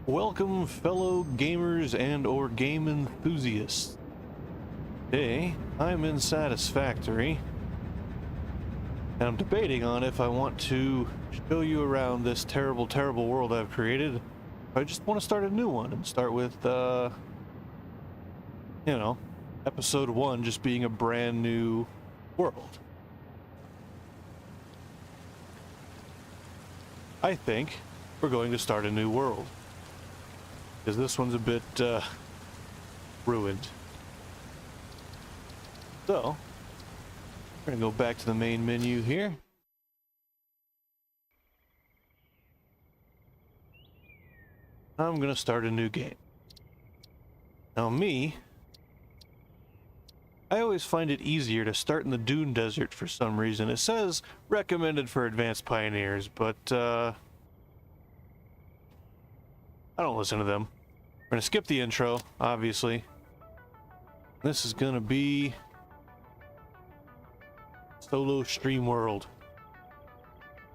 Welcome, fellow gamers and or game enthusiasts. Today, I'm in Satisfactory, and I'm debating on if I want to show you around this terrible, terrible world I've created. I just want to start a new one and start with, episode 1 just being a brand new world. I think we're going to start a new world, because this one's a bit ruined. So, we're going to go back to the main menu here. I'm going to start a new game. Now I always find it easier to start in the Dune Desert for some reason. It says recommended for advanced pioneers, but I don't listen to them. We're going to skip the intro, obviously. This is going to be solo stream world.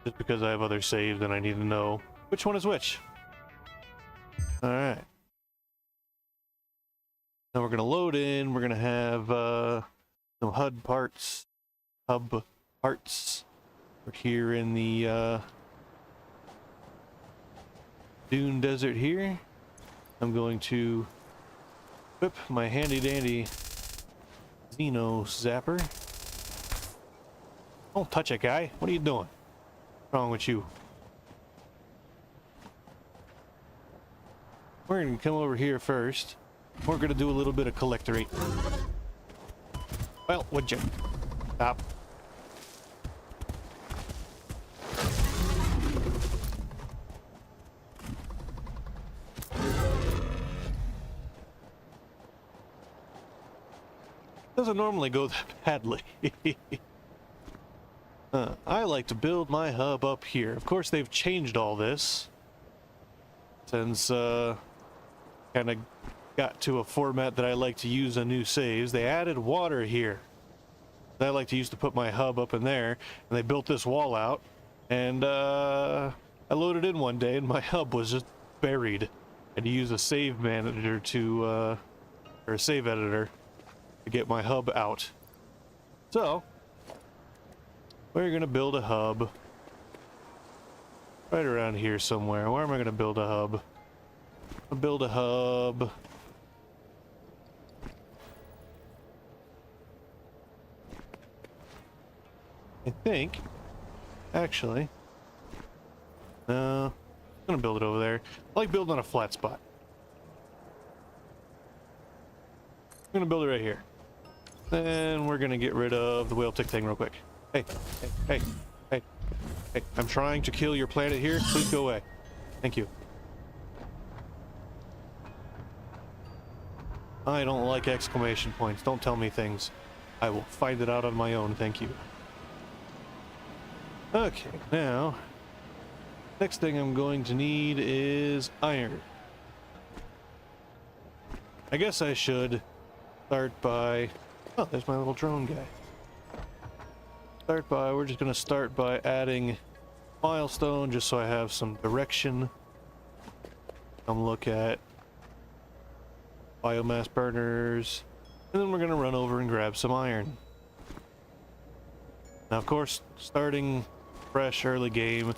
Just because I have other saves and I need to know which one is which. Alright. Now we're going to load in. We're going to have some hub parts. We're here in the Dune Desert here. I'm going to equip my handy dandy Xeno Zapper. Don't touch it, guy. What are you doing? What's wrong with you? We're going to come over here first. We're going to do a little bit of collectory. Well, would you? Stop. Doesn't normally go that badly. I like to build my hub up here. Of course, they've changed all this since kind of got to a format that I like to use on new saves. They added water here that I like to use to put my hub up in there, and they built this wall out, and I loaded in one day and my hub was just buried. I had to use a save manager to or a save editor to get my hub out. So we're gonna build a hub right around here somewhere. Where am I gonna build a hub? I'll build a hub I think actually no, I'm gonna build it over there. I like building on a flat spot. I'm gonna build it right here. Then we're gonna get rid of the whale tick thing real quick. Hey, I'm trying to kill your planet here. Please go away. Thank you. I don't like exclamation points. Don't tell me things. I will find it out on my own. Thank you. Okay, now, next thing I'm going to need is iron. I guess I should start by... Oh, there's my little drone guy. We're just going to start by adding milestone just so I have some direction. Come look at biomass burners, and then we're going to run over and grab some iron. Now, of course, starting fresh early game,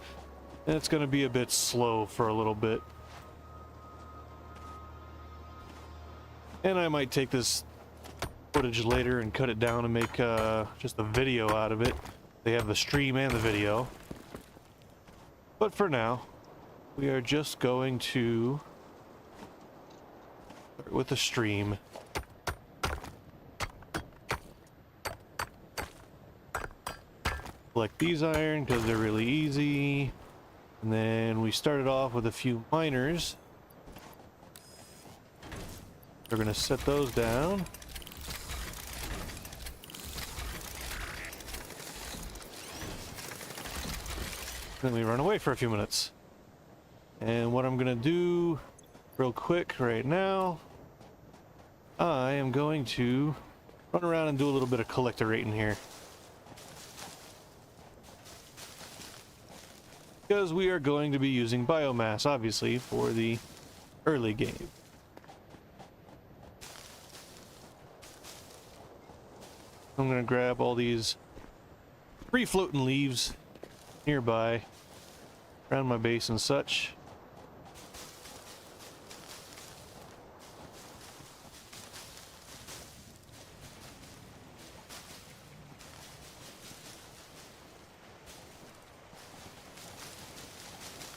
and it's going to be a bit slow for a little bit. And I might take this footage later and cut it down and make just a video out of it. They have the stream and the video. But for now, we are just going to start with the stream. Collect these iron because they're really easy. And then we started off with a few miners. We're going to set those down. Then we run away for a few minutes. And what I'm gonna do real quick right now, I am going to run around and do a little bit of collectorating here. Because we are going to be using biomass, obviously, for the early game. I'm gonna grab all these free floating leaves nearby around my base and such.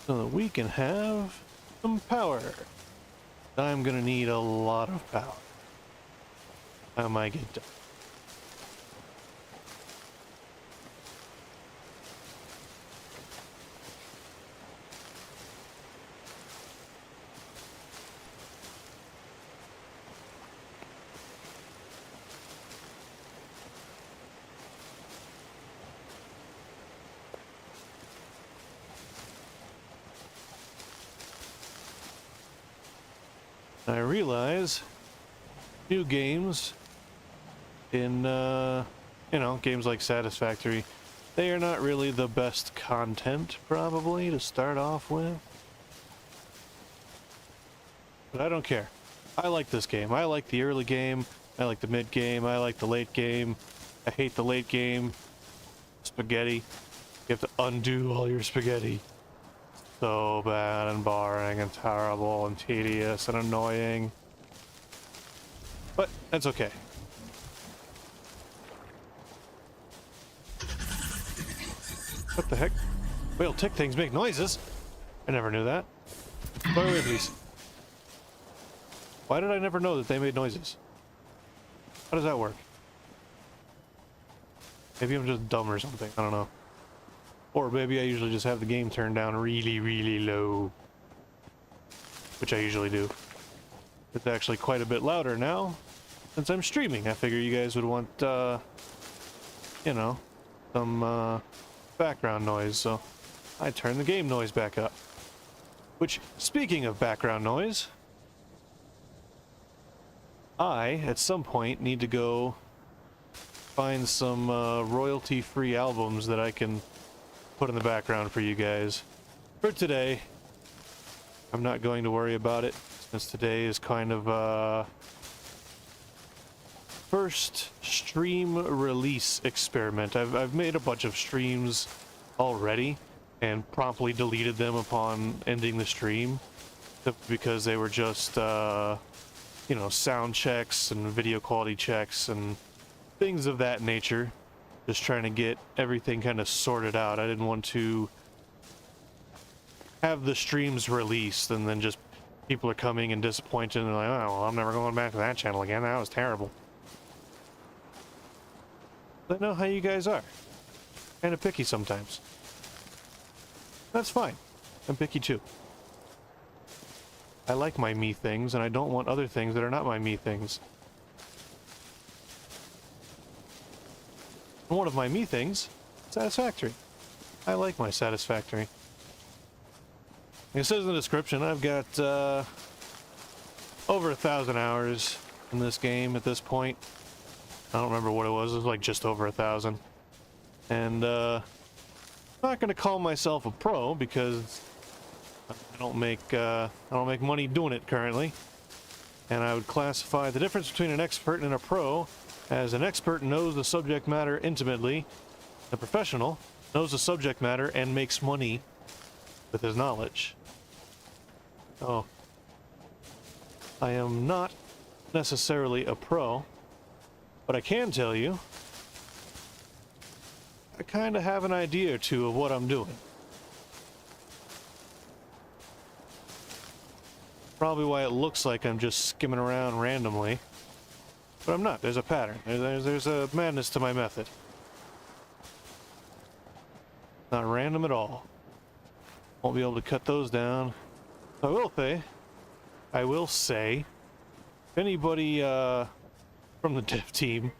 So that we can have some power. I'm gonna need a lot of power. I might get done. I realize new games in, you know, games like Satisfactory, they are not really the best content, probably, to start off with. But I don't care. I like this game. I like the early game. I like the mid game. I like the late game. I hate the late game. Spaghetti. You have to undo all your spaghetti. So bad and boring and terrible and tedious and annoying. But that's okay. What the heck? Whale tick things make noises? I never knew that. Go away, please. Why did I never know that they made noises? How does that work? Maybe I'm just dumb or something. I don't know. Or maybe I usually just have the game turned down really, really low. Which I usually do. It's actually quite a bit louder now, since I'm streaming. I figure you guys would want, you know, some, background noise, so I turn the game noise back up. Which, speaking of background noise, I, at some point, need to go find some, royalty-free albums that I can put in the background for you guys. For today, I'm not going to worry about it, since today is kind of first stream release experiment. I've made a bunch of streams already and promptly deleted them upon ending the stream because they were just you know, sound checks and video quality checks and things of that nature. Just trying to get everything kind of sorted out. I didn't want to have the streams released and then just people are coming and disappointed and like, oh, well, I'm never going back to that channel again. That was terrible. I know how you guys are. Kind of picky sometimes. That's fine. I'm picky too. I like my me things and I don't want other things that are not my me things. One of my me things, Satisfactory. I like my Satisfactory. It says in the description, I've got over 1,000 hours in this game at this point. I don't remember what it was like just over 1,000. And I'm not gonna call myself a pro because I don't make money doing it currently. And I would classify the difference between an expert and a pro as an expert knows the subject matter intimately. A professional knows the subject matter and makes money with his knowledge. Oh, I am not necessarily a pro, but I can tell you I kind of have an idea or two of what I'm doing. Probably why it looks like I'm just skimming around randomly. But I'm not. There's a pattern. There's a madness to my method. Not random at all. Won't be able to cut those down. I will say, if anybody from the dev team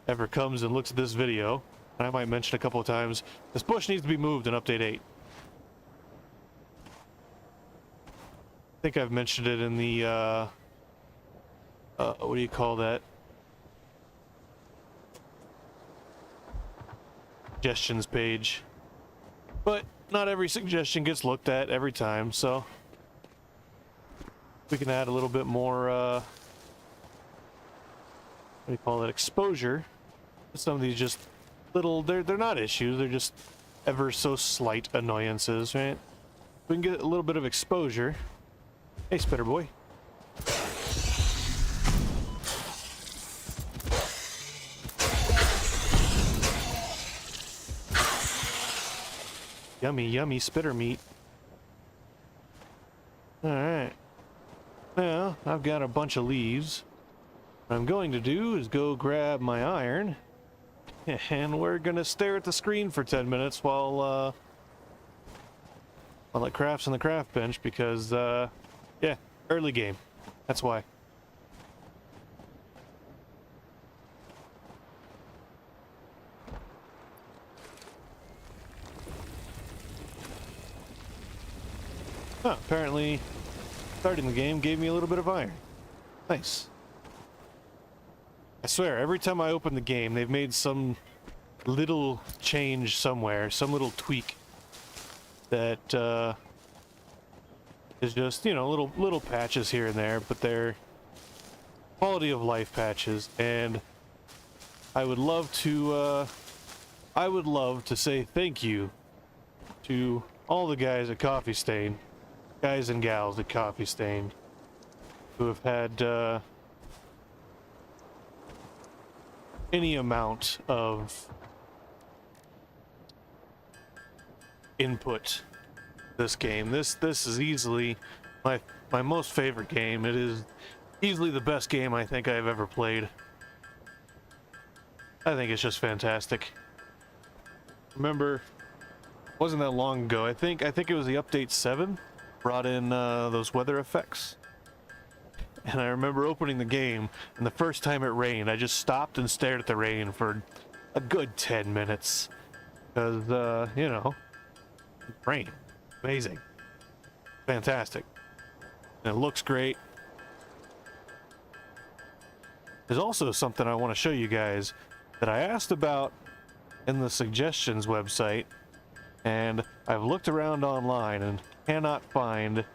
ever comes and looks at this video, and I might mention a couple of times, this bush needs to be moved in update 8. I think I've mentioned it in the, what do you call that? Suggestions page. But not every suggestion gets looked at every time, so we can add a little bit more, what do you call it, exposure. Some of these just little, they're not issues, they're just ever so slight annoyances, right? We can get a little bit of exposure. Hey, Spitter Boy. Yummy, yummy spitter meat. Alright. Now, I've got a bunch of leaves. What I'm going to do is go grab my iron. And we're gonna stare at the screen for 10 minutes while it crafts on the craft bench because, yeah, early game. That's why. Huh, apparently starting the game gave me a little bit of iron. Nice. I swear, every time I open the game, they've made some little change somewhere, some little tweak that is just, you know, little patches here and there, but they're quality of life patches, and I would love to say thank you to all the guys at Coffee Stain, guys and gals at Coffee Stain, who have had any amount of input this game. This is easily my most favorite game. It is easily the best game I think I've ever played. I think it's just fantastic. Remember, wasn't that long ago, I think it was the update 7 brought in those weather effects. And I remember opening the game, and the first time it rained, I just stopped and stared at the rain for a good 10 minutes. Because, you know, rain. Amazing. Fantastic. And it looks great. There's also something I want to show you guys that I asked about in the suggestions website, and I've looked around online and cannot find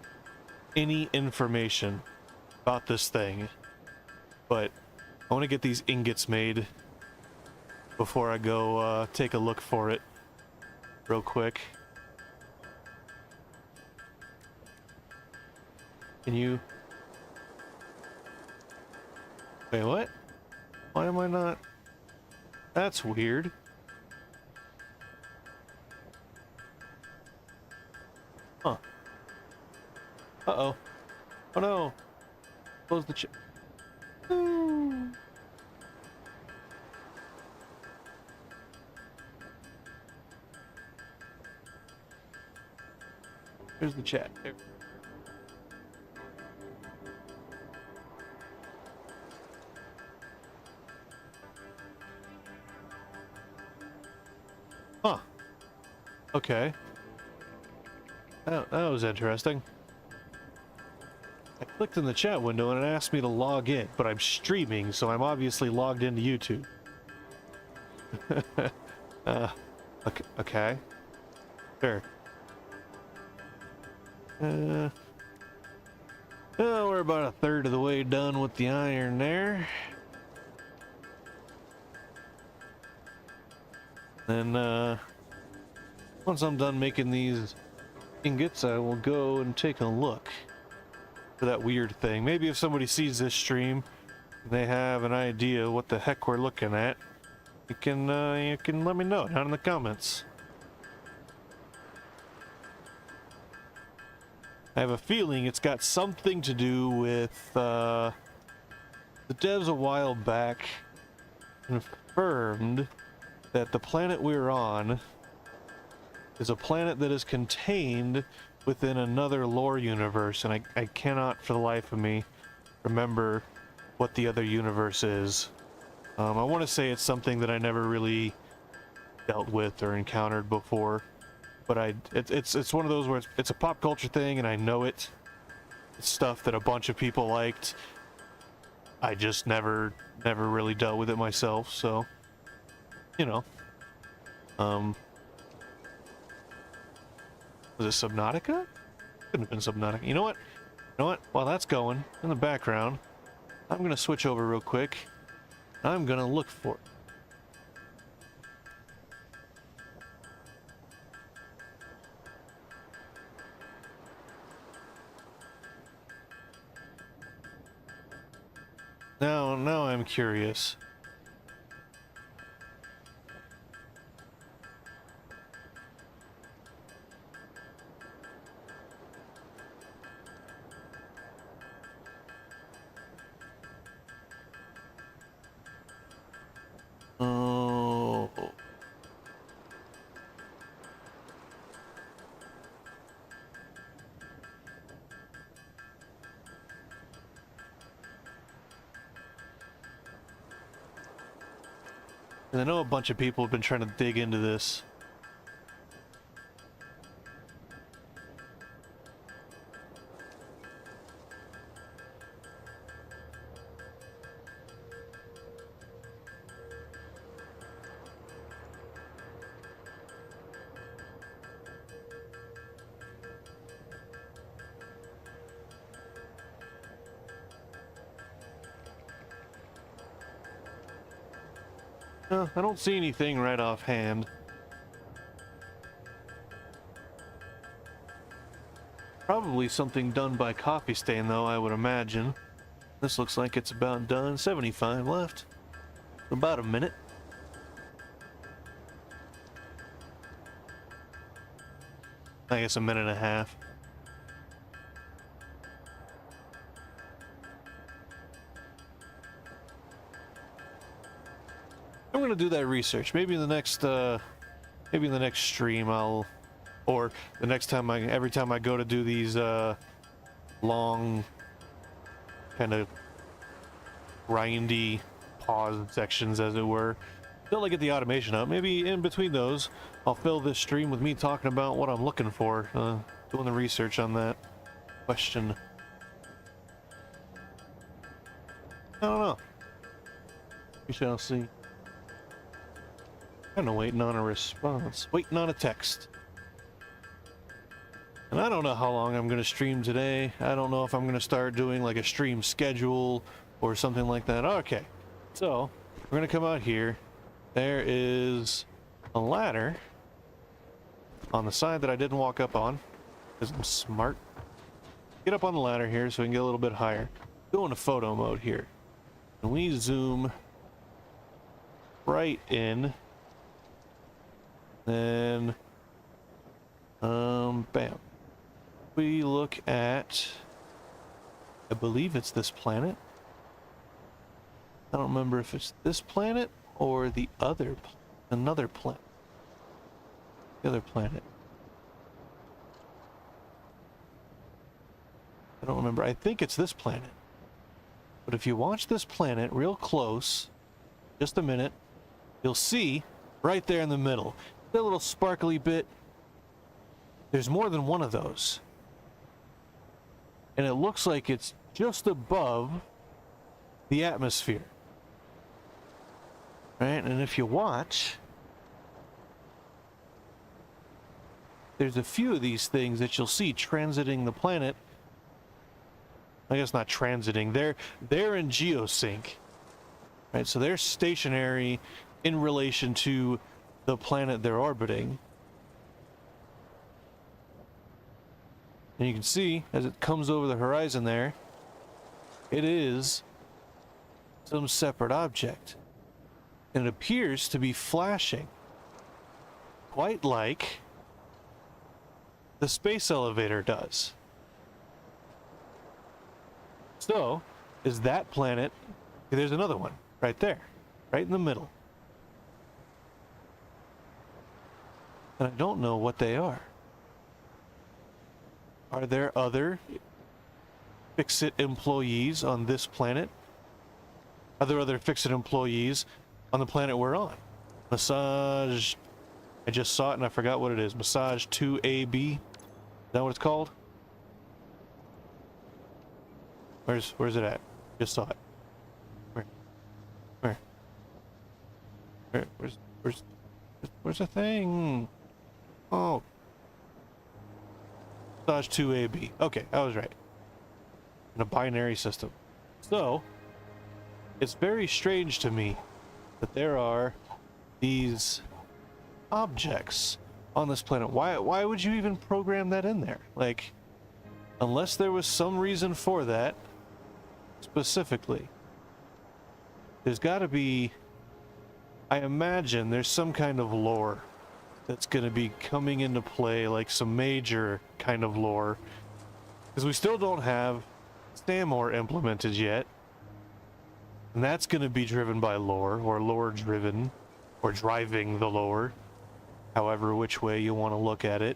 any information about this thing, but I want to get these ingots made before I go take a look for it real quick. Can you... Wait, what? Why am I not... That's weird. Huh. Uh-oh. Oh no! Close the chip. Here's the chat. There. Huh. Okay. That was interesting. I clicked in the chat window and it asked me to log in, but I'm streaming, so I'm obviously logged into YouTube. Okay. Sure. Oh, we're about a third of the way done with the iron there. Then, once I'm done making these ingots, I will go and take a look for that weird thing. Maybe if somebody sees this stream and they have an idea what the heck we're looking at, you can let me know down in the comments. I have a feeling it's got something to do with the devs a while back confirmed that the planet we're on is a planet that is contained within another lore universe, and I cannot for the life of me remember what the other universe is. I want to say it's something that I never really dealt with or encountered before, but it's one of those where it's a pop culture thing and I know it. It's stuff that a bunch of people liked. I just never really dealt with it myself, so you know. Was it Subnautica? Couldn't have been Subnautica. You know what? know what? While that's going in the background, I'm gonna switch over real quick. I'm gonna look for it. Now I'm curious. Oh. And I know a bunch of people have been trying to dig into this. I don't see anything right offhand. Probably something done by Coffee Stain, though, I would imagine. This looks like it's about done. 75 left. About a minute. I guess a minute and a half. I'm gonna do that research. Maybe in the next stream or the next time every time I go to do these long kind of grindy pause sections, as it were, until I get the automation up. Maybe in between those, I'll fill this stream with me talking about what I'm looking for, doing the research on that question. I don't know. We shall see. Kind of waiting on a response. Waiting on a text. And I don't know how long I'm going to stream today. I don't know if I'm going to start doing like a stream schedule or something like that. Okay. So, we're going to come out here. There is a ladder on the side that I didn't walk up on, because I'm smart. Get up on the ladder here so we can get a little bit higher. Go into photo mode here. And we zoom right in. Then, bam. We look at, I believe it's this planet. I don't remember if it's this planet or the other, another planet. The other planet. I don't remember. I think it's this planet. But if you watch this planet real close, just a minute, you'll see right there in the middle, that little sparkly bit, there's more than one of those. And it looks like it's just above the atmosphere. Right? And if you watch, there's a few of these things that you'll see transiting the planet. I guess not transiting, they're in geosync. Right? So they're stationary in relation to the planet they're orbiting. And you can see as it comes over the horizon there, it is some separate object. And it appears to be flashing, quite like the space elevator does. So, is that planet, there's another one right there, right in the middle. And I don't know what they are. Are there other Fix-It employees on this planet? Are there other Fix-It employees on the planet we're on? Massage, I just saw it and I forgot what it is. Massage 2AB, is that what it's called? Where's it at? Just saw it. Where's the thing? Oh. Massage 2AB. Okay, I was right. in a binary system. So it's very strange to me that there are these objects on this planet. Why would you even program that in there? Like, unless there was some reason for that specifically, there's got to be, I imagine there's some kind of lore that's going to be coming into play, like some major kind of lore, because we still don't have Stamor implemented yet, and that's going to be driven by lore, or lore driven, or driving the lore, however which way you want to look at it.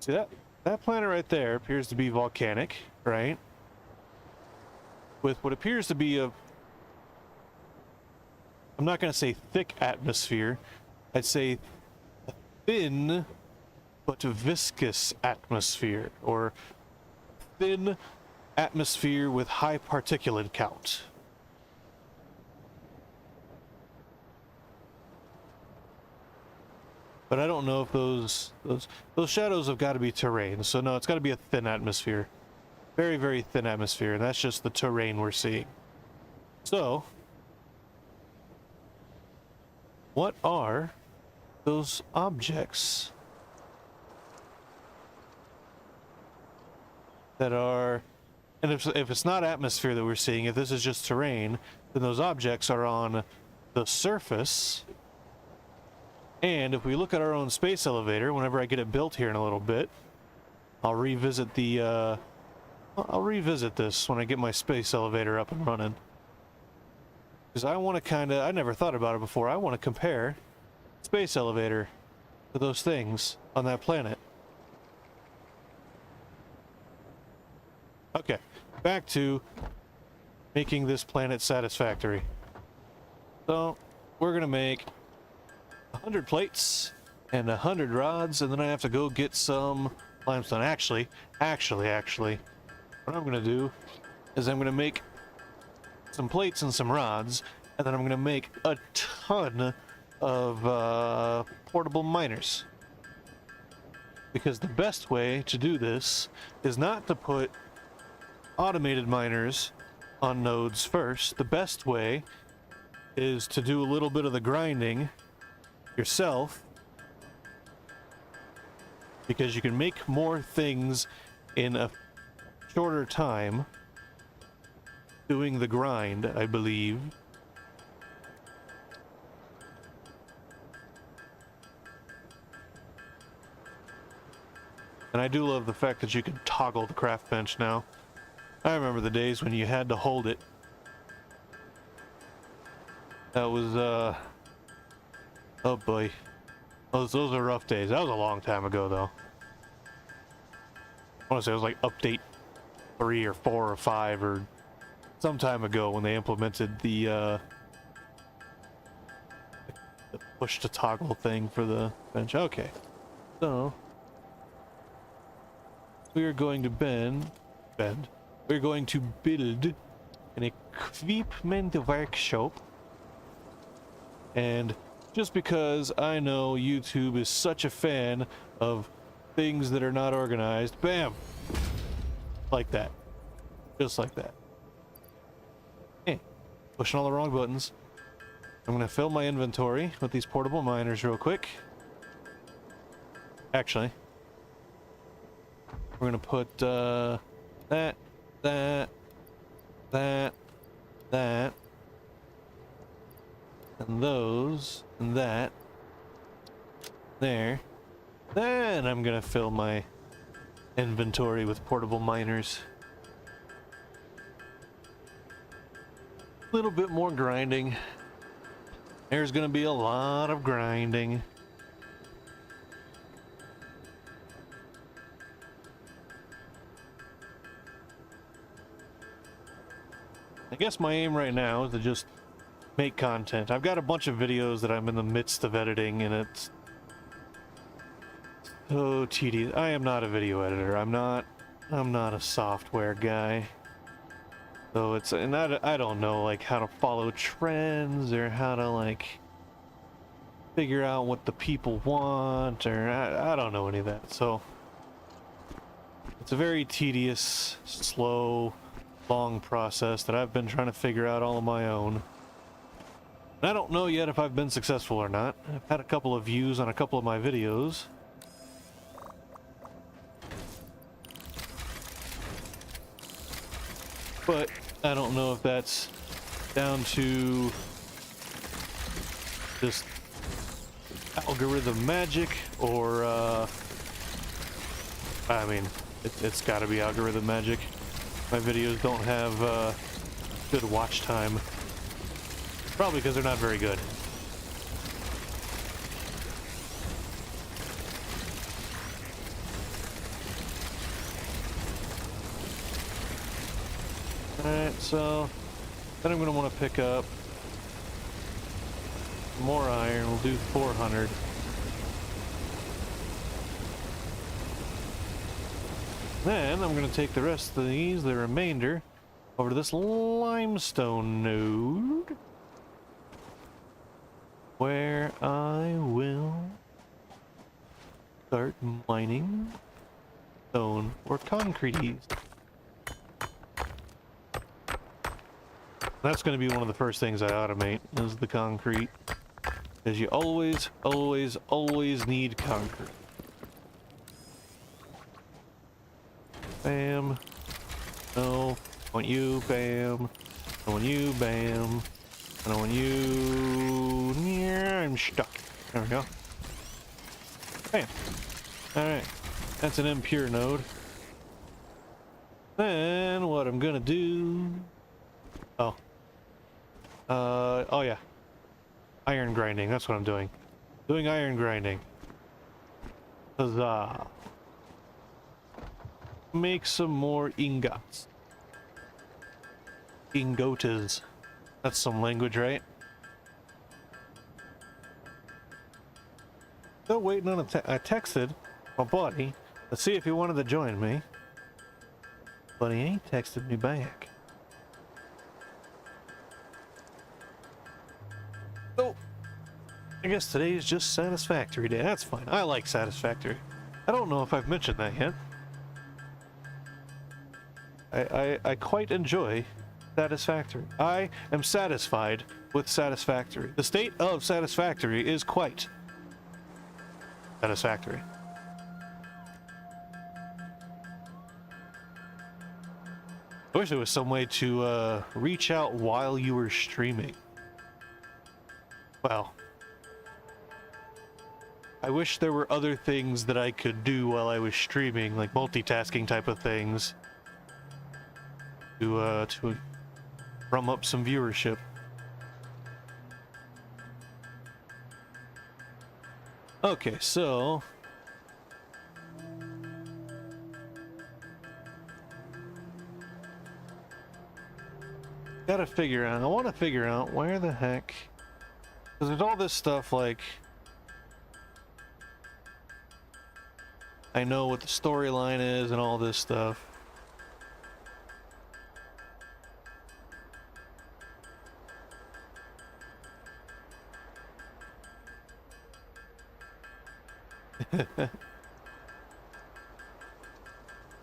See, that planet right there appears to be volcanic, right? With what appears to be a, I'm not going to say thick atmosphere, I'd say a thin but viscous atmosphere, or thin atmosphere with high particulate count. But I don't know if those shadows have got to be terrain. So no, it's got to be a thin atmosphere. Very, very thin atmosphere, and that's just the terrain we're seeing. So, what are those objects that are, and if it's not atmosphere that we're seeing, if this is just terrain, then those objects are on the surface. And if we look at our own space elevator, whenever I get it built here in a little bit, I'll revisit the, I'll revisit this when I get my space elevator up and running. Because I want to kind of, I never thought about it before, I want to compare space elevator to those things on that planet. Okay, back to making this planet satisfactory. So, we're going to make 100 plates and 100 rods, and then I have to go get some limestone. Actually, what I'm going to do is I'm going to make some plates and some rods, and then I'm going to make a ton of portable miners. Because the best way to do this is not to put automated miners on nodes first. The best way is to do a little bit of the grinding yourself, because you can make more things in a shorter time doing the grind, I believe. And I do love the fact that you can toggle the craft bench now. I remember the days when you had to hold it. That was oh boy, those are rough days. That was a long time ago, though. I want to say it was like update 3 or 4 or 5 or some time ago when they implemented the push to toggle thing for the bench. Okay, so we are going to we're going to build an equipment workshop, and just because I know YouTube is such a fan of things that are not organized, bam! Like that. Just like that. Hey, pushing all the wrong buttons. I'm gonna fill my inventory with these portable miners real quick. Actually, we're gonna put that, and those, and that, there. Then I'm gonna fill my inventory with portable miners. A little bit more grinding. There's gonna be a lot of grinding. I guess my aim right now is to just make content. I've got a bunch of videos that I'm in the midst of editing, and it's so tedious. I am not a video editor. I'm not a software guy. So it's, and I don't know like how to follow trends or how to like figure out what the people want, or I don't know any of that. So It's a very tedious, slow, long process that I've been trying to figure out all on my own. And I don't know yet if I've been successful or not. I've had a couple of views on a couple of my videos. But I don't know if that's down to just algorithm magic or, I mean, it's gotta be algorithm magic. My videos don't have good watch time. Probably because they're not very good. Alright, so then I'm going to want to pick up more iron. We'll do 400. Then I'm going to take the rest of these, the remainder, over to this limestone node, where I will start mining stone or concrete. That's going to be one of the first things I automate, is the concrete. Because you always, always, always need concrete. Bam. No. I want you. Bam. I want you. Bam. And I want you. Yeah, I'm stuck. There we go. Bam. Alright. That's an impure node. Then what I'm going to do... Oh. Oh yeah. Iron grinding, that's what I'm doing. Doing iron grinding. Huzzah. Make some more ingots. Ingotas. That's some language, right? Still waiting on I texted my buddy to see if he wanted to join me. But he ain't texted me back. So, I guess today is just Satisfactory Day. That's fine. I like Satisfactory. I don't know if I've mentioned that yet. I quite enjoy Satisfactory. I am satisfied with Satisfactory. The state of Satisfactory is quite satisfactory. I wish there was some way to reach out while you were streaming. Well, I wish there were other things that I could do while I was streaming, like multitasking type of things, to drum up some viewership. Okay, so gotta figure out. I want to figure out where the heck. Because there's all this stuff, like, I know what the storyline is and all this stuff.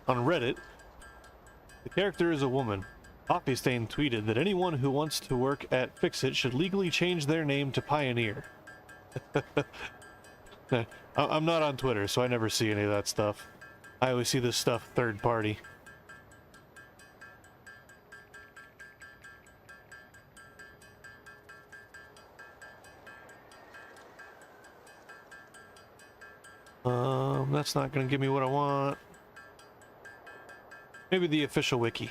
On Reddit, the character is a woman. Poppystain tweeted that anyone who wants to work at Fixit should legally change their name to Pioneer. I'm not on Twitter, so I never see any of that stuff. I always see this stuff third party. That's not gonna give me what I want. Maybe the official wiki.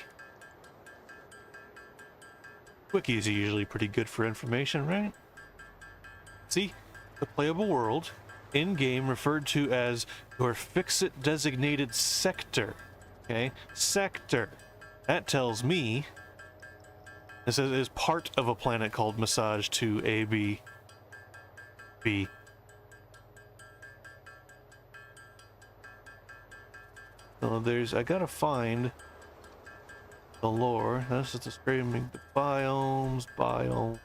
Wikis are usually pretty good for information, right? See? The playable world, in-game referred to as your Fixit designated sector. Okay? Sector. That tells me this is part of a planet called Massage 2 AB. B. So I gotta find the lore. That's just describing the biomes, biomes.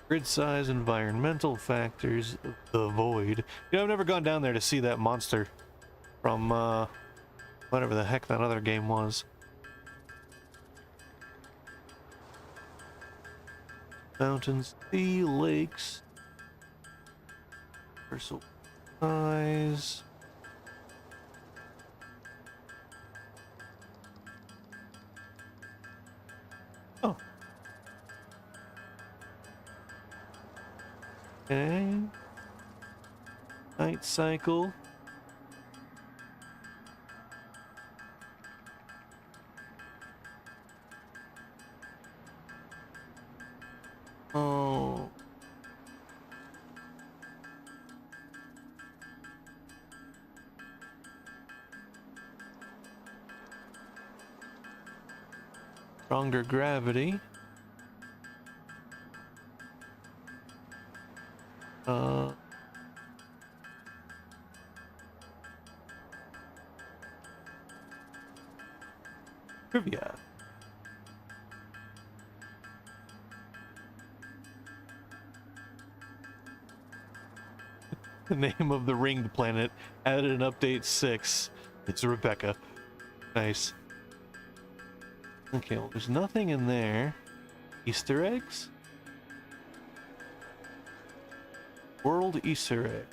Grid size, environmental factors, the void. You know, I've never gone down there to see that monster from whatever the heck that other game was. Mountains, sea, lakes, universal size. Oh. Okay. Night cycle. Oh. Stronger gravity. Trivia. The name of the ringed planet added in update 6. It's Rebecca. Nice. Okay, well, there's nothing in there. Easter eggs? World Easter egg.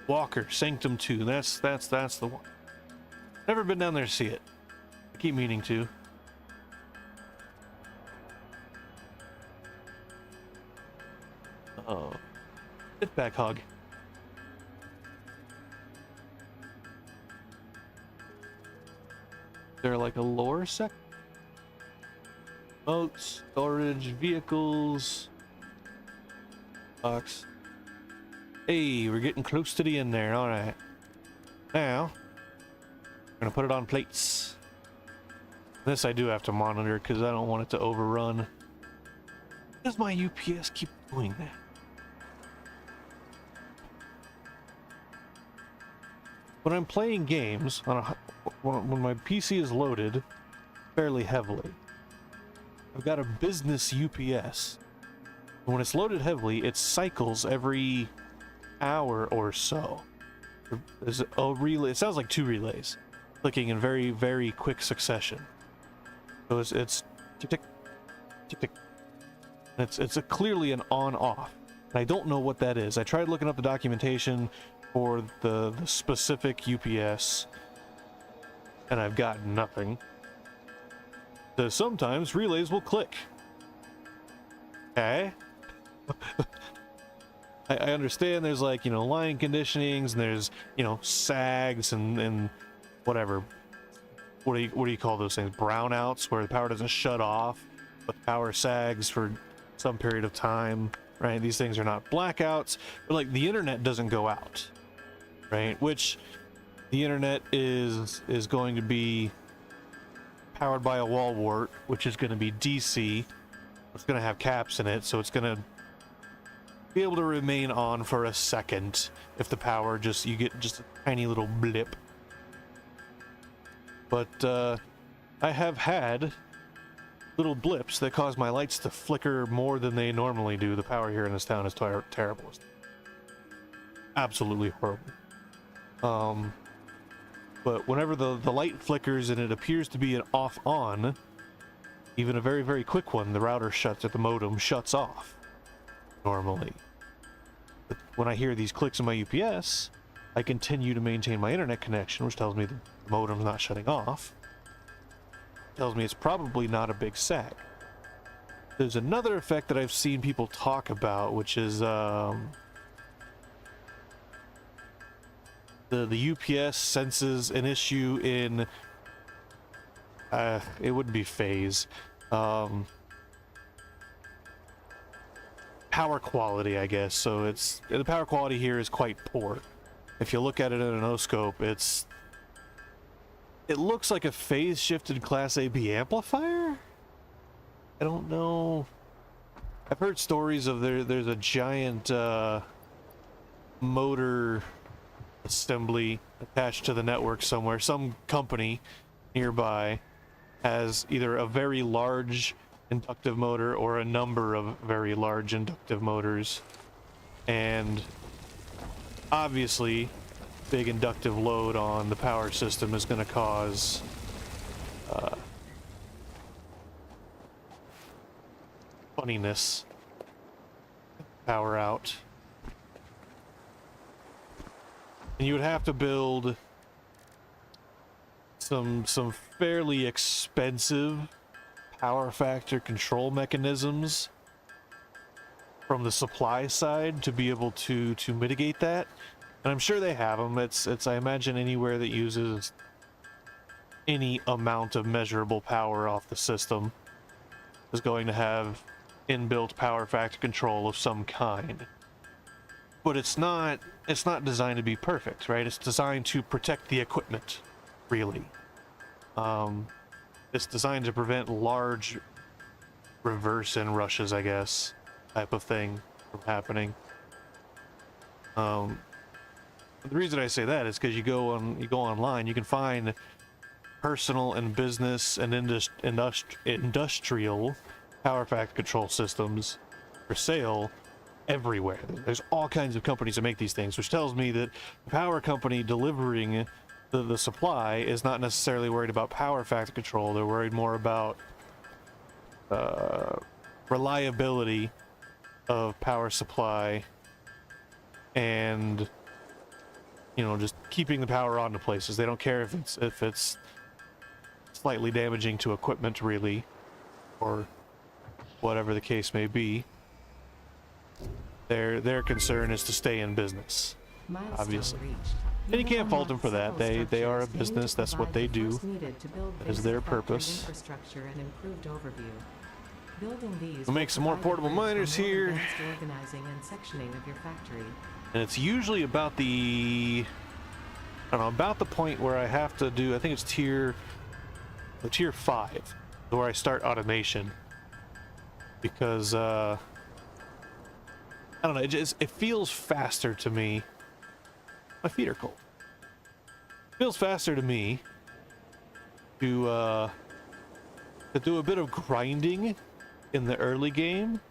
Walker, Sanctum 2. That's the one. Never been down there to see it. I keep meaning to. Oh. Sit back, hog. Is there like a lore sec? Boats, storage, vehicles. Box. Hey, we're getting close to the end there. Alright. Now, I'm gonna put it on plates. This I do have to monitor because I don't want it to overrun. Why does my UPS keep doing that? When I'm playing games, when my PC is loaded fairly heavily, I've got a business UPS. And when it's loaded heavily, it cycles every hour or so. There's a relay. It sounds like 2 relays clicking in very, very quick succession. So it's tick tick tick tick. It's clearly an on-off. And I don't know what that is. I tried looking up the documentation for the specific UPS, and I've got nothing. So sometimes relays will click. Okay. I understand there's, like, you know, line conditionings, and there's, you know, sags and whatever. What do you call those things? Brownouts, where the power doesn't shut off, but the power sags for some period of time, right? These things are not blackouts, but like the internet doesn't go out, right? Which the internet is going to be powered by a wall wart, which is going to be DC. It's going to have caps in it, so it's going to be able to remain on for a second if the power you get just a tiny little blip. But I have had little blips that cause my lights to flicker more than they normally do. The power here in this town is terrible. Absolutely horrible. But whenever the light flickers and it appears to be an off-on, even a very, very quick one, the router shuts at the modem, shuts off normally. But when I hear these clicks in my UPS, I continue to maintain my internet connection, which tells me the modem's not shutting off. Tells me it's probably not a big sag. There's another effect that I've seen people talk about, which is the UPS senses an issue in it wouldn't be phase, power quality, I guess. So the power quality here is quite poor. If you look at it in an O-scope, it looks like a phase shifted Class AB amplifier. I don't know. I've heard stories of there's a giant motor assembly attached to the network somewhere. Some company nearby has either a very large inductive motor or a number of very large inductive motors, and obviously big inductive load on the power system is going to cause funniness, power out. And you would have to build some fairly expensive power factor control mechanisms from the supply side to be able to mitigate that. And I'm sure they have them. It's I imagine anywhere that uses any amount of measurable power off the system is going to have inbuilt power factor control of some kind. But it's not designed to be perfect, right? It's designed to protect the equipment, really. It's designed to prevent large reverse inrushes, I guess, type of thing from happening. The reason I say that is because you go online, you can find personal and business and industrial power factor control systems for sale everywhere. There's all kinds of companies that make these things, which tells me that the power company delivering the supply is not necessarily worried about power factor control. They're worried more about reliability of power supply and, you know, just keeping the power on to places. They don't care if it's slightly damaging to equipment, really, or whatever the case may be. Their concern is to stay in business, obviously. And you can't fault them for that. They are a business. That's what they do. That is their purpose. We'll make some more portable miners here. And it's usually about the, I don't know, about the point where I have to do, I think it's tier 5, where I start automation. Because, I don't know, it feels faster to me. My feet are cold. It feels faster to me to do a bit of grinding in the early game,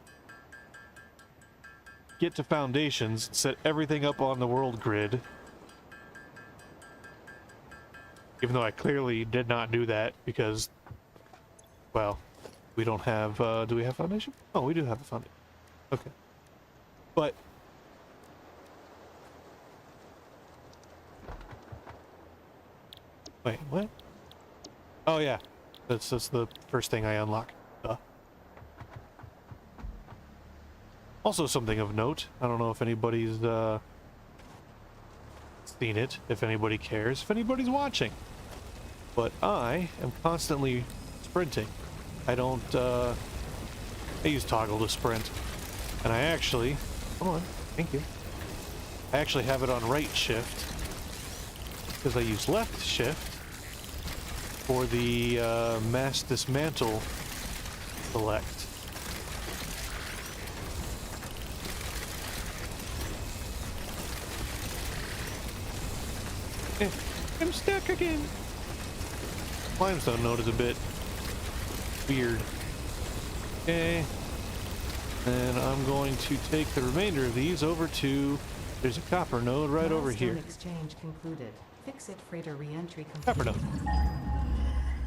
get to foundations, set everything up on the world grid. Even though I clearly did not do that because, well, we don't have, do we have foundation? Oh, we do have a foundation. Okay. But wait, what? Oh yeah, that's the first thing I unlock. Also, something of note. I don't know if anybody's seen it. If anybody cares. If anybody's watching. But I am constantly sprinting. I don't. I use toggle to sprint, and I actually. Hold on. Thank you. I actually have it on right shift because I use left shift for the mass dismantle select. I'm stuck again. Limestone node is a bit weird. Okay. And I'm going to take the remainder of these over to, there's a copper node right over here. Exchange concluded. Fix it, freighter re-entry Copper node.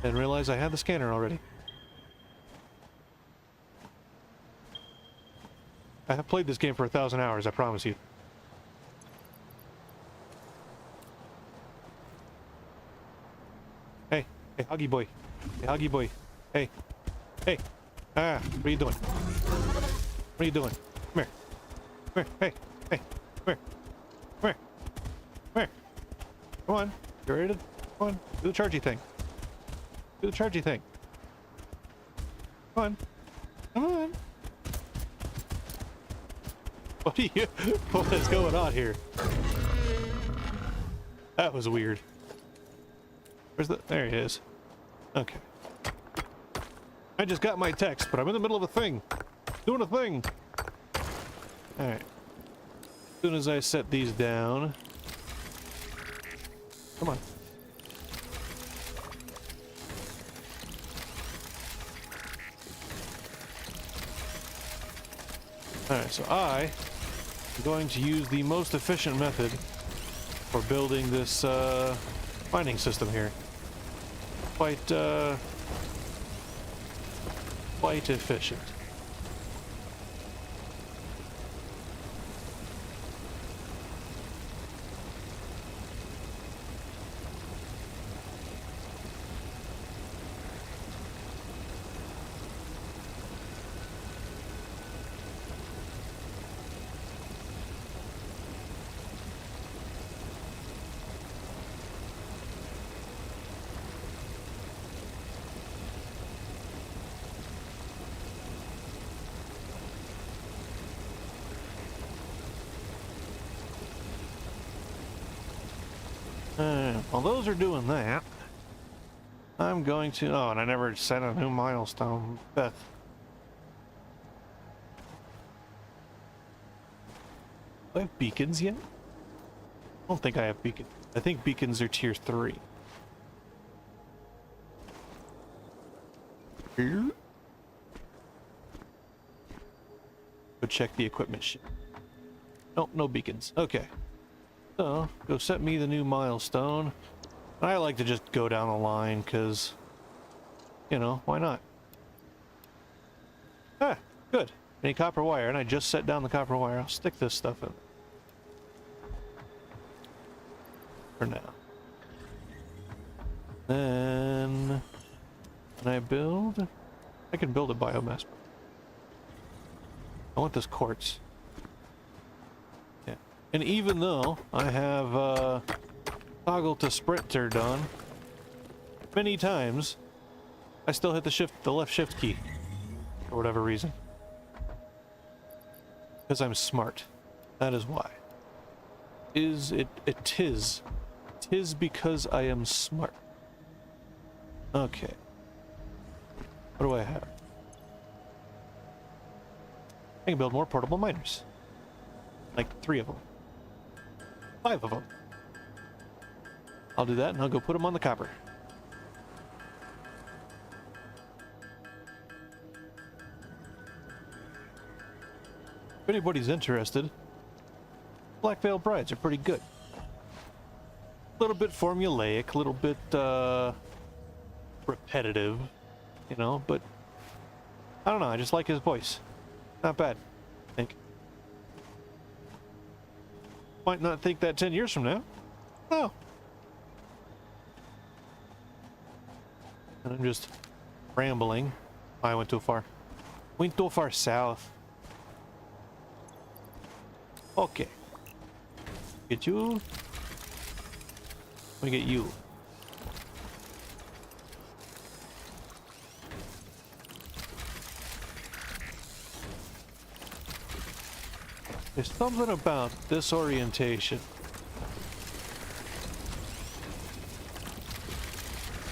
Didn't realize I had the scanner already. I have played this game for 1,000 hours, I promise you. Hey, Huggy boy. Hey, Huggy boy. Hey. Hey. Ah, what are you doing? What are you doing? Come here. Come here. Hey. Hey. Come here. Come here. Come here. Come on. You ready to? Come on. Do the chargy thing. Do the chargy thing. Come on. Come on. What are you? What is going on here? That was weird. Where's the? There he is. Okay. I just got my text, but I'm in the middle of a thing. Doing a thing. Alright. As soon as I set these down. Come on. Alright, so I am going to use the most efficient method for building this mining system here. Quite efficient. While those are doing that, I'm going to... Oh, and I never set a new milestone. Beth. Do I have beacons yet? I don't think I have beacons. I think beacons are tier 3. Here? Go check the equipment ship. Nope, no beacons. Okay. So, go set me the new milestone. I like to just go down the line, because, you know, why not? Ah, good. Any copper wire, and I just set down the copper wire. I'll stick this stuff in. For now. Then, can I build? I can build a biomass. I want this quartz. Yeah. And even though I have toggle to sprinter done many times, I still hit the left shift key for whatever reason. Because I'm smart. That is why. Tis because I am smart. Okay. What do I have? I can build more portable miners. Like 3 of them. 5 of them. I'll do that and I'll go put them on the copper. If anybody's interested, Black Veil Brides are pretty good. A little bit formulaic, a little bit repetitive, you know, but I don't know, I just like his voice. Not bad, I think. Might not think that 10 years from now. No. And I'm just rambling. I went too far. Went too far south. Okay. Get you. Let me get you. There's something about this orientation.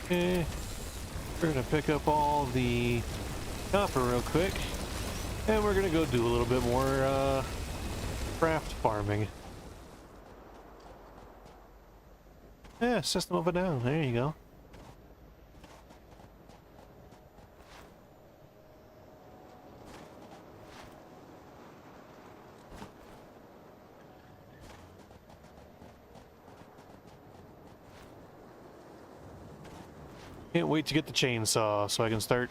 Okay. We're gonna pick up all the copper real quick. And we're gonna go do a little bit more craft farming. Yeah, system of a down. There you go. Can't wait to get the chainsaw so I can start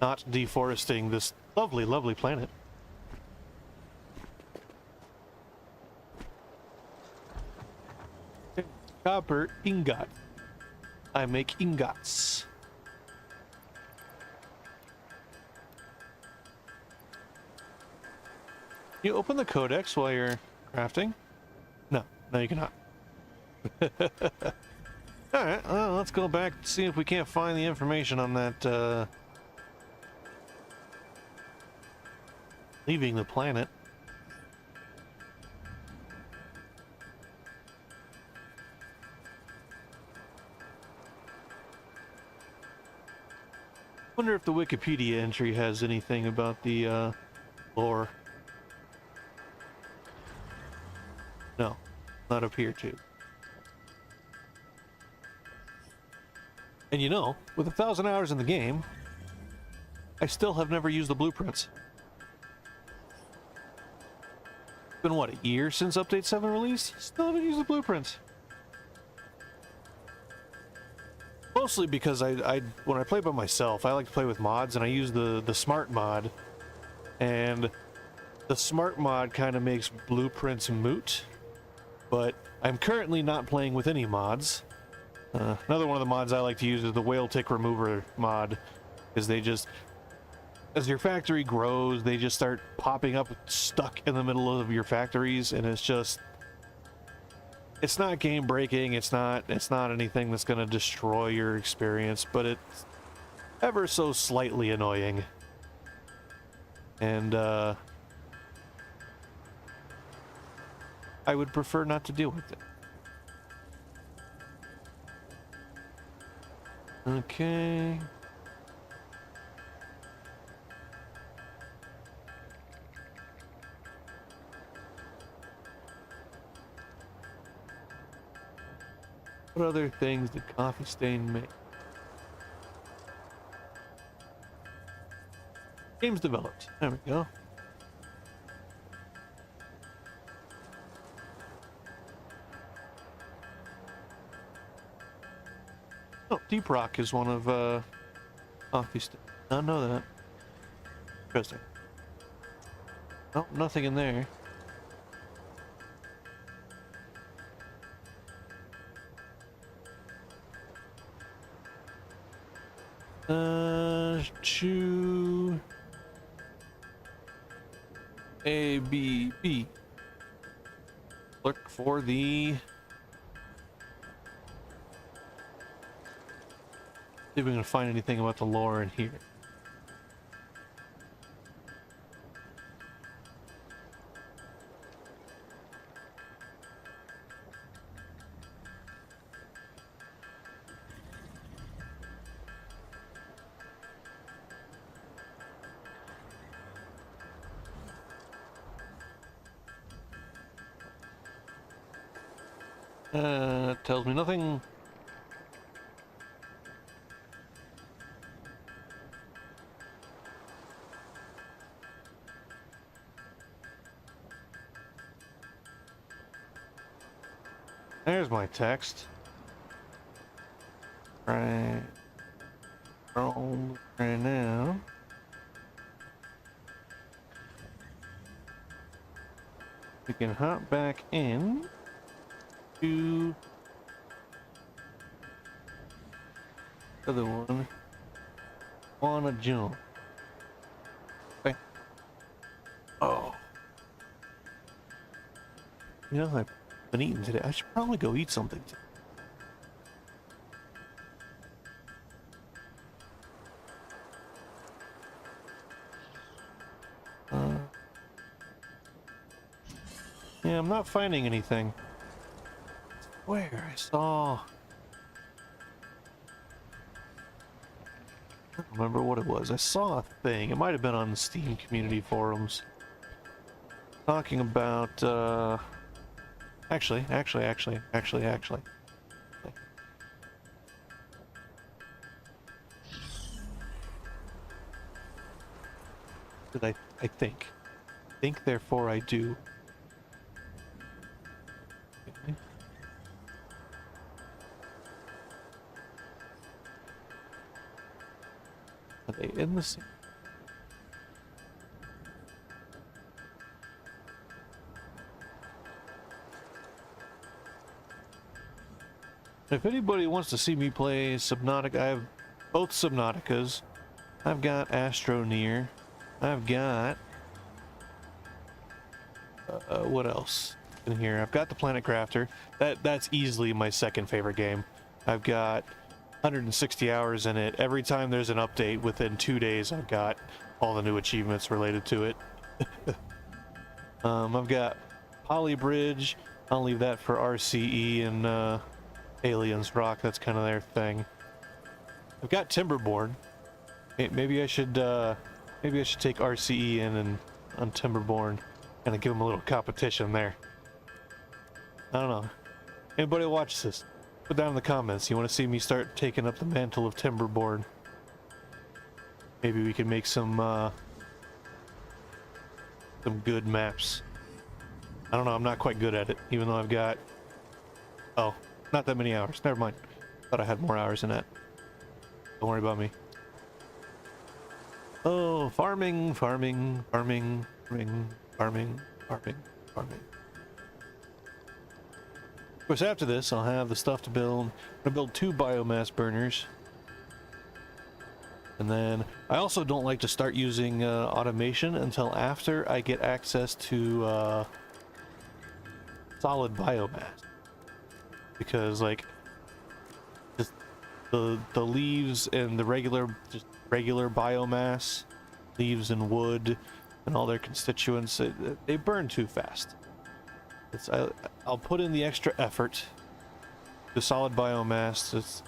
not deforesting this lovely, lovely planet. Copper ingot. I make ingots. You open the codex while you're crafting? No, you cannot. Alright, well, let's go back and see if we can't find the information on that, leaving the planet. Wonder if the Wikipedia entry has anything about the, lore. No, not up here, too. And you know, with 1,000 hours in the game, I still have never used the blueprints. been what, a year since update 7 released? Still haven't used the blueprints. Mostly because I when I play by myself, I like to play with mods, and I use the smart mod, and the smart mod kind of makes blueprints moot. But I'm currently not playing with any mods. Another one of the mods I like to use is the whale tick remover mod, because they just, as your factory grows, they just start popping up stuck in the middle of your factories, and it's just, it's not game breaking, it's not anything that's going to destroy your experience, but it's ever so slightly annoying. And I would prefer not to deal with it. Okay. What other things did Coffee Stain make? Games developed. There we go. Oh, Deep Rock is one of Coffee Stain. I don't know that. Interesting. Oh, nothing in there. To A, B, B. Look for the... See if we can find anything about the lore in here. Tells me nothing. There's my text. Right. Roll right now. We can hop back in to the other one. Wanna jump. Okay. Oh. You know, I've been eating today. I should probably go eat something. Yeah, I'm not finding anything. Where I saw... I don't remember what it was. I saw a thing. It might have been on the Steam community forums. Talking about, Actually. Did I think. Think, therefore I do. Okay. Are they in the same? If anybody wants to see me play Subnautica, I have both Subnauticas. I've got Astroneer. I've got... what else in here? I've got the Planet Crafter. That's easily my second favorite game. I've got 160 hours in it. Every time there's an update, within 2 days, I've got all the new achievements related to it. I've got Polybridge. I'll leave that for RCE and Aliens Rock. That's kind of their thing. I've got Timberborn. Maybe I should take RCE in and on Timberborn, and give them a little competition there. I don't know. Anybody watch this? Put down in the comments. You want to see me start taking up the mantle of Timberborn? Maybe we can make some good maps. I don't know, I'm not quite good at it, even though I've got, oh, not that many hours. Never mind. Thought I had more hours in that. Don't worry about me. Oh, farming, farming, farming, farming, farming, farming, farming. Of course, after this, I'll have the stuff to build. I'm gonna build 2 biomass burners. And then I also don't like to start using automation until after I get access to solid biomass, because like the leaves and the regular biomass, leaves and wood and all their constituents, they burn too fast. I'll put in the extra effort to solid biomass. It's,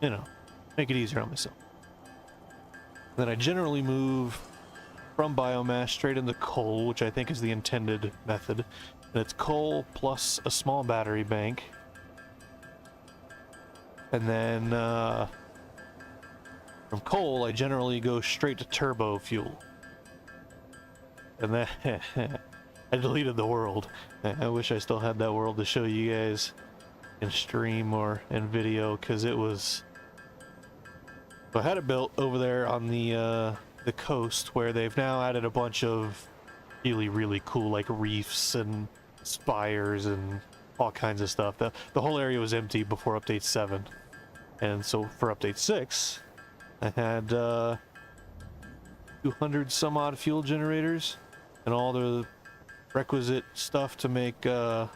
you know, make it easier on myself. Then I generally move from biomass straight into coal, which I think is the intended method. And it's coal plus a small battery bank. And then from coal, I generally go straight to turbo fuel. And then I deleted the world. I wish I still had that world to show you guys in stream or in video, because it was... So I had it built over there on the coast, where they've now added a bunch of really cool like reefs and spires and all kinds of stuff. The whole area was empty before update 7, and so for update 6 I had 200 some odd fuel generators and all the requisite stuff to make turbo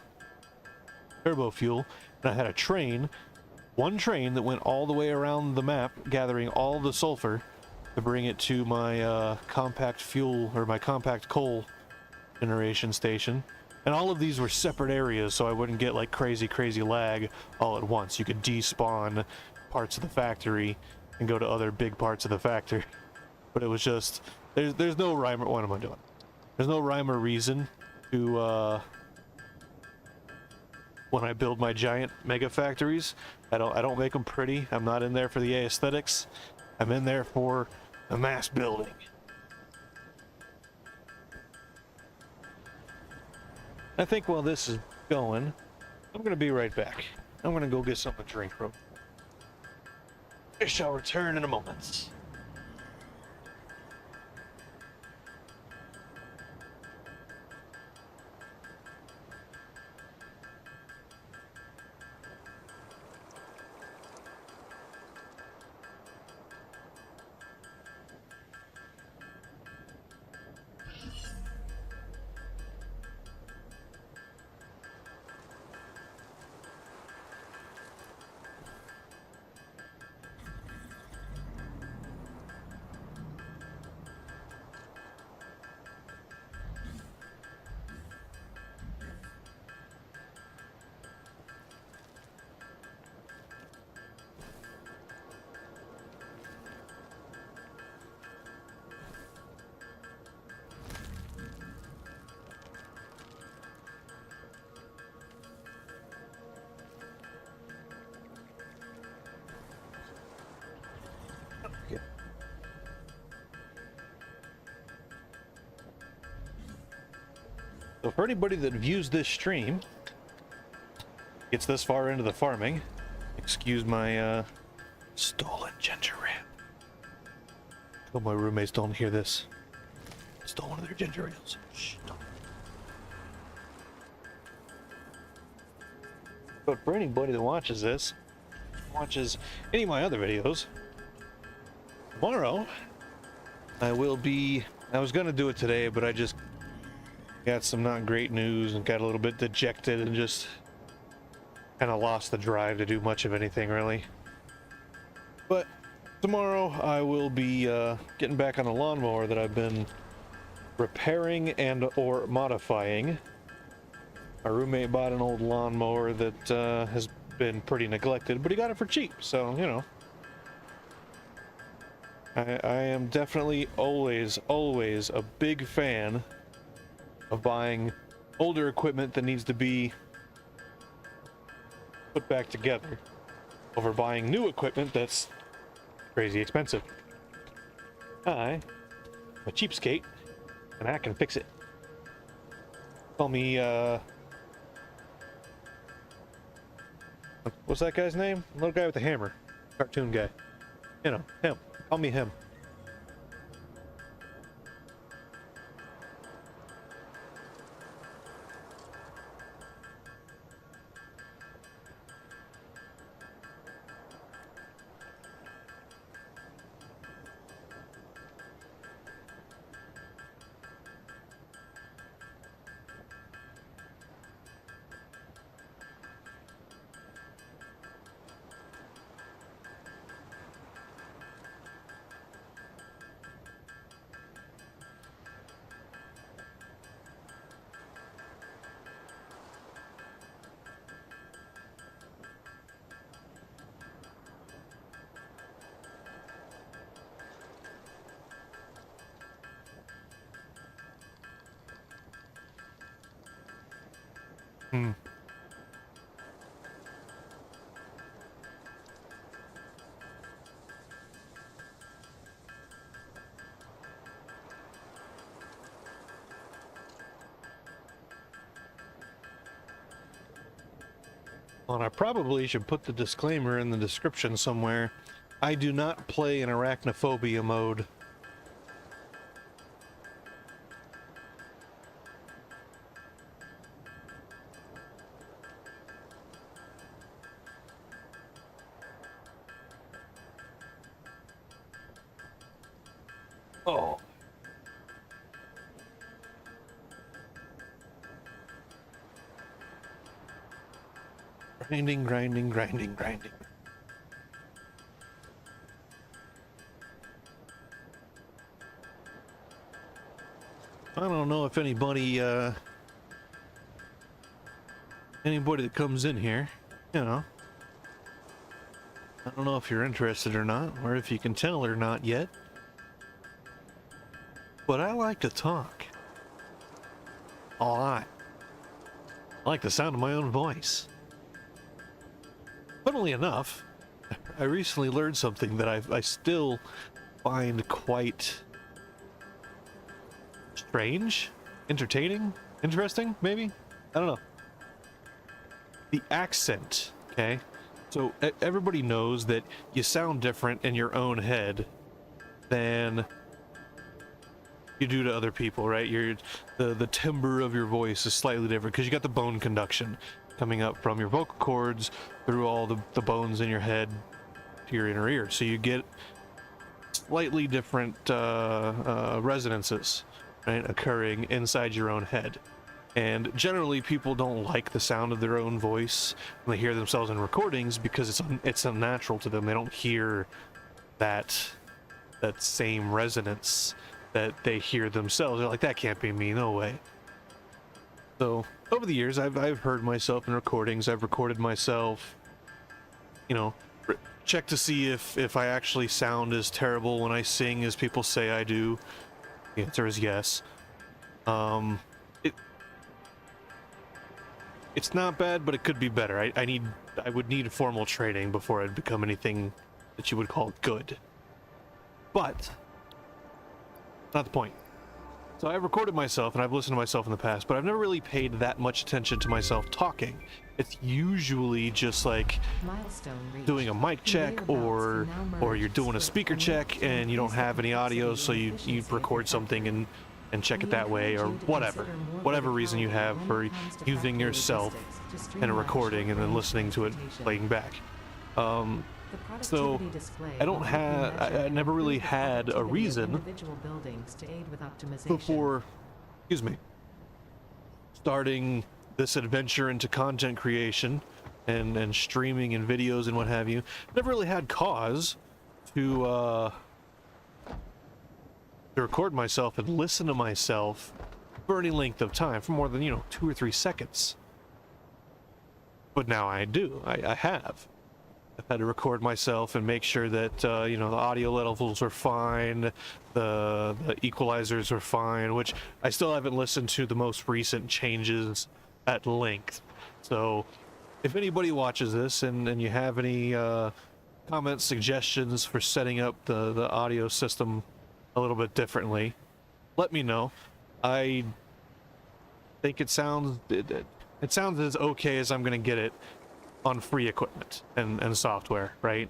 fuel, and I had a train, one train that went all the way around the map gathering all the sulfur to bring it to my compact fuel, or my compact coal generation station. And all of these were separate areas, so I wouldn't get like crazy lag all at once. You could despawn parts of the factory and go to other big parts of the factory. But it was just, there's no rhyme, what am I doing? There's no rhyme or reason to when I build my giant mega factories. I don't make them pretty. I'm not in there for the aesthetics. I'm in there for the mass building. I think while this is going, I'm gonna be right back. I'm gonna go get something to drink from. I shall return in a moment. So for anybody that views this stream, gets this far into the farming, excuse my stolen ginger ale. Hope my roommates don't hear this. Stole one of their ginger ales. Shh, don't. But for anybody that watches this, watches any of my other videos, tomorrow I was gonna do it today, but I just got some not great news and got a little bit dejected and just kind of lost the drive to do much of anything really. But tomorrow I will be getting back on a lawnmower that I've been repairing and or modifying. My roommate bought an old lawnmower that has been pretty neglected, but he got it for cheap, so you know. I am definitely always a big fan of buying older equipment that needs to be put back together over buying new equipment that's crazy expensive. I'm a cheapskate and I can fix it Call me, what's that guy's name? Little guy with the hammer. Cartoon guy. You know, him. Call me him. Hmm. Well, I probably should put the disclaimer in the description somewhere. I do not play in arachnophobia mode. Oh. Grinding, grinding, grinding, grinding. I don't know if anybody that comes in here, you know, I don't know if you're interested or not, or if you can tell or not yet, but I like to talk a lot. I like the sound of my own voice. Funnily enough, I recently learned something that I still find quite strange, entertaining, interesting, maybe? I don't know. The accent, okay? So everybody knows that you sound different in your own head than you do to other people, right? The timbre of your voice is slightly different because you got the bone conduction coming up from your vocal cords through all the bones in your head to your inner ear. So you get slightly different resonances, right, occurring inside your own head. And generally people don't like the sound of their own voice when they hear themselves in recordings because it's unnatural to them. They don't hear that same resonance that they hear themselves. They're like, that can't be me, no way. So over the years, I've heard myself in recordings. I've recorded myself, you know, check to see if I actually sound as terrible when I sing as people say I do. The answer is yes. It's not bad, but it could be better. I would need formal training before I'd become anything that you would call good. But not the point. So I've recorded myself and I've listened to myself in the past, but I've never really paid that much attention to myself talking. It's usually just like doing a mic check or you're doing a speaker check and you don't have any audio, so you record something and check it that way, or whatever reason you have for using yourself in a recording and then listening to it playing back. So I never really had a reason before, starting this adventure into content creation and streaming and videos and what have you. Never really had cause to record myself and listen to myself for any length of time, for more than 2 or 3 seconds. But now I do. I have. I've had to record myself and make sure that the audio levels are fine, the equalizers are fine, which I still haven't listened to the most recent changes at length. So if anybody watches this and you have any comments, suggestions for setting up the audio system a little bit differently, let me know. think it sounds it sounds as okay as I'm gonna get it on free equipment and software, right?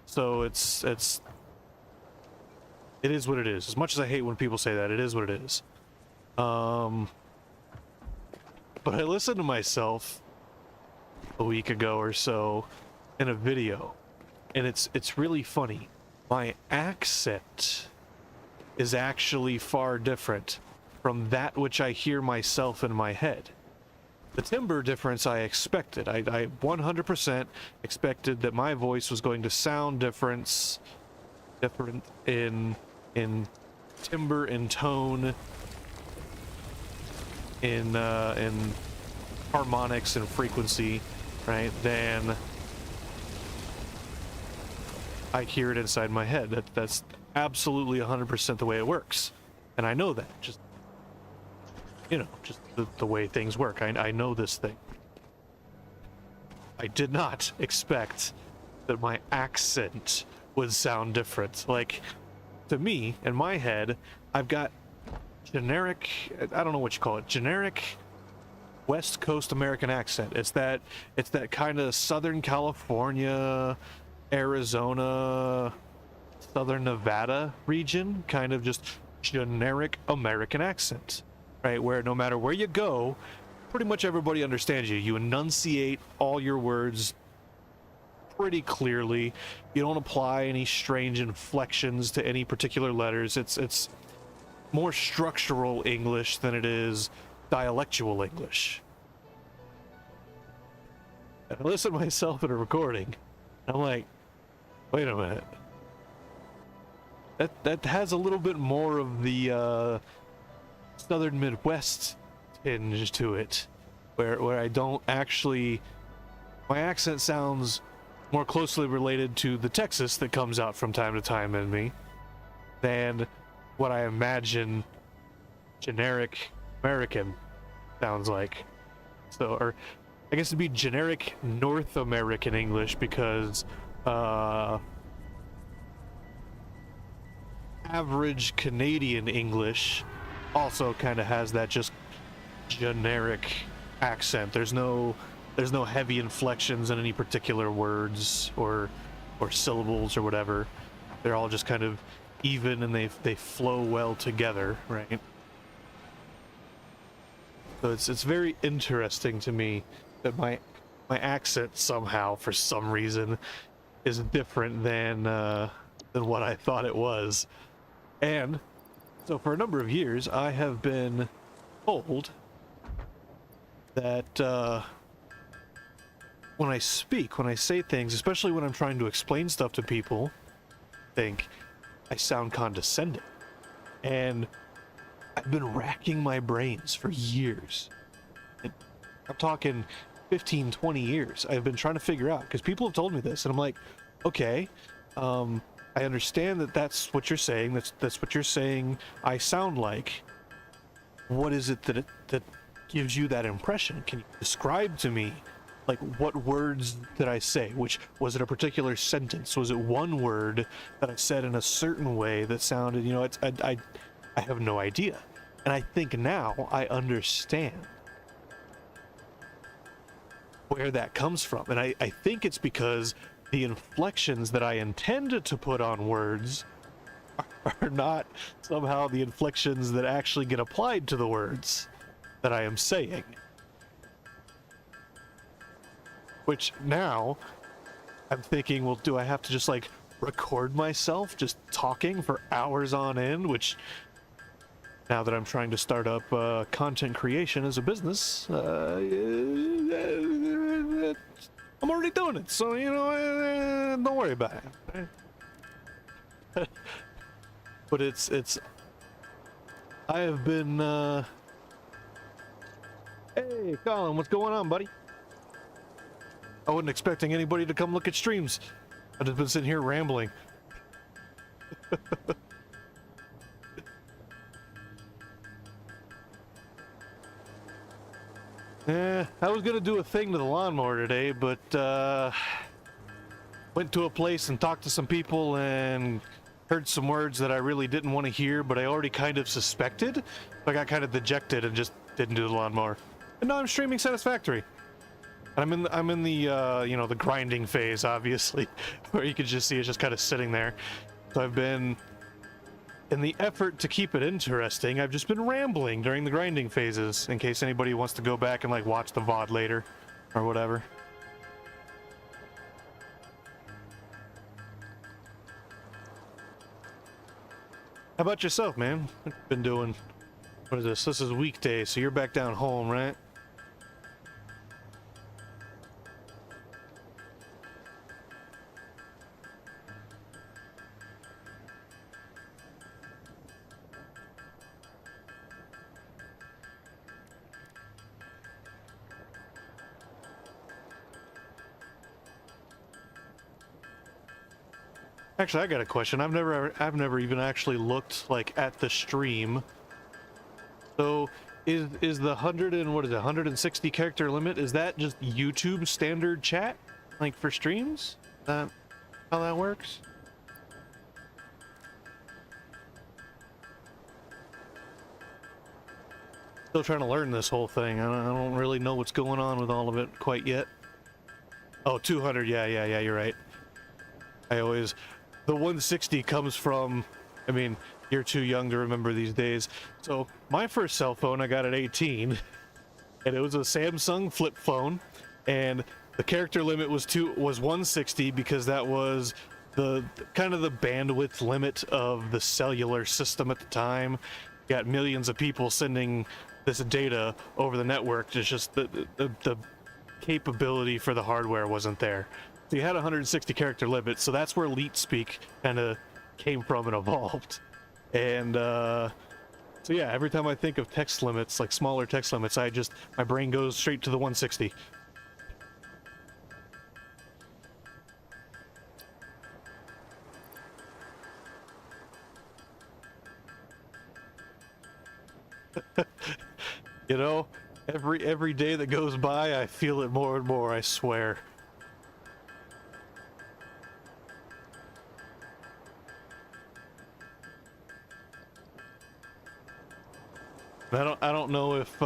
So it is what it is. As much as I hate when people say that, it is what it is. But I listened to myself a week ago or so in a video, and it's really funny. My accent is actually far different from that which I hear myself in my head. The timbre difference I expected. I 100% expected that my voice was going to sound different in timbre, in tone, in harmonics and frequency, right, than I hear it inside my head. That's absolutely 100% the way it works, and I know that, just, you know, just the way things work. I know this thing. I did not expect that my accent would sound different. Like, to me, in my head, I've got generic, I don't know what you call it, generic West Coast American accent. It's that kind of Southern California, Arizona, Southern Nevada region, kind of just generic American accent, right? Where no matter where you go, pretty much everybody understands you. You enunciate all your words pretty clearly. You don't apply any strange inflections to any particular letters. It's more structural English than it is dialectual English. And I listen to myself in a recording, and I'm like, wait a minute. That has a little bit more of the Southern Midwest tinge to it, where I don't actually, my accent sounds more closely related to the Texas that comes out from time to time in me than what I imagine generic American sounds like. So, or I guess it'd be generic North American English, because average Canadian English also kind of has that just generic accent. There's no heavy inflections in any particular words or syllables or whatever. They're all just kind of even, and they flow well together, right? So it's very interesting to me that my accent somehow, for some reason, is different than what I thought it was. And so for a number of years, I have been told that when I speak, when I say things, especially when I'm trying to explain stuff to people, think I sound condescending. And I've been racking my brains for years. And I'm talking 15, 20 years. I've been trying to figure out, because people have told me this, and I'm like, okay, I understand that that's what you're saying. That's what you're saying I sound like. What is it that gives you that impression? Can you describe to me, like, what words did I say? Which, was it a particular sentence? Was it one word that I said in a certain way that sounded, you know, I have no idea. And I think now I understand where that comes from. And I think it's because the inflections that I intended to put on words are not somehow the inflections that actually get applied to the words that I am saying. Which now I'm thinking, well, do I have to just like record myself just talking for hours on end? Which, now that I'm trying to start up content creation as a business, I'm already doing it, so, you know, don't worry about it. But it's I have been hey Colin, what's going on, buddy? I wasn't expecting anybody to come look at streams. I've just been sitting here rambling. I was gonna do a thing to the lawnmower today, but went to a place and talked to some people and heard some words that I really didn't want to hear, but I already kind of suspected. So I got kind of dejected and just didn't do the lawnmower. And now I'm streaming Satisfactory. And I'm in the you know, the grinding phase, obviously, where you can just see it's just kind of sitting there. So I've been, in the effort to keep it interesting, I've just been rambling during the grinding phases, in case anybody wants to go back and like watch the VOD later or whatever. How about yourself, man? What you been doing? What is this? This is weekday, so you're back down home, right? Actually, I got a question. I've never even actually looked like at the stream. So is the 160 character limit, is that just YouTube standard chat? Like for streams? Is that how that works? Still trying to learn this whole thing. I don't really know what's going on with all of it quite yet. Oh, 200. Yeah, you're right. The 160 comes from, I mean, you're too young to remember these days. So my first cell phone I got at 18, and it was a Samsung flip phone, and the character limit was 160 because that was the kind of the bandwidth limit of the cellular system at the time. You got millions of people sending this data over the network. It's just the capability for the hardware wasn't there. So you had a 160 character limit, so that's where Leet Speak kind of came from and evolved. And so yeah, every time I think of text limits, like smaller text limits, my brain goes straight to the 160. You know, every day that goes by, I feel it more and more, I swear. I don't know if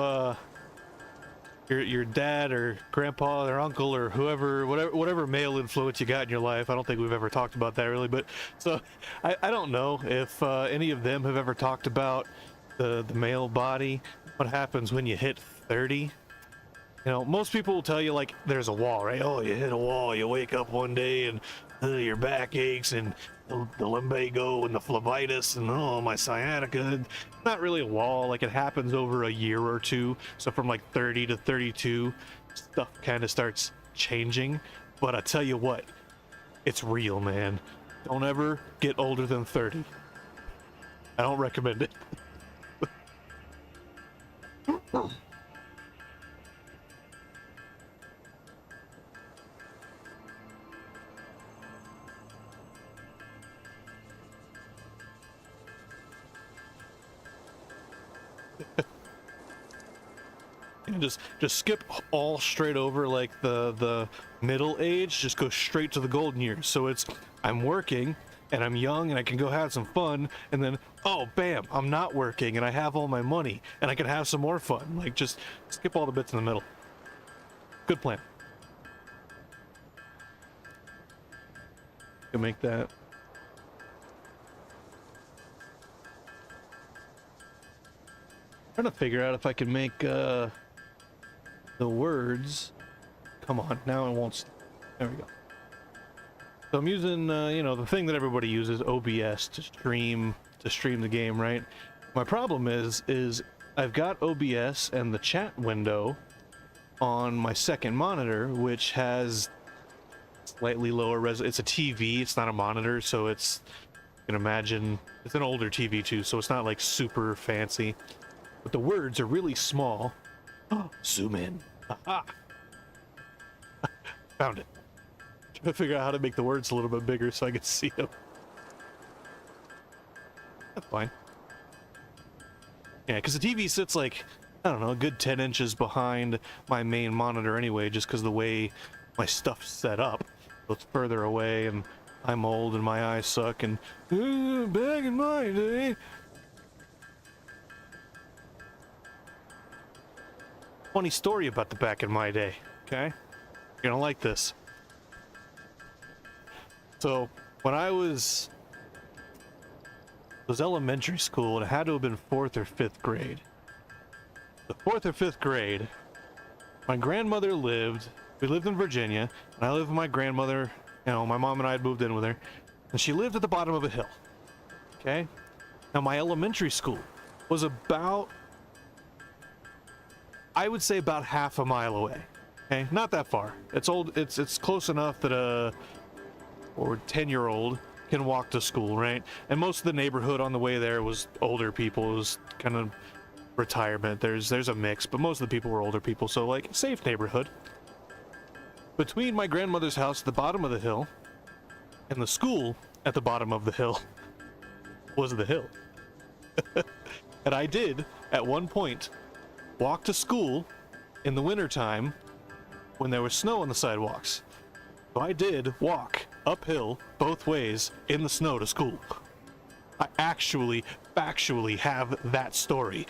your dad or grandpa or uncle or whoever, whatever male influence you got in your life. I don't think we've ever talked about that really, but so I don't know if any of them have ever talked about the male body, what happens when you hit 30. You know, most people will tell you like there's a wall, right? Oh, you hit a wall, you wake up one day and your back aches and the lumbago and the phlebitis and oh, my sciatica. Not really a wall, like it happens over a year or two. So from like 30 to 32, stuff kind of starts changing. But I tell you what, it's real, man. Don't ever get older than 30. I don't recommend it. Just skip all straight over like the middle age, just go straight to the golden years. So it's I'm working and I'm young and I can go have some fun, and then oh bam, I'm not working and I have all my money and I can have some more fun. Like just skip all the bits in the middle. Good plan. Can make that. Trying to figure out if I can make the words. Come on, now it won't. There we go. So I'm using you know, the thing that everybody uses, OBS, to stream the game, right? My problem is I've got OBS and the chat window on my second monitor, which has slightly lower res. It's a TV, it's not a monitor, so it's, you can imagine it's an older TV too, so it's not like super fancy. But the words are really small. Oh, zoom in. Aha! Found it. Trying to figure out how to make the words a little bit bigger so I can see them. That's fine. Yeah, because the TV sits like, I don't know, a good 10 inches behind my main monitor anyway, just because the way my stuff's set up. So it's further away, and I'm old and my eyes suck and back in my day. Funny story about the back in my day, okay? You're gonna like this. So when I was elementary school, and it had to have been 4th or 5th grade. The 4th or 5th grade, my grandmother we lived in Virginia, and I lived with my grandmother. You know, my mom and I had moved in with her, and she lived at the bottom of a hill. Okay? Now, my elementary school was about, I would say about half a mile away. Okay? Not that far. It's close enough that a 10-year-old can walk to school, right? And most of the neighborhood on the way there was older people. It was kind of retirement. There's a mix, but most of the people were older people, so like safe neighborhood. Between my grandmother's house at the bottom of the hill and the school at the bottom of the hill was the hill. And I did at one point walk to school in the wintertime when there was snow on the sidewalks. So I did walk uphill both ways in the snow to school. I actually, factually have that story.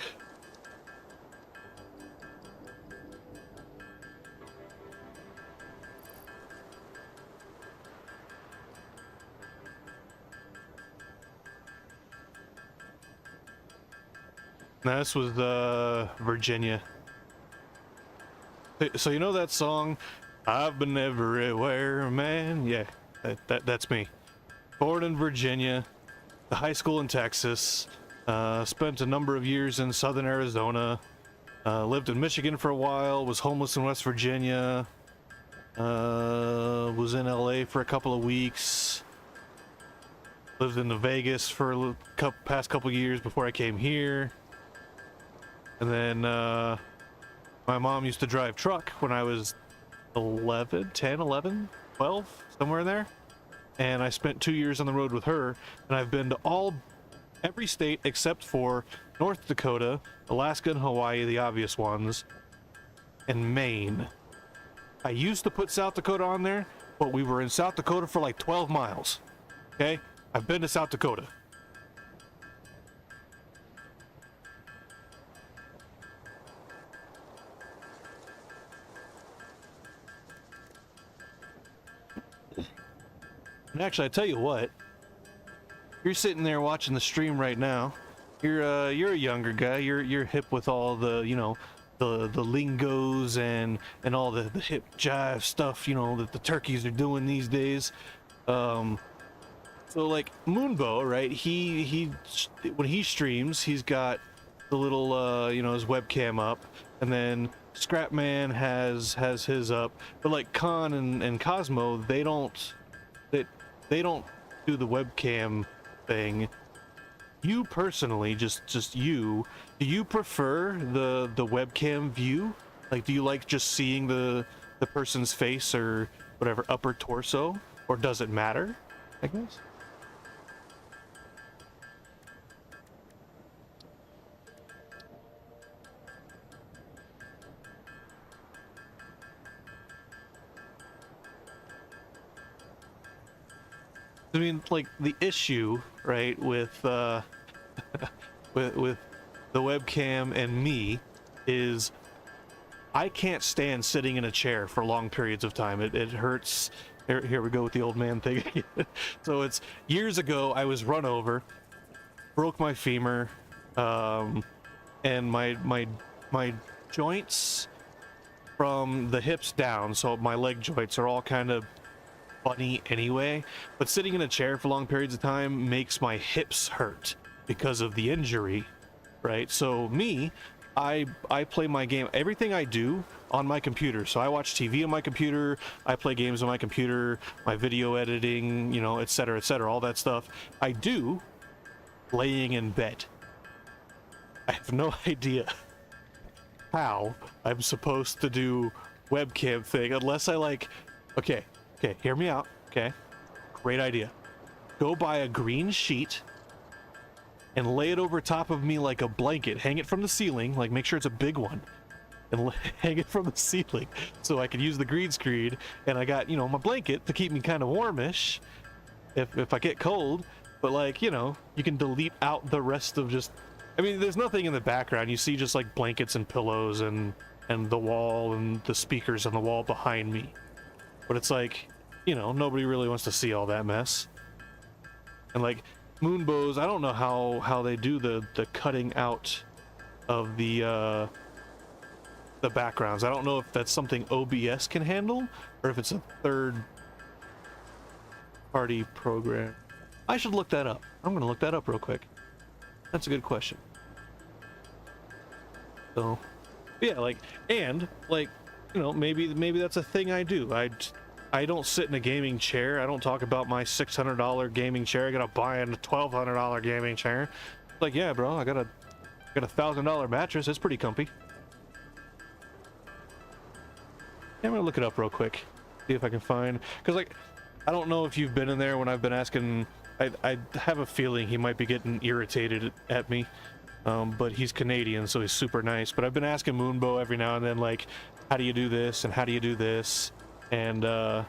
Now, this was Virginia. So you know that song, I've been everywhere, man? Yeah, that's me. Born in Virginia, the high school in Texas, spent a number of years in southern Arizona, lived in Michigan for a while, was homeless in West Virginia, was in LA for a couple of weeks, lived in Vegas for a past couple years before I came here. And then my mom used to drive truck when I was 11, 11, 12, somewhere in there. And I spent 2 years on the road with her, and I've been to every state except for North Dakota, Alaska, and Hawaii, the obvious ones, and Maine. I used to put South Dakota on there, but we were in South Dakota for like 12 miles. Okay? I've been to South Dakota. And actually, I tell you what, you're sitting there watching the stream right now. You're a younger guy. You're hip with all the, you know, the lingos and all the hip jive stuff, you know, that the turkeys are doing these days. So like Moonbow, right? He when he streams, he's got the little you know, his webcam up, and then Scrapman has his up. But like Khan and Cosmo, they don't do the webcam thing. You personally, just you, do you prefer the webcam view? Like, do you like just seeing the person's face or whatever, upper torso, or does it matter, I guess? I mean, like, the issue, right, with with the webcam and me is I can't stand sitting in a chair for long periods of time. It hurts. Here we go with the old man thing. So it's years ago, I was run over, broke my femur, and my joints from the hips down, so my leg joints are all kind of funny anyway, but sitting in a chair for long periods of time makes my hips hurt because of the injury, right? So me, I play my game, everything I do on my computer. So I watch TV on my computer, I play games on my computer, my video editing, you know, etc., all that stuff I do laying in bed. I have no idea how I'm supposed to do webcam thing unless I like, okay, hear me out, okay? Great idea. Go buy a green sheet and lay it over top of me like a blanket. Hang it from the ceiling, like make sure it's a big one, and hang it from the ceiling so I can use the green screen, and I got, you know, my blanket to keep me kind of warmish, if I get cold. But like, you know, you can delete out the rest of just, I mean, there's nothing in the background. You see just like blankets and pillows and the wall and the speakers on the wall behind me. But it's like, you know, nobody really wants to see all that mess. And like Moonbows, I don't know how they do the cutting out of the backgrounds. I don't know if that's something OBS can handle or if it's a third party program. I should look that up. I'm gonna look that up real quick. That's a good question. So, yeah, like, and like, you know, maybe that's a thing I do. I don't sit in a gaming chair. I don't talk about my $600 gaming chair. I gotta buy a $1,200 gaming chair. Like, yeah, bro, I got a $1,000 mattress. It's pretty comfy. Yeah, I'm gonna look it up real quick. See if I can find, because like, I don't know if you've been in there when I've been asking. I have a feeling he might be getting irritated at me, but he's Canadian, so he's super nice. But I've been asking Moonbow every now and then, like, how do you do this and how do you do this? And I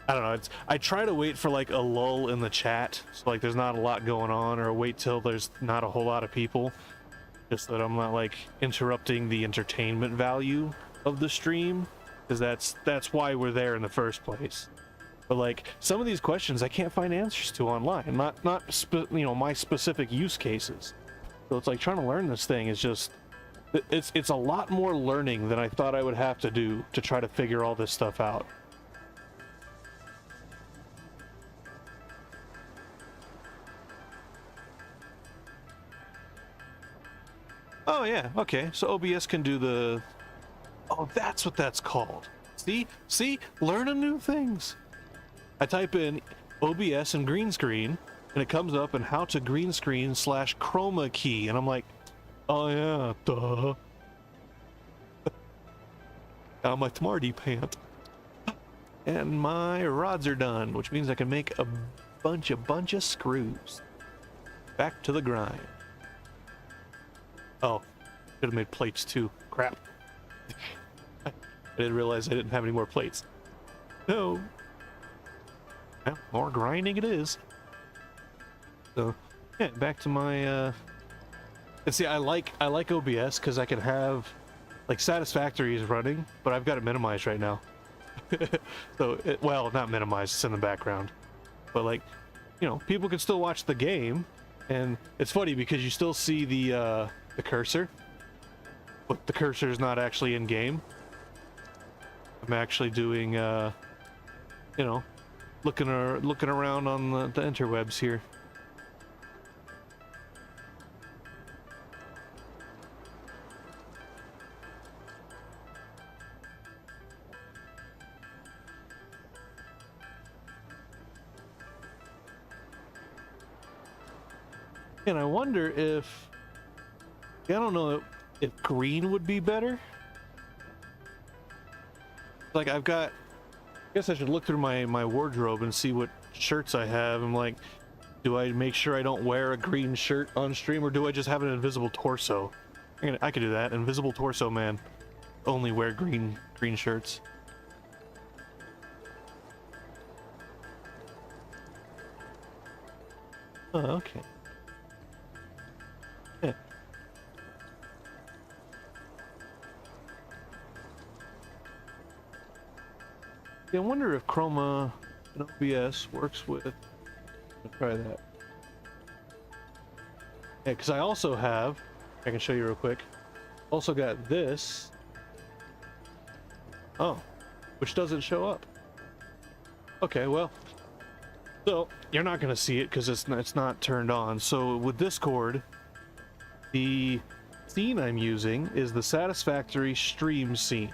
don't know. I try to wait for like a lull in the chat, so like there's not a lot going on, or wait till there's not a whole lot of people, just so that I'm not like interrupting the entertainment value of the stream, because that's why we're there in the first place. But like some of these questions I can't find answers to online, not you know, my specific use cases. So it's like trying to learn this thing is just, it's a lot more learning than I thought I would have to do to try to figure all this stuff out. Oh yeah, okay. So OBS can do the, oh, that's what that's called. See, learning new things. I type in OBS and green screen, and it comes up in how to green screen / chroma key, and I'm like, oh yeah, duh. Got my smarty pant. And my rods are done, which means I can make a bunch of screws. Back to the grind. Oh, should have made plates too. Crap. I didn't realize I didn't have any more plates. No. Well, more grinding it is. So, yeah, back to my, and see, I like OBS because I can have, like, Satisfactory is running, but I've got it minimized right now. So, well, not minimized, it's in the background. But, like, you know, people can still watch the game, and it's funny because you still see the cursor, but the cursor is not actually in game. I'm actually doing, you know, looking around on the interwebs here. And I wonder if, I don't know if green would be better. Like I've got, I guess I should look through my wardrobe and see what shirts I have. I'm like, do I make sure I don't wear a green shirt on stream, or do I just have an invisible torso? I could do that. Invisible torso man. Only wear green shirts. Oh, okay. Yeah. Yeah, I wonder if Chroma and OBS works with. I'll try that. Yeah, because I also have, I can show you real quick. Also got this. Oh, which doesn't show up. Okay, well, so you're not gonna see it because it's not turned on. So with Discord, the scene I'm using is the Satisfactory stream scene,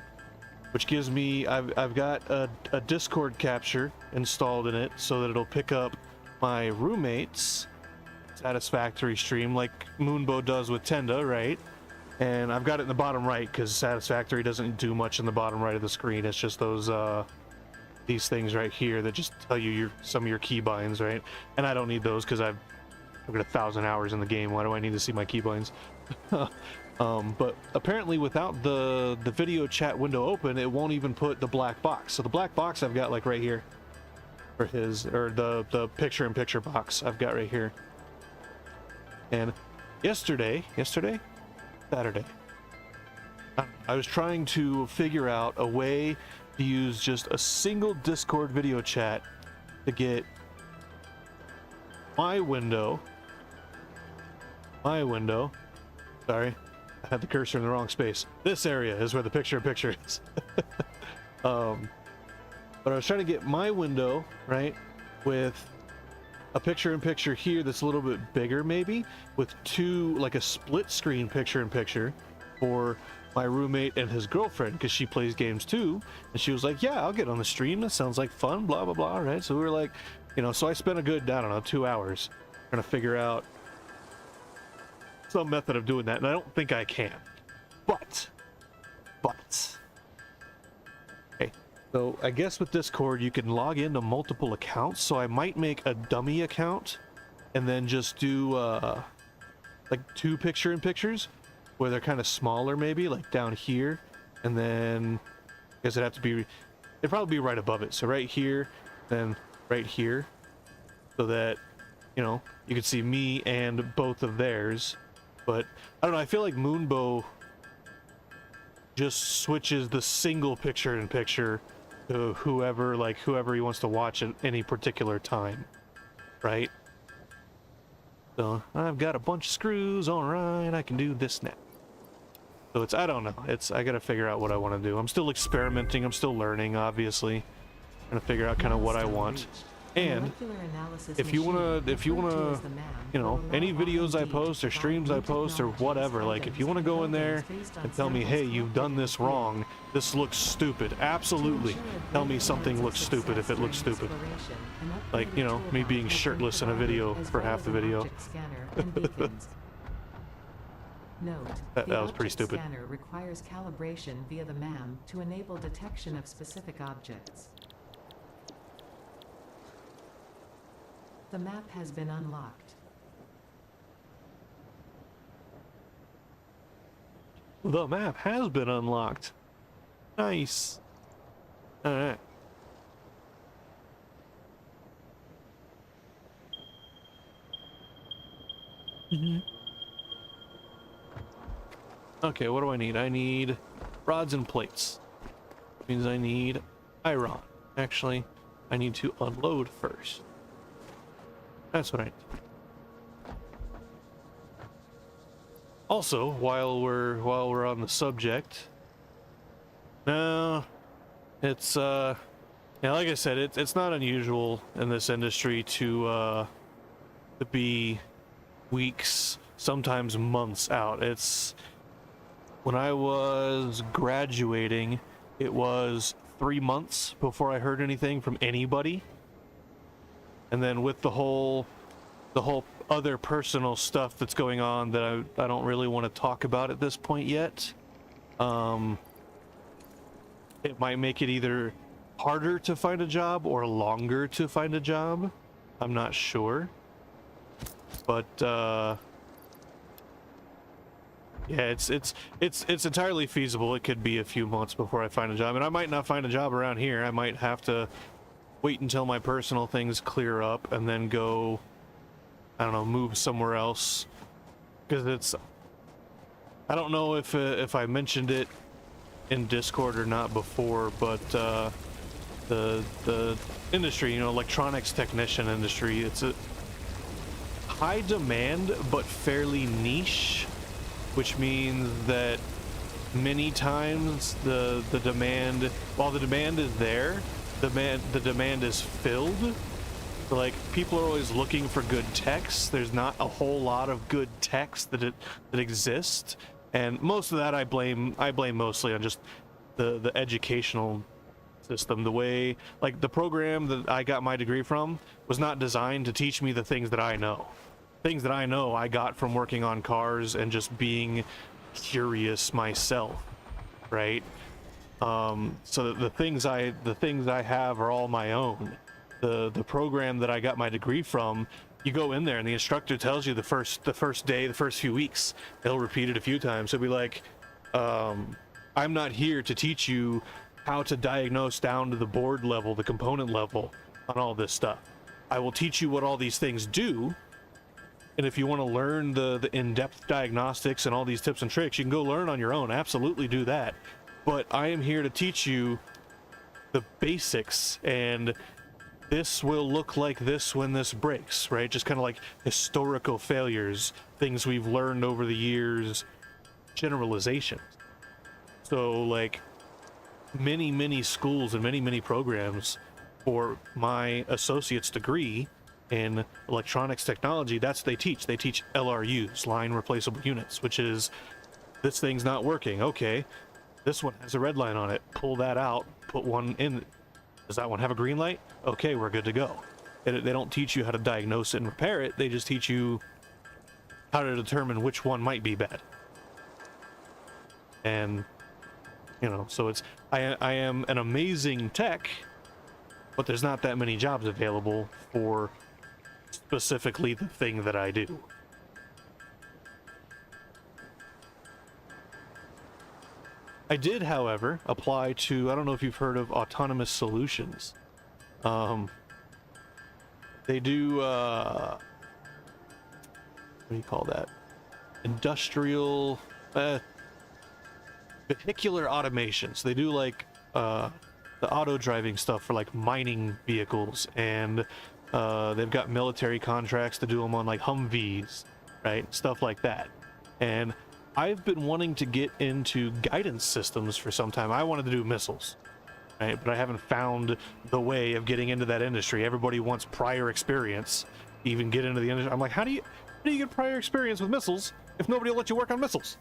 which gives me, I've got a Discord capture installed in it so that it'll pick up my roommate's Satisfactory stream like Moonbow does with Tenda, right? And I've got it in the bottom right because Satisfactory doesn't do much in the bottom right of the screen. It's just those these things right here that just tell you some of your keybinds, right? And I don't need those because I've got 1,000 hours in the game. Why do I need to see my keybinds? But apparently without the video chat window open, it won't even put the black box. So the black box I've got like right here. for his, or the picture-in-picture box I've got right here. And Saturday, I was trying to figure out a way to use just a single Discord video chat to get my window, sorry, I had the cursor in the wrong space. This area is where the picture-in-picture is. But I was trying to get my window, right, with a picture-in-picture here that's a little bit bigger, maybe, with two, like a split screen picture-in-picture for my roommate and his girlfriend, because she plays games too, and she was like, yeah, I'll get on the stream, that sounds like fun, blah blah blah, right? So we were like, you know, so I spent a good, I don't know, 2 hours trying to figure out some method of doing that, and I don't think I can, but okay, so I guess with Discord you can log into multiple accounts, so I might make a dummy account and then just do like 2 picture-in-pictures where they're kind of smaller, maybe like down here, and then I guess it'd probably be right above it, so right here, then right here, so that, you know, you can see me and both of theirs. But I don't know, I feel like Moonbow just switches the single picture-in-picture to whoever he wants to watch at any particular time, right? So I've got a bunch of screws, all right, I can do this now. So it's, I don't know, I gotta figure out what I want to do. I'm still experimenting, I'm still learning, obviously, trying to figure out kind of what I want. And if you wanna, you know, any videos I post or streams I post or whatever, like if you want to go in there and tell me, hey, you've done this wrong, this looks stupid, absolutely tell me something looks stupid if it looks stupid. Like, you know, me being shirtless in a video for half the video. Note, that was pretty stupid. The scanner requires calibration via the MAM to enable detection of specific objects. The map has been unlocked. The map has been unlocked. Nice. All right. Okay, what do I need? I need rods and plates. Means I need iron. Actually, I need to unload first. That's what I need. Also, while we're on the subject, no, it's yeah, like I said, it's not unusual in this industry to be weeks, sometimes months out. It's when I was graduating, it was 3 months before I heard anything from anybody. And then with the whole other personal stuff that's going on that I don't really want to talk about at this point yet, it might make it either harder to find a job or longer to find a job. I'm not sure. But yeah, it's entirely feasible. It could be a few months before I find a job, and I might not find a job around here. I might have to wait until my personal things clear up and then go, I don't know, move somewhere else. Because I don't know if I mentioned it in Discord or not before, but the industry, you know, electronics technician industry, it's a high demand but fairly niche, which means that many times the demand, while the demand is there, the demand is filled. So, like, people are always looking for good techs. There's not a whole lot of good techs that exist, and most of that I blame mostly on just the educational system. The way, like, the program that I got my degree from was not designed to teach me the things that I know. Things that I know I got from working on cars and just being curious myself, right? So the things I have are all my own. The program that I got my degree from, you go in there and the instructor tells you the first day, the first few weeks, they'll repeat it a few times. They'll be like, I'm not here to teach you how to diagnose down to the board level, the component level. on all this stuff. I will teach you what all these things do. And if you want to learn the in-depth diagnostics and all these tips and tricks, you can go learn on your own. Absolutely do that. But I am here to teach you the basics, and this will look like this when this breaks, right? Just kind of like historical failures, things we've learned over the years, generalizations. So like many schools and many programs for my associate's degree in electronics technology, that's what they teach. They teach LRUs, line replaceable units, which is, this thing's not working. Okay, this one has a red line on it. Pull that out, put one in. Does that one have a green light? Okay, we're good to go. They don't teach you how to diagnose it and repair it. They just teach you how to determine which one might be bad. And, you know, so it's, I am an amazing tech, but there's not that many jobs available for specifically the thing that I do. I did, however, apply to, I don't know if you've heard of Autonomous Solutions. They do, what do you call that? Industrial, vehicular automations. They do like, the auto driving stuff for like mining vehicles, and they've got military contracts to do them on like Humvees, right? Stuff like that. And I've been wanting to get into guidance systems for some time. I wanted to do missiles, right? But I haven't found the way of getting into that industry. Everybody wants prior experience to even get into the industry. I'm like, how do you get prior experience with missiles if nobody will let you work on missiles?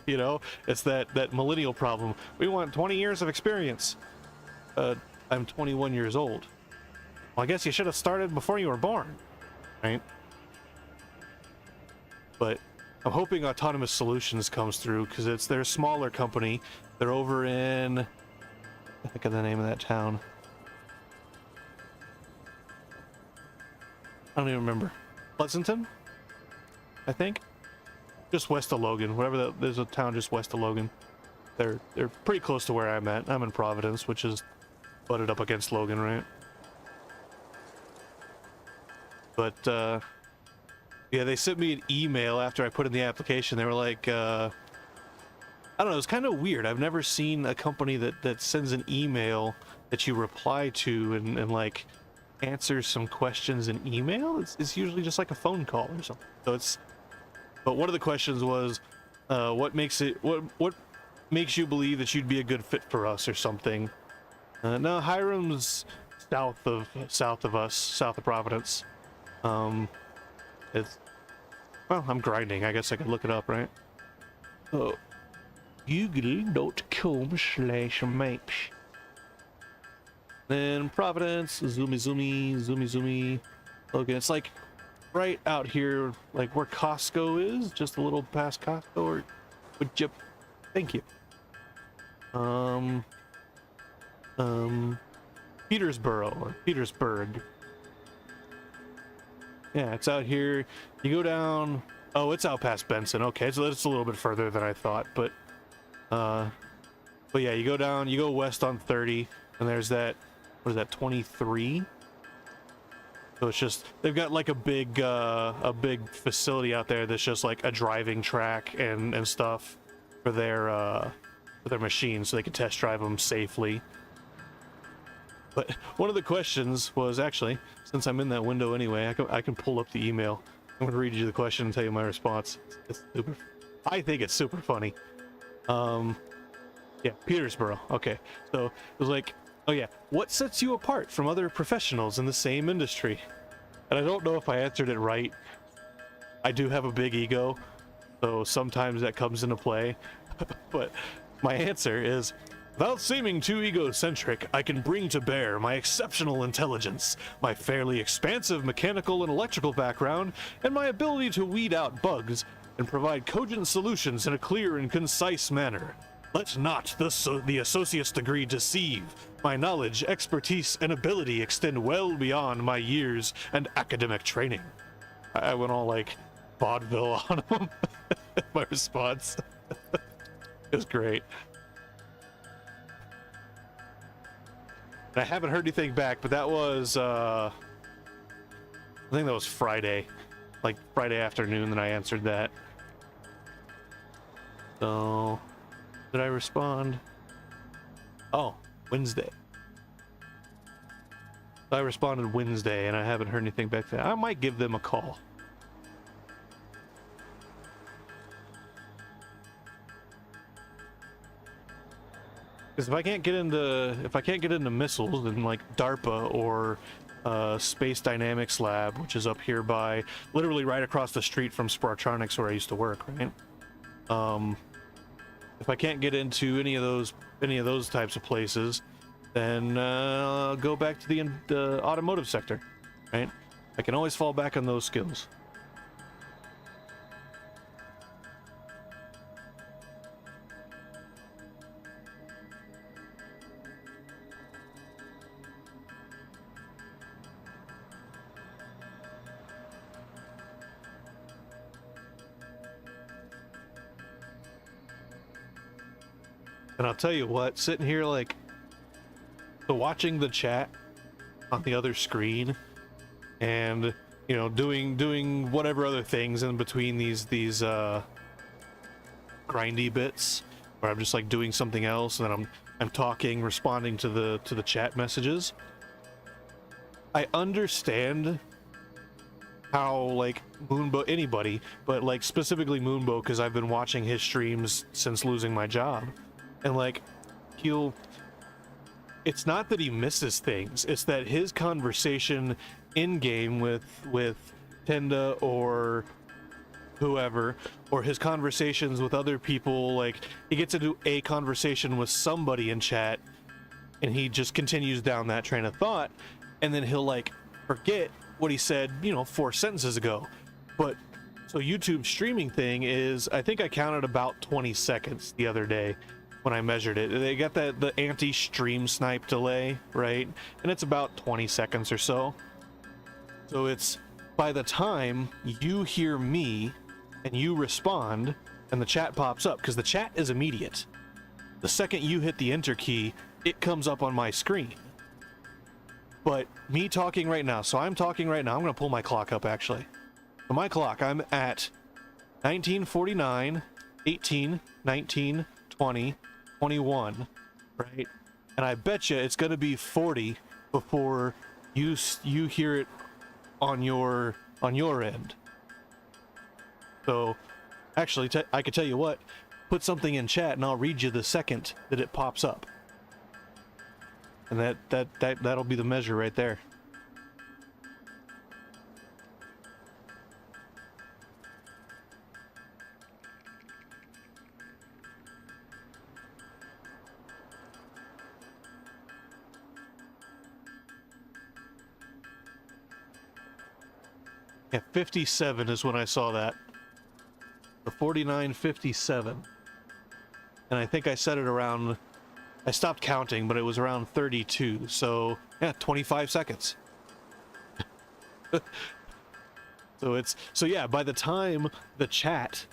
You know, it's that millennial problem. We want 20 years of experience. I'm 21 years old. Well, I guess you should have started before you were born, right? But I'm hoping Autonomous Solutions comes through, because they're a smaller company. They're over in, I think of the name of that town. I don't even remember. Pleasanton, I think. Just west of Logan. Whatever there's a town just west of Logan. They're pretty close to where I'm at. I'm in Providence, which is butted up against Logan, right? But yeah, they sent me an email after I put in the application. They were like, I don't know, it's kind of weird. I've never seen a company that sends an email that you reply to and like answers some questions in email. It's usually just like a phone call or something. So but one of the questions was, what makes you believe that you'd be a good fit for us or something? No, Hiram's south of us, south of Providence. Well, I'm grinding. I guess I could look it up, right? Oh, google.com/maps. Then Providence, zoomy. Logan. It's like right out here, like where Costco is, just a little past Costco. Or would you? Thank you. Petersboro or Petersburg. Yeah, it's out here. You go down. Oh, it's out past Benson. Okay, so it's a little bit further than I thought, but yeah, you go down. You go west on 30, and there's that. What is that? 23. So it's just they've got like a big facility out there that's just like a driving track and stuff for their machines, so they can test drive them safely. But one of the questions was, actually, since I'm in that window anyway, I can pull up the email. I'm going to read you the question and tell you my response. I think it's super funny. Yeah, Petersboro. Okay, so it was like, oh yeah, what sets you apart from other professionals in the same industry? And I don't know if I answered it right. I do have a big ego, so sometimes that comes into play. But my answer is, without seeming too egocentric, I can bring to bear my exceptional intelligence, my fairly expansive mechanical and electrical background, and my ability to weed out bugs and provide cogent solutions in a clear and concise manner. Let not the associate's degree deceive. My knowledge, expertise, and ability extend well beyond my years and academic training. I went all like vaudeville on him. My response. It was great. I haven't heard anything back, but that was I think that was Friday, like Friday afternoon that I answered that. So did I respond? Oh, Wednesday. I responded Wednesday, and I haven't heard anything back there. I might give them a call. Because if I can't get into missiles, then like DARPA or Space Dynamics Lab, which is up here by literally right across the street from Spartronics where I used to work, right? If I can't get into any of those types of places, then I'll go back to the automotive sector, right? I can always fall back on those skills. And I'll tell you what, sitting here like, so watching the chat on the other screen, and you know, doing whatever other things in between these grindy bits, where I'm just like doing something else, and then I'm talking, responding to the chat messages. I understand how like Moonbo, anybody, but like specifically Moonbo, because I've been watching his streams since losing my job. And like, it's not that he misses things, it's that his conversation in game with Tenda or whoever, or his conversations with other people, like he gets into a conversation with somebody in chat and he just continues down that train of thought, and then he'll like forget what he said, you know, 4 sentences ago. But so YouTube's streaming thing is, I think I counted about 20 seconds the other day when I measured it. They got the anti-stream snipe delay, right? And it's about 20 seconds or so. So it's by the time you hear me and you respond and the chat pops up, because the chat is immediate. The second you hit the enter key, it comes up on my screen. But me talking right now, so I'm talking right now, I'm gonna pull my clock up actually. On my clock, I'm at 19:49, 18, 19, 20, 21, right? And I bet you it's gonna be 40 before you hear it on your end. So actually, I could tell you what, put something in chat and I'll read you the second that it pops up, and that'll be the measure right there. Yeah, 57 is when I saw that. The 49.57. And I think I set it around, I stopped counting, but it was around 32. So, yeah, 25 seconds. So yeah, by the time the chat,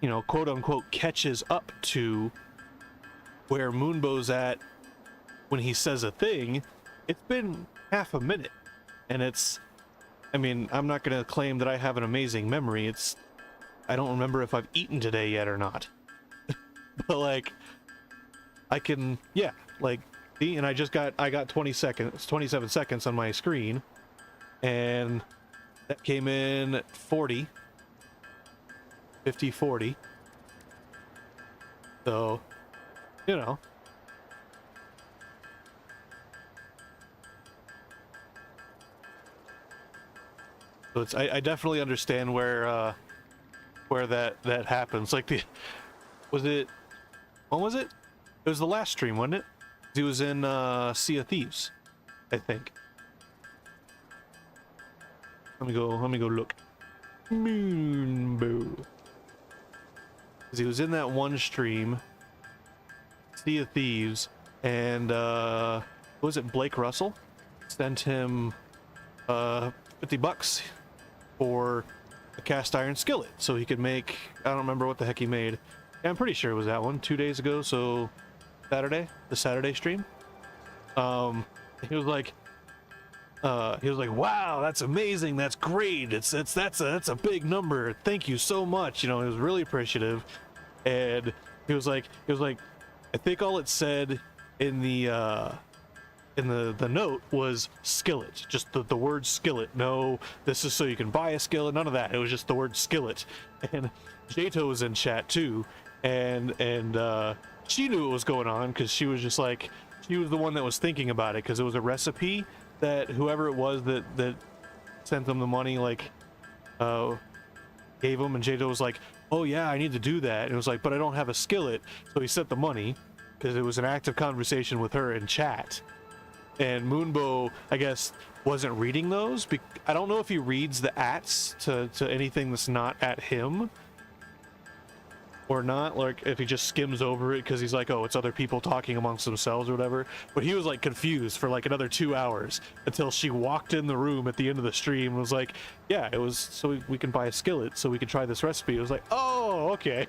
you know, quote unquote, catches up to where Moonbo's at when he says a thing, it's been half a minute. And it's, I mean, I'm not gonna claim that I have an amazing memory. I don't remember if I've eaten today yet or not. But like, I can, yeah, like, see, and I got 27 seconds on my screen, and that came in at 40. So, you know. So it's, I definitely understand where that happens. Like when was it? It was the last stream, wasn't it? He was in Sea of Thieves, I think. Let me go look. Moonbo. Because he was in that one stream, Sea of Thieves, and was it Blake Russell? Sent him $50 for a cast iron skillet so he could make, I don't remember what the heck he made. Yeah, I'm pretty sure it was that one 2 days ago, so the Saturday stream. He was like, wow, that's amazing, that's great, that's a big number, thank you so much, you know. He was really appreciative. And he was like, I think all it said in the note was skillet, just the word skillet. No, this is so you can buy a skillet, none of that. It was just the word skillet. And Jato was in chat too, and she knew what was going on, because she was just like, she was the one that was thinking about it, because it was a recipe that whoever it was that sent them the money, like, gave him. And Jato was like, oh yeah, I need to do that. And it was like, but I don't have a skillet. So he sent the money, because it was an active conversation with her in chat. And Moonbow, I guess, wasn't reading those. I don't know if he reads the ats to anything that's not at him or not, like if he just skims over it because he's like, oh, it's other people talking amongst themselves or whatever. But he was like confused for like another 2 hours until she walked in the room at the end of the stream and was like, yeah, it was so we can buy a skillet so we can try this recipe. It was like, oh, okay.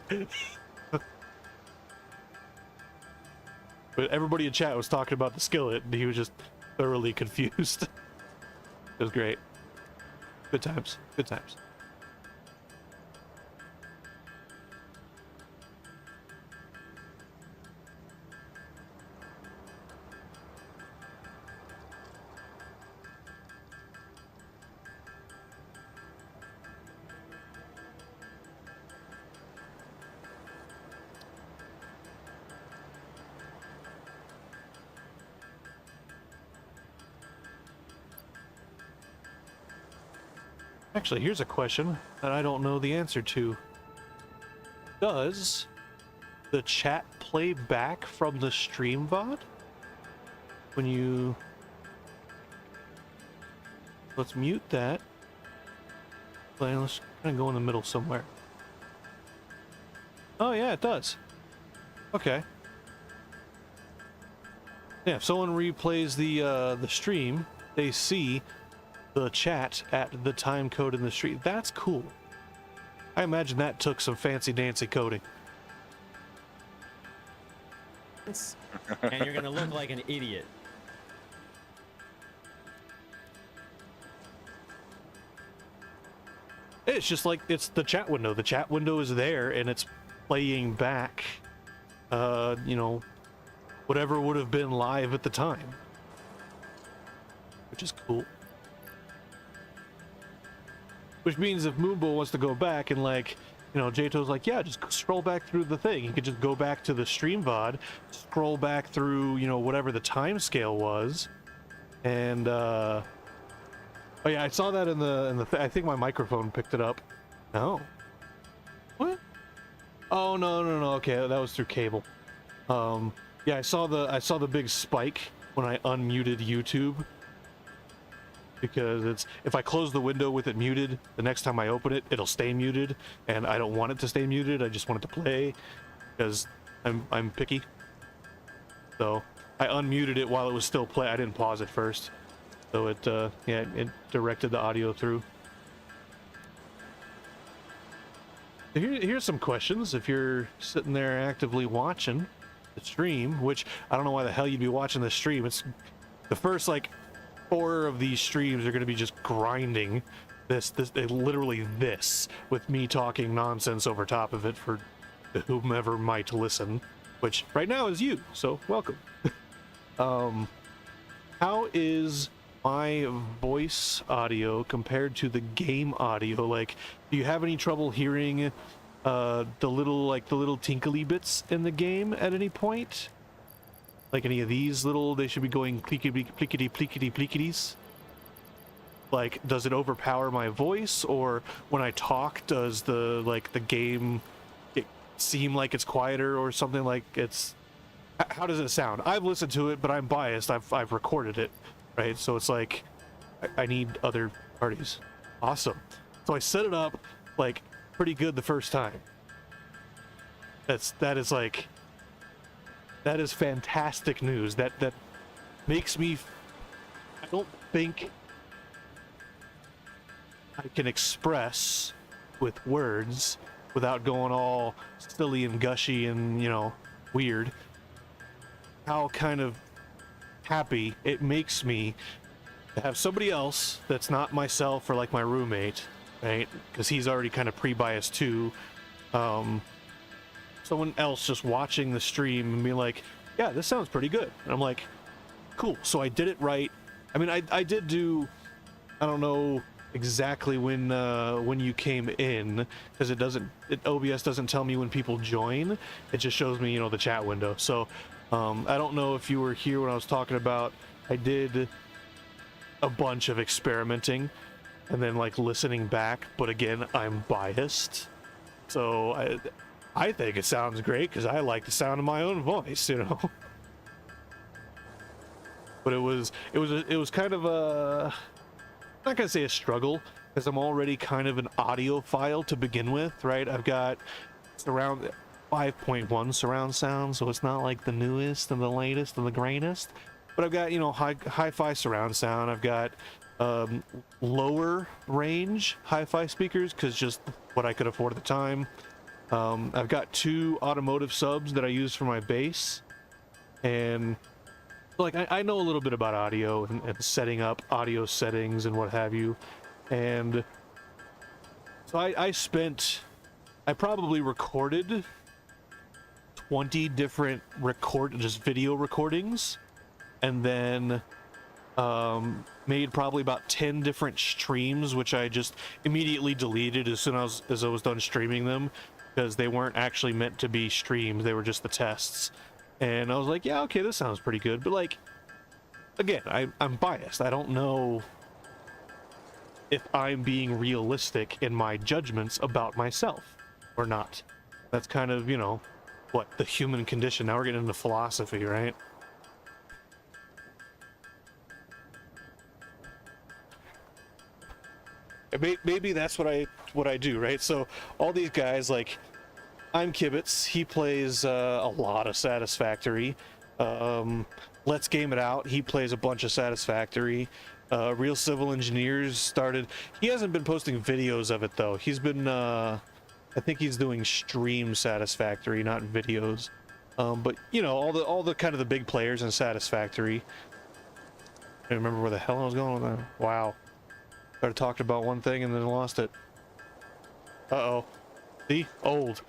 But everybody in chat was talking about the skillet, and he was just thoroughly confused. It was great. Good times. Good times. Actually, here's a question that I don't know the answer to. Does the chat play back from the stream VOD? When you... Let's mute that. Let's kind of go in the middle somewhere. Oh yeah, it does. Okay. Yeah, if someone replays the stream, they see the chat at the time code in the stream. That's cool. I imagine that took some fancy dancy coding. And you're gonna look like an idiot. It's just like, it's the chat window. The chat window is there and it's playing back, you know, whatever would have been live at the time, which is cool. Which means if Moonbow wants to go back and, like, you know, Jato's like, yeah, just scroll back through the thing. He could just go back to the stream VOD, scroll back through, you know, whatever the time scale was. And, oh yeah, I saw that in the I think my microphone picked it up. No. What? Oh, no, okay, that was through cable. Yeah, I saw the big spike when I unmuted YouTube. Because it's, if I close the window with it muted, the next time I open it, it'll stay muted, and I don't want it to stay muted. I just want it to play, because I'm picky. So I unmuted it while it was still play. I didn't pause it first, so it yeah, it directed the audio through. Here's some questions if you're sitting there actively watching the stream, which I don't know why the hell you'd be watching the stream. It's the first like 4 of these streams are going to be just grinding this literally this, with me talking nonsense over top of it for whomever might listen, which right now is you, so welcome. How is my voice audio compared to the game audio? Like, do you have any trouble hearing the little tinkly bits in the game at any point? Like any of these little, they should be going plickety plickities. Like, does it overpower my voice, or when I talk, does the game seem like it's quieter or something? Like, it's, how does it sound? I've listened to it, but I'm biased. I've recorded it, right? So it's like I need other parties. Awesome. So I set it up like pretty good the first time. That is fantastic news. That makes me, I don't think I can express with words without going all silly and gushy and, you know, weird, how kind of happy it makes me to have somebody else that's not myself or like my roommate, right? Because he's already kind of pre-biased too. Someone else just watching the stream and being like, yeah, this sounds pretty good. And I'm like, cool, so I did it right. I mean, I did do, I don't know exactly when you came in, because OBS doesn't tell me when people join. It just shows me, you know, the chat window. So I don't know if you were here when I was talking about, I did a bunch of experimenting and then like listening back, but again, I'm biased. So I think it sounds great because I like the sound of my own voice, you know. But it was kind of a, I'm not gonna say a struggle, because I'm already kind of an audiophile to begin with, right? I've got surround 5.1 surround sound, so it's not like the newest and the latest and the greatest. But I've got, you know, hi-fi surround sound. I've got lower range hi-fi speakers, because just what I could afford at the time. I've got 2 automotive subs that I use for my bass, and like I know a little bit about audio and setting up audio settings and what have you, and so I probably recorded 20 different just video recordings, and then made probably about 10 different streams, which I just immediately deleted as soon as I was done streaming them, because they weren't actually meant to be streamed. They were just the tests. And I was like, yeah, okay, this sounds pretty good. But like, again, I'm biased. I don't know if I'm being realistic in my judgments about myself or not. That's kind of, you know, what, the human condition. Now we're getting into philosophy, right? Maybe that's what I do, right? So all these guys, like, I'm Kibitz. He plays a lot of Satisfactory. Let's Game It Out. He plays a bunch of Satisfactory. Real Civil Engineers started. He hasn't been posting videos of it though. He's been, I think he's doing stream Satisfactory, not videos. But you know, all the kind of the big players in Satisfactory. I don't remember where the hell I was going with that. Wow. Started talking about one thing and then lost it. Uh-oh. See? Old.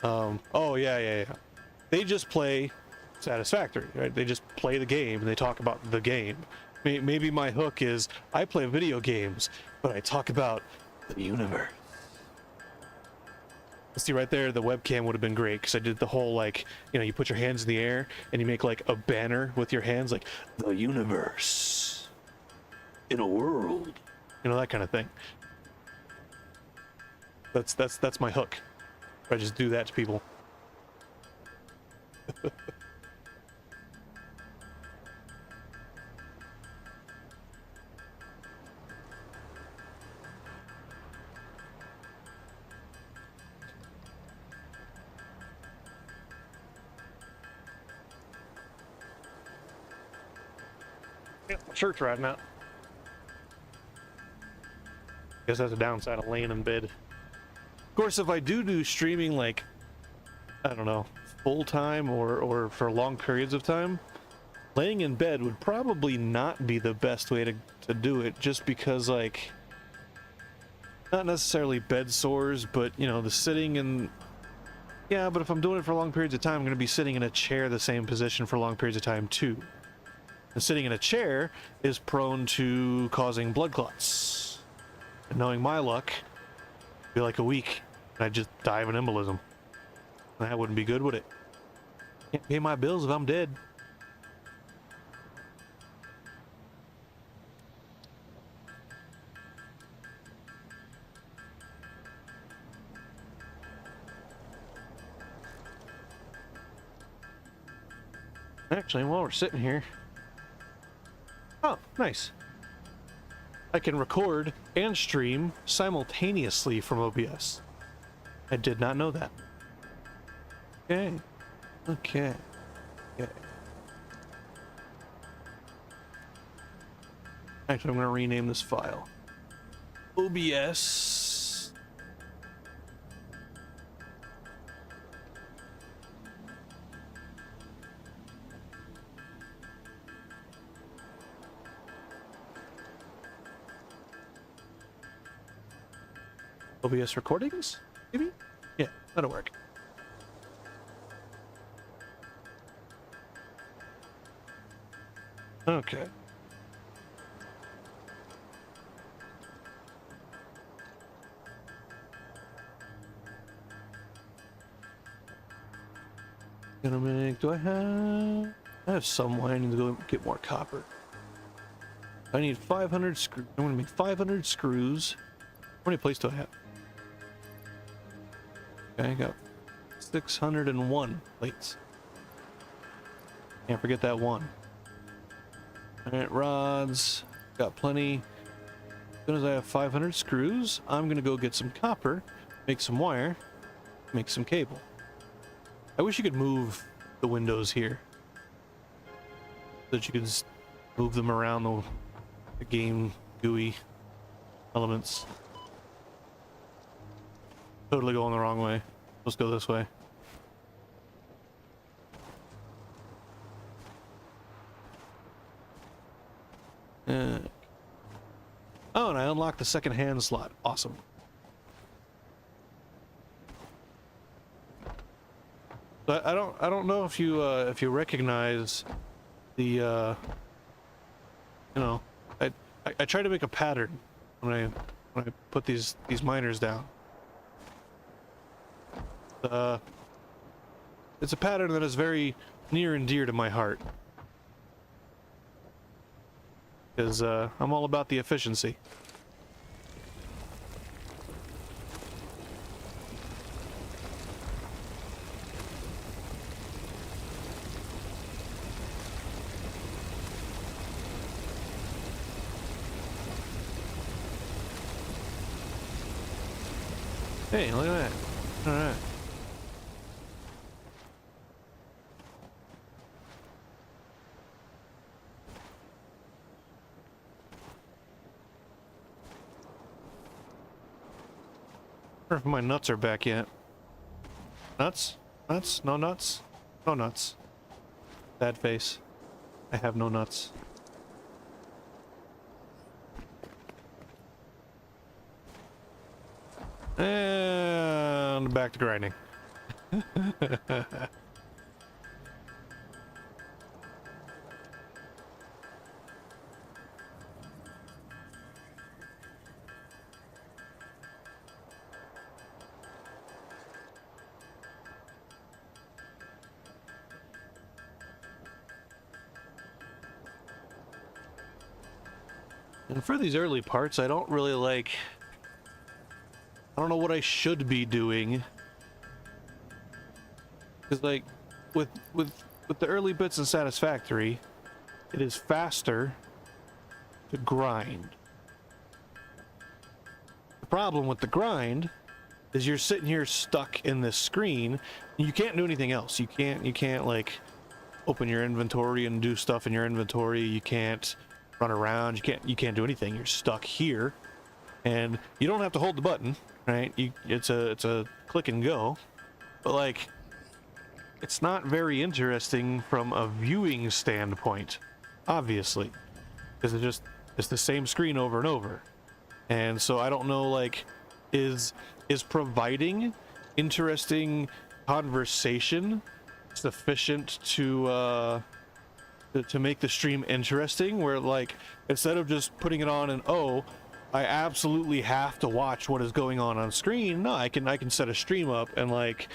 Oh yeah. They just play Satisfactory, right? They just play the game and they talk about the game. Maybe my hook is, I play video games, but I talk about the universe. See right there, the webcam would have been great, because I did the whole, like, you know, you put your hands in the air and you make like a banner with your hands, like the universe in a world, you know, that kind of thing. That's my hook. I just do that to people. Yeah, my shirt's riding out. Guess that's a downside of laying in bed. Of course, if I do streaming, like, I don't know, full-time or for long periods of time, laying in bed would probably not be the best way to do it, just because, like, not necessarily bed sores, but, you know, the sitting and... Yeah, but if I'm doing it for long periods of time, I'm going to be sitting in a chair the same position for long periods of time, too. And sitting in a chair is prone to causing blood clots. And knowing my luck, it'd be like a week, and I'd just die of an embolism. That wouldn't be good, would it? Can't pay my bills if I'm dead. Actually, while we're sitting here... Oh, nice. I can record and stream simultaneously from OBS. I did not know that. Okay. Okay. Actually, I'm going to rename this file. OBS. OBS recordings, maybe? Yeah, that'll work. Okay. Gonna make, do I have some way. I need to go get more copper. I need 500 screws. I'm gonna make 500 screws. How many plates do I have? Okay, I got 601 plates. Can't forget that one. Alright, rods. Got plenty. As soon as I have 500 screws, I'm gonna go get some copper, make some wire, make some cable. I wish you could move the windows here, so that you could just move them around the game GUI elements. Totally going the wrong way. Let's go this way. Oh, and I unlocked the second hand slot. Awesome. But I don't know if you recognize the you know, I try to make a pattern when I put these miners down. It's a pattern that is very near and dear to my heart, because I'm all about the efficiency. Hey, look at that. All right. I wonder if my nuts are back yet. Nuts? Nuts? No nuts? No nuts. Sad face. I have no nuts. And back to grinding. And for these early parts, I don't really like... I don't know what I should be doing. Because, like, with the early bits in Satisfactory, it is faster to grind. The problem with the grind is you're sitting here stuck in this screen, and you can't do anything else. You can't like open your inventory and do stuff in your inventory. You can't run around. You can't do anything. You're stuck here, and you don't have to hold the button, right? It's a click and go, but like, it's not very interesting from a viewing standpoint, obviously, because it's the same screen over and over. And so I don't know, like, is providing interesting conversation sufficient to make the stream interesting, where, like, instead of just putting it on and, oh, I absolutely have to watch what is going on screen, no, I can set a stream up and, like,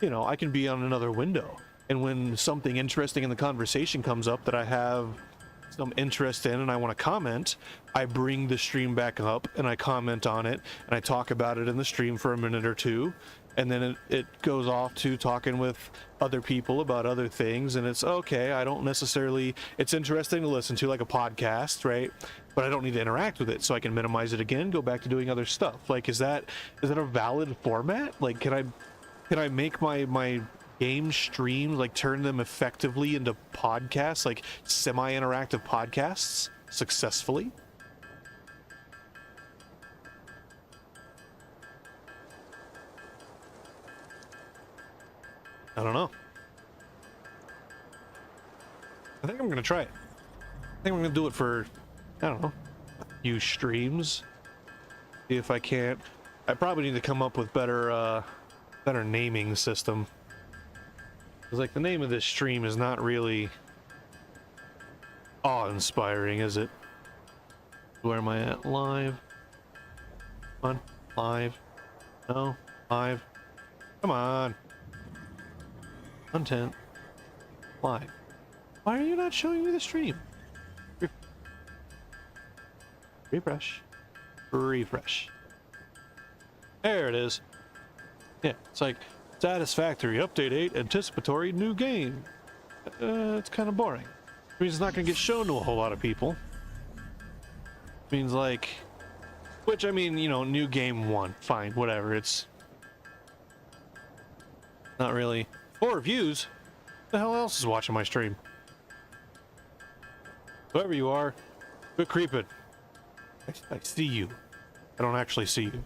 you know, I can be on another window, and when something interesting in the conversation comes up that I have some interest in and I want to comment, I bring the stream back up and I comment on it and I talk about it in the stream for a minute or two, and then it goes off to talking with other people about other things, and it's okay. I don't necessarily, it's interesting to listen to, like a podcast, right? But I don't need to interact with it, so I can minimize it again, go back to doing other stuff. Like, is that a valid format? Like, can I make my game streams, like, turn them effectively into podcasts, like semi-interactive podcasts, successfully? I don't know. I think I'm gonna try it. I think I'm gonna do it for, I don't know, a few streams. See if I can't I probably need to come up with better naming system. It's like the name of this stream is not really awe-inspiring, is it? Where am I at? Live. Come on. Live. No. Live. Come on. Content. Live. Why are you not showing me the stream? Refresh. Refresh. There it is. Yeah, it's like Satisfactory, Update 8, Anticipatory, new game. It's kind of boring. It means it's not going to get shown to a whole lot of people. It means like, which I mean, you know, new game 1, fine, whatever. It's not really 4 views. The hell else is watching my stream? Whoever you are, quit creeping. I see you. I don't actually see you.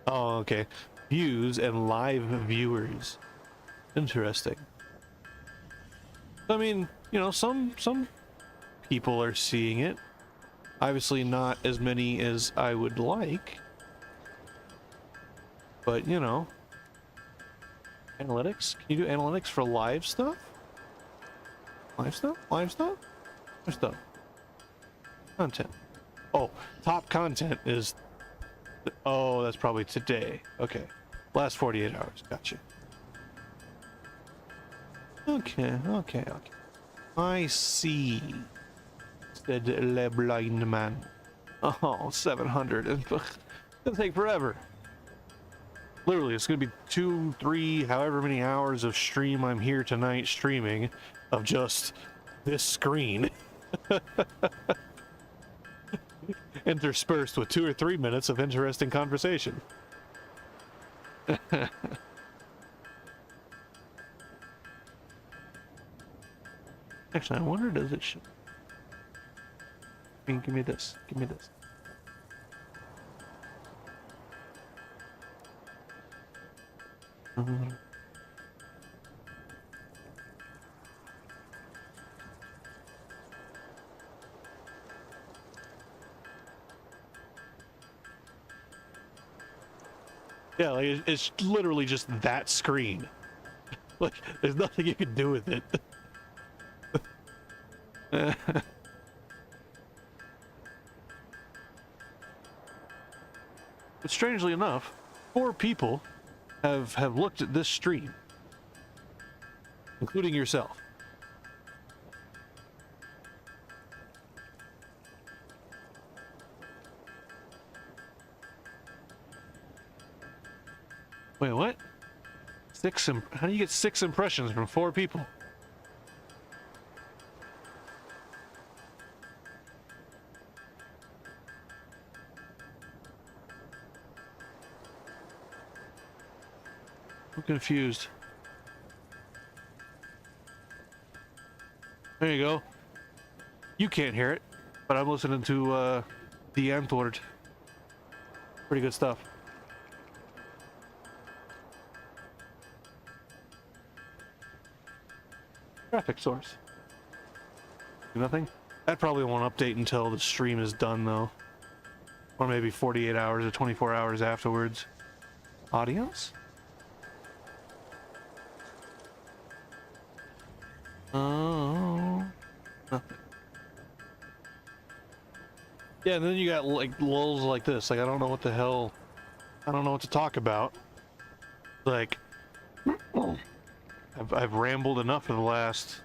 Oh, okay. Views and live viewers. Interesting. I mean, you know, some people are seeing it. Obviously not as many as I would like. But, you know. Analytics? Can you do analytics for live stuff? Live stuff? Live stuff? Live stuff. Content. Oh, top content is... Oh, that's probably today. Okay. Last 48 hours. Gotcha. Okay. I see. Said Le Blind Man. Oh, 700. It's gonna take forever. Literally, it's gonna be 2, 3, however many hours of stream I'm here tonight streaming of just this screen. Interspersed with 2 or 3 minutes of interesting conversation. Actually, I wonder, does it show? I mean, give me this. Give me this. Yeah, like it's literally just that screen. Like, there's nothing you can do with it. But strangely enough, 4 people have looked at this stream, including yourself. Wait, what? How do you get 6 impressions from 4 people? I'm confused. There you go. You can't hear it, but I'm listening to the Antwoord. Pretty good stuff. Traffic source. Nothing? That probably won't update until the stream is done, though. Or maybe 48 hours or 24 hours afterwards. Audience? Oh. Nothing. Yeah, and then you got like lulls like this. Like, I don't know what the hell. I don't know what to talk about. Like, I've rambled enough for the last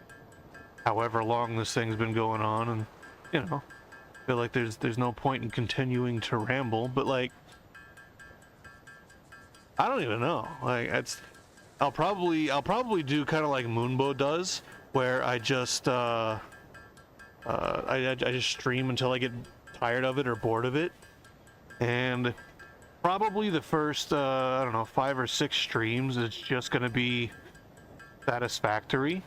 however long this thing's been going on, and you know, I feel like there's no point in continuing to ramble. But like, I don't even know. Like, I'll probably do kind of like Moonbo does, where I just I just stream until I get tired of it or bored of it, and probably the first I don't know, 5 or 6 streams it's just gonna be Satisfactory.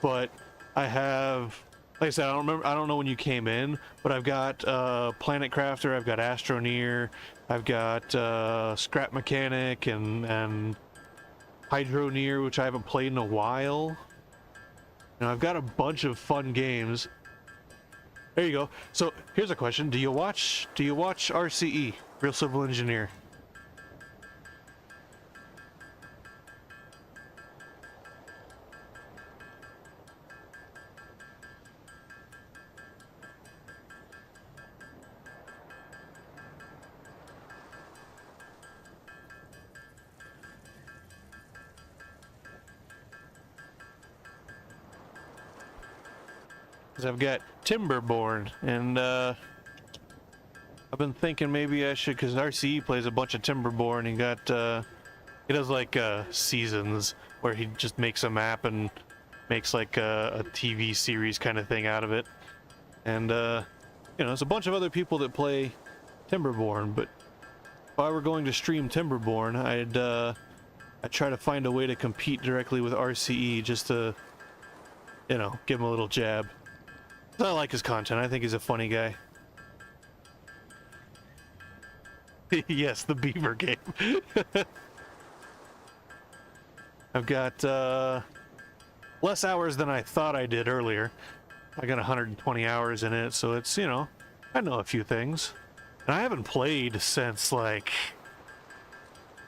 But I have, like I said, I don't know when you came in, but I've got Planet Crafter, I've got Astroneer, I've got Scrap Mechanic and Hydroneer, which I haven't played in a while. And I've got a bunch of fun games. There you go. So here's a question: Do you watch RCE, Real Civil Engineer? 'Cause I've got Timberborn, and I've been thinking maybe I should, because RCE plays a bunch of Timberborn. He does like seasons where he just makes a map and makes like a TV series kind of thing out of it. And there's a bunch of other people that play Timberborn, but if I were going to stream Timberborn, I'd try to find a way to compete directly with RCE just to, give him a little jab. I like his content. I think he's a funny guy. Yes, the beaver game. I've got less hours than I thought I did earlier. I got 120 hours in it, so it's, I know a few things. And I haven't played since, I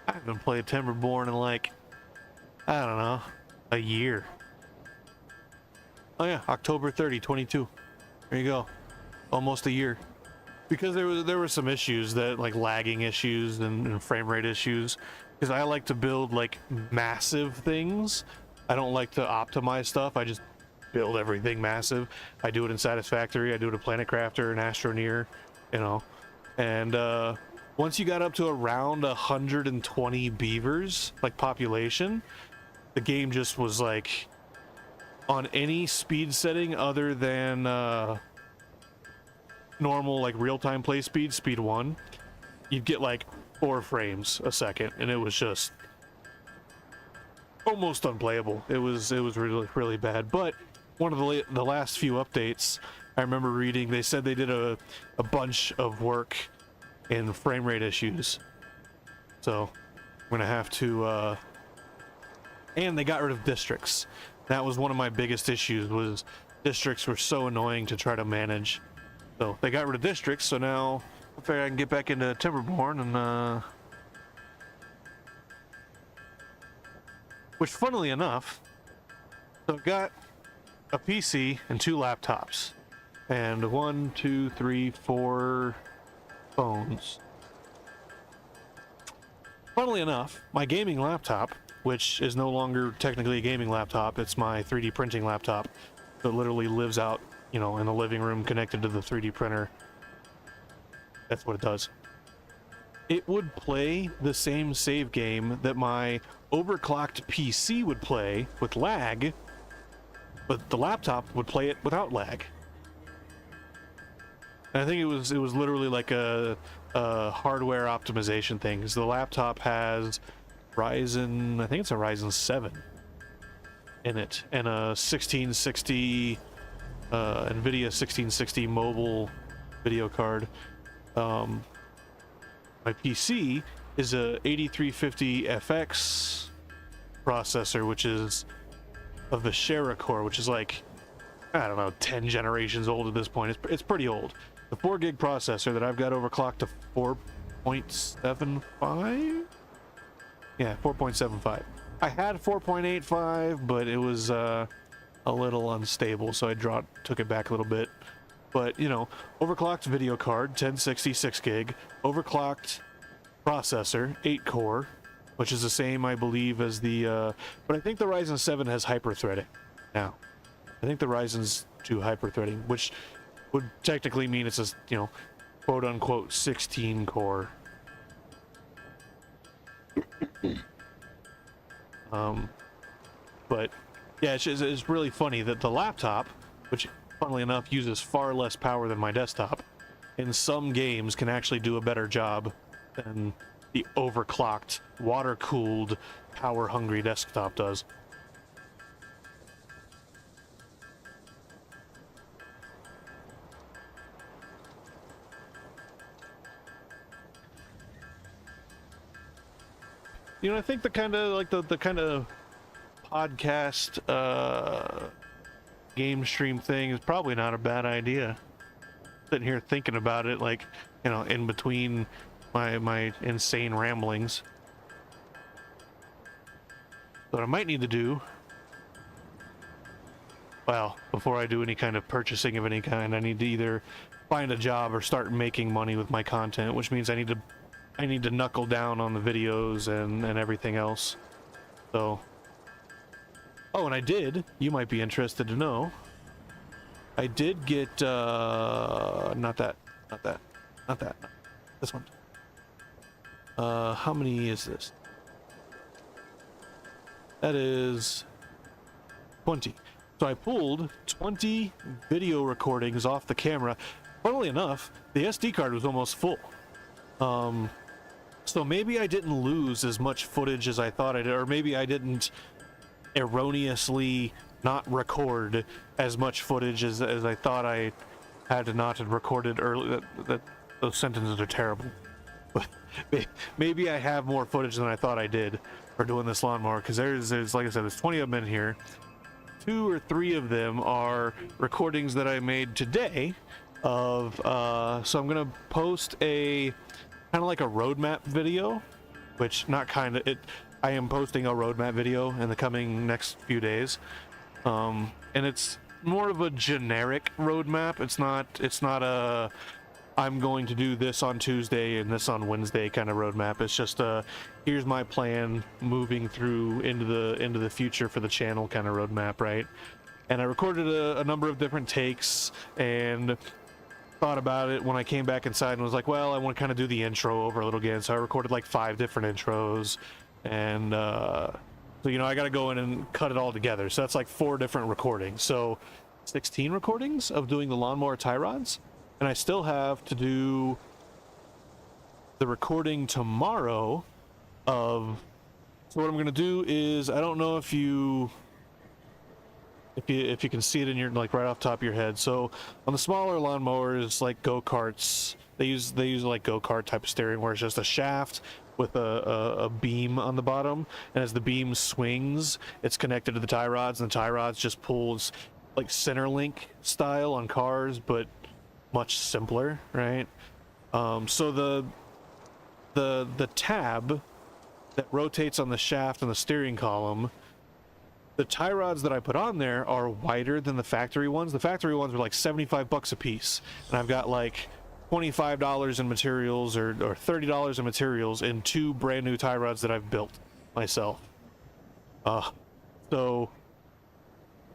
haven't played Timberborn in, I don't know, a year. Oh yeah, October 30, 22. There you go. Almost a year. Because there were some issues that, lagging issues and frame rate issues. Because I like to build, massive things. I don't like to optimize stuff. I just build everything massive. I do it in Satisfactory. I do it in Planet Crafter and Astroneer, And once you got up to around 120 beavers, population, the game just was on any speed setting other than normal real-time play speed 1, you'd get 4 frames a second, and it was just almost unplayable. It was really, really bad. But one of the last few updates, I remember reading, they said they did a bunch of work in frame rate issues, so I'm gonna have to and they got rid of districts. That was one of my biggest issues, was districts were so annoying to try to manage. So they got rid of districts, so now I figure I can get back into Timberborn and which, funnily enough, so I've got a PC and 2 laptops and 1, 2, 3, 4 phones. Funnily enough, my gaming laptop, which is no longer technically a gaming laptop, it's my 3D printing laptop that literally lives out, in the living room connected to the 3D printer. That's what it does. It would play the same save game that my overclocked PC would play with lag, but the laptop would play it without lag. And I think it was literally like a hardware optimization thing, because the laptop has Ryzen, I think it's a Ryzen 7 in it, and a 1660 NVIDIA 1660 mobile video card. My PC is a 8350 FX processor, which is a Vishera core, which is I don't know, 10 generations old at this point. It's pretty old. The 4 gig processor that I've got overclocked to 4.75? Yeah, 4.75. I had 4.85, but it was a little unstable, so I took it back a little bit. But, overclocked video card, 1060 6 gig, overclocked processor, 8 core, which is the same, I believe, as the, but I think the Ryzen 7 has hyper-threading now. I think the Ryzen's 2 hyper-threading, which would technically mean it's a, quote-unquote 16 core. But yeah, it's really funny that the laptop, which funnily enough uses far less power than my desktop, in some games can actually do a better job than the overclocked, water-cooled, power-hungry desktop does. I think the kind of the kind of podcast game stream thing is probably not a bad idea. sitting here thinking about it, like, you know, in between my insane ramblings. What I might need to do, well, before I do any kind of purchasing of any kind, I need to either find a job or start making money with my content, which means I need to knuckle down on the videos and everything else. So, oh, and I did, you might be interested to know, I did get not that, this one. How many is this? That is 20. So I pulled 20 video recordings off the camera. Funnily enough, the SD card was almost full. So maybe I didn't lose as much footage as I thought I did, or maybe I didn't erroneously not record as much footage as I thought I had not had recorded early. That those sentences are terrible. But maybe I have more footage than I thought I did for doing this lawnmower, because there's like I said, there's 20 of them in here. 2 or 3 of them are recordings that I made today of so I'm gonna post a kind of like a roadmap video, which not kind of, I am posting a roadmap video in the coming next few days, and it's more of a generic roadmap. It's not a I'm going to do this on Tuesday and this on Wednesday kind of roadmap. It's just here's my plan moving through into the future for the channel kind of roadmap, right? And I recorded a number of different takes and thought about it when I came back inside and was like, well, I want to kind of do the intro over a little again. So I recorded like 5 different intros, and so, you know, I got to go in and cut it all together. So that's like 4 different recordings. So 16 recordings of doing the lawnmower tie rods. And I still have to do the recording tomorrow of, so what I'm going to do is, I don't know if you can see it in your, like, right off the top of your head. So on the smaller lawnmowers, like go-karts, they use like go-kart type of steering, where it's just a shaft with a beam on the bottom, and as the beam swings, it's connected to the tie rods, and the tie rods just pulls like Centerlink style on cars, but much simpler, right? So the tab that rotates on the shaft and the steering column, the tie rods that I put on there are wider than the factory ones. The factory ones were like $75 a piece, and I've got like $25 in materials or $30 in materials in 2 brand new tie rods that I've built myself. So,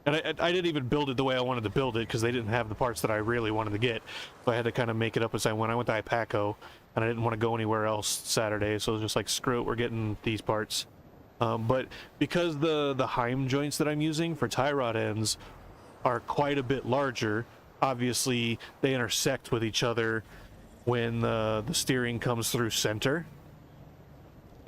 and I didn't even build it the way I wanted to build it, because they didn't have the parts that I really wanted to get. So I had to kind of make it up as I went. I went to Ipaco, and I didn't want to go anywhere else Saturday, so I was just like, screw it, we're getting these parts. But because the Heim joints that I'm using for tie rod ends are quite a bit larger, obviously they intersect with each other when the steering comes through center,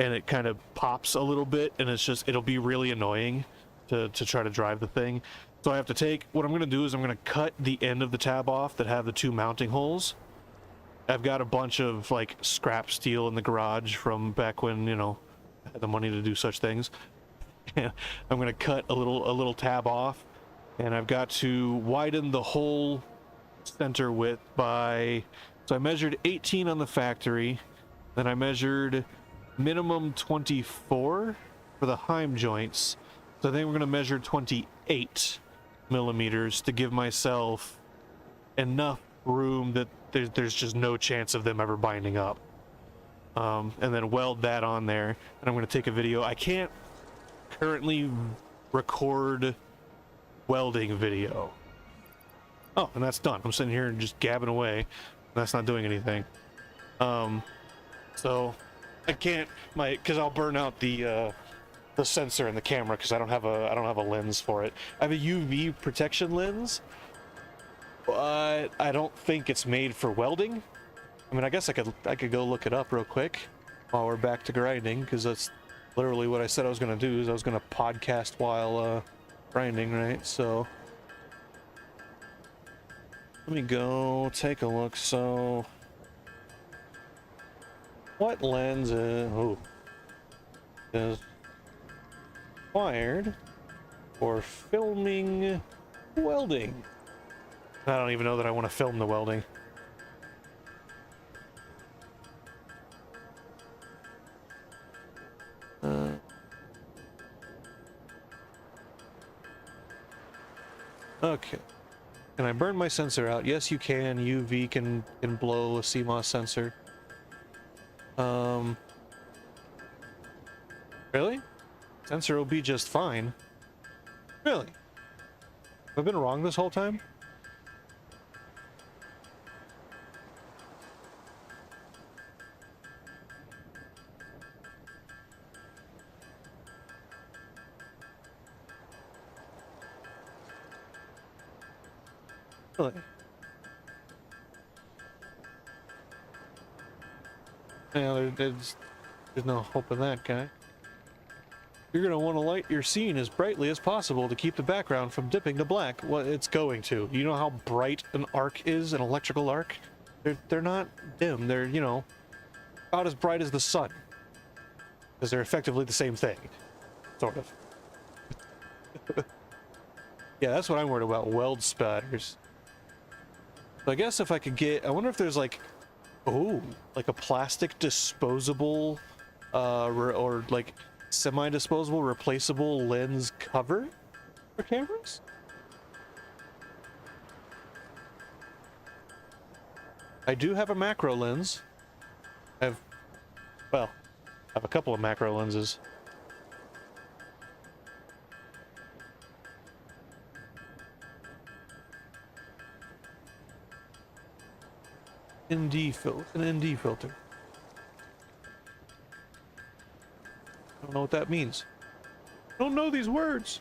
and it kind of pops a little bit, and it'll be really annoying to try to drive the thing. So I have to take, what I'm going to do is I'm going to cut the end of the tab off that have the 2 mounting holes. I've got a bunch of like scrap steel in the garage from back when, you know, I had the money to do such things. And I'm going to cut a little tab off, and I've got to widen the whole center width by, so I measured 18 on the factory, then I measured minimum 24 for the Heim joints. So I think we're going to measure 28 millimeters to give myself enough room that there's just no chance of them ever binding up. And then weld that on there, and I'm going to take a video. I can't currently record welding video. Oh, and that's done. I'm sitting here and just gabbing away. That's not doing anything. So I can't, because I'll burn out the sensor in the camera, because I don't have a lens for it. I have a UV protection lens, but I don't think it's made for welding. I mean, I guess I could go look it up real quick while we're back to grinding, because that's literally what I said I was gonna do. Is I was gonna podcast while grinding, right? So let me go take a look. So what lens is required for filming welding? I don't even know that I want to film the welding. Can I burn my sensor out? Yes, you can. UV can blow a CMOS sensor. Really? Sensor will be just fine. Really? Have I been wrong this whole time? Really? Yeah, there's no hope in that, guy. You're going to want to light your scene as brightly as possible to keep the background from dipping to black. Well, it's going to. You know how bright an arc is, an electrical arc? They're not dim. They're, you know, about as bright as the sun. Because they're effectively the same thing. Sort of. Yeah, that's what I'm worried about. Weld spatters. So I guess if I could get... I wonder if there's like... Oh, like a plastic disposable... or like... semi-disposable replaceable lens cover for cameras? I do have a macro lens. I have a couple of macro lenses. ND filter, an ND filter. I don't know what that means. I don't know these words.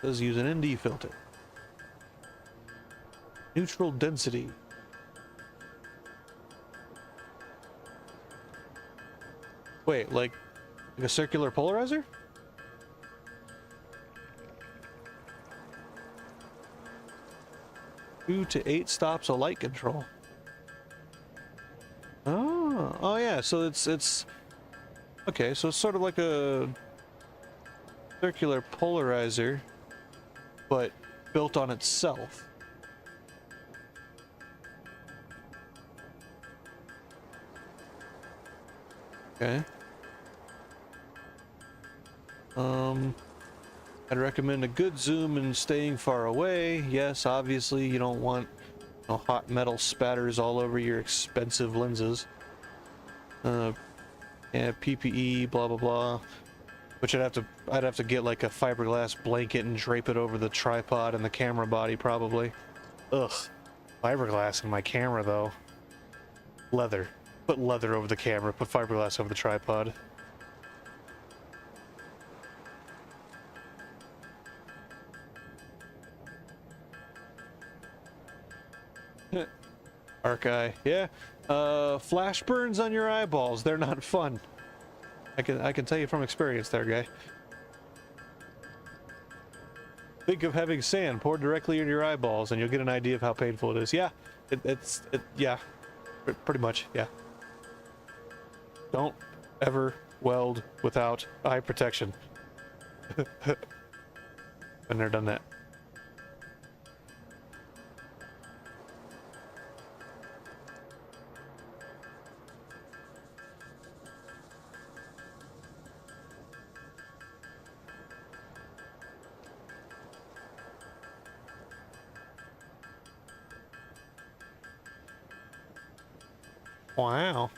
Does use an ND filter. Neutral density. Wait, like a circular polarizer? Two to 8 stops of light control. Oh yeah, so it's okay, so it's sort of like a circular polarizer, but built on itself. Okay. I'd recommend a good zoom and staying far away. Yes, obviously you don't want hot metal spatters all over your expensive lenses. Yeah, PPE, blah blah blah. Which I'd have to get like a fiberglass blanket and drape it over the tripod and the camera body probably. Ugh, fiberglass in my camera though. Leather. Put leather over the camera. Put fiberglass over the tripod. Arc-eye, yeah. Flash burns on your eyeballs. They're not fun. I can tell you from experience there, guy. Think of having sand poured directly in your eyeballs and you'll get an idea of how painful it is. Yeah, yeah. Pretty much, yeah. Don't ever weld without eye protection. Been there, done that. Wow.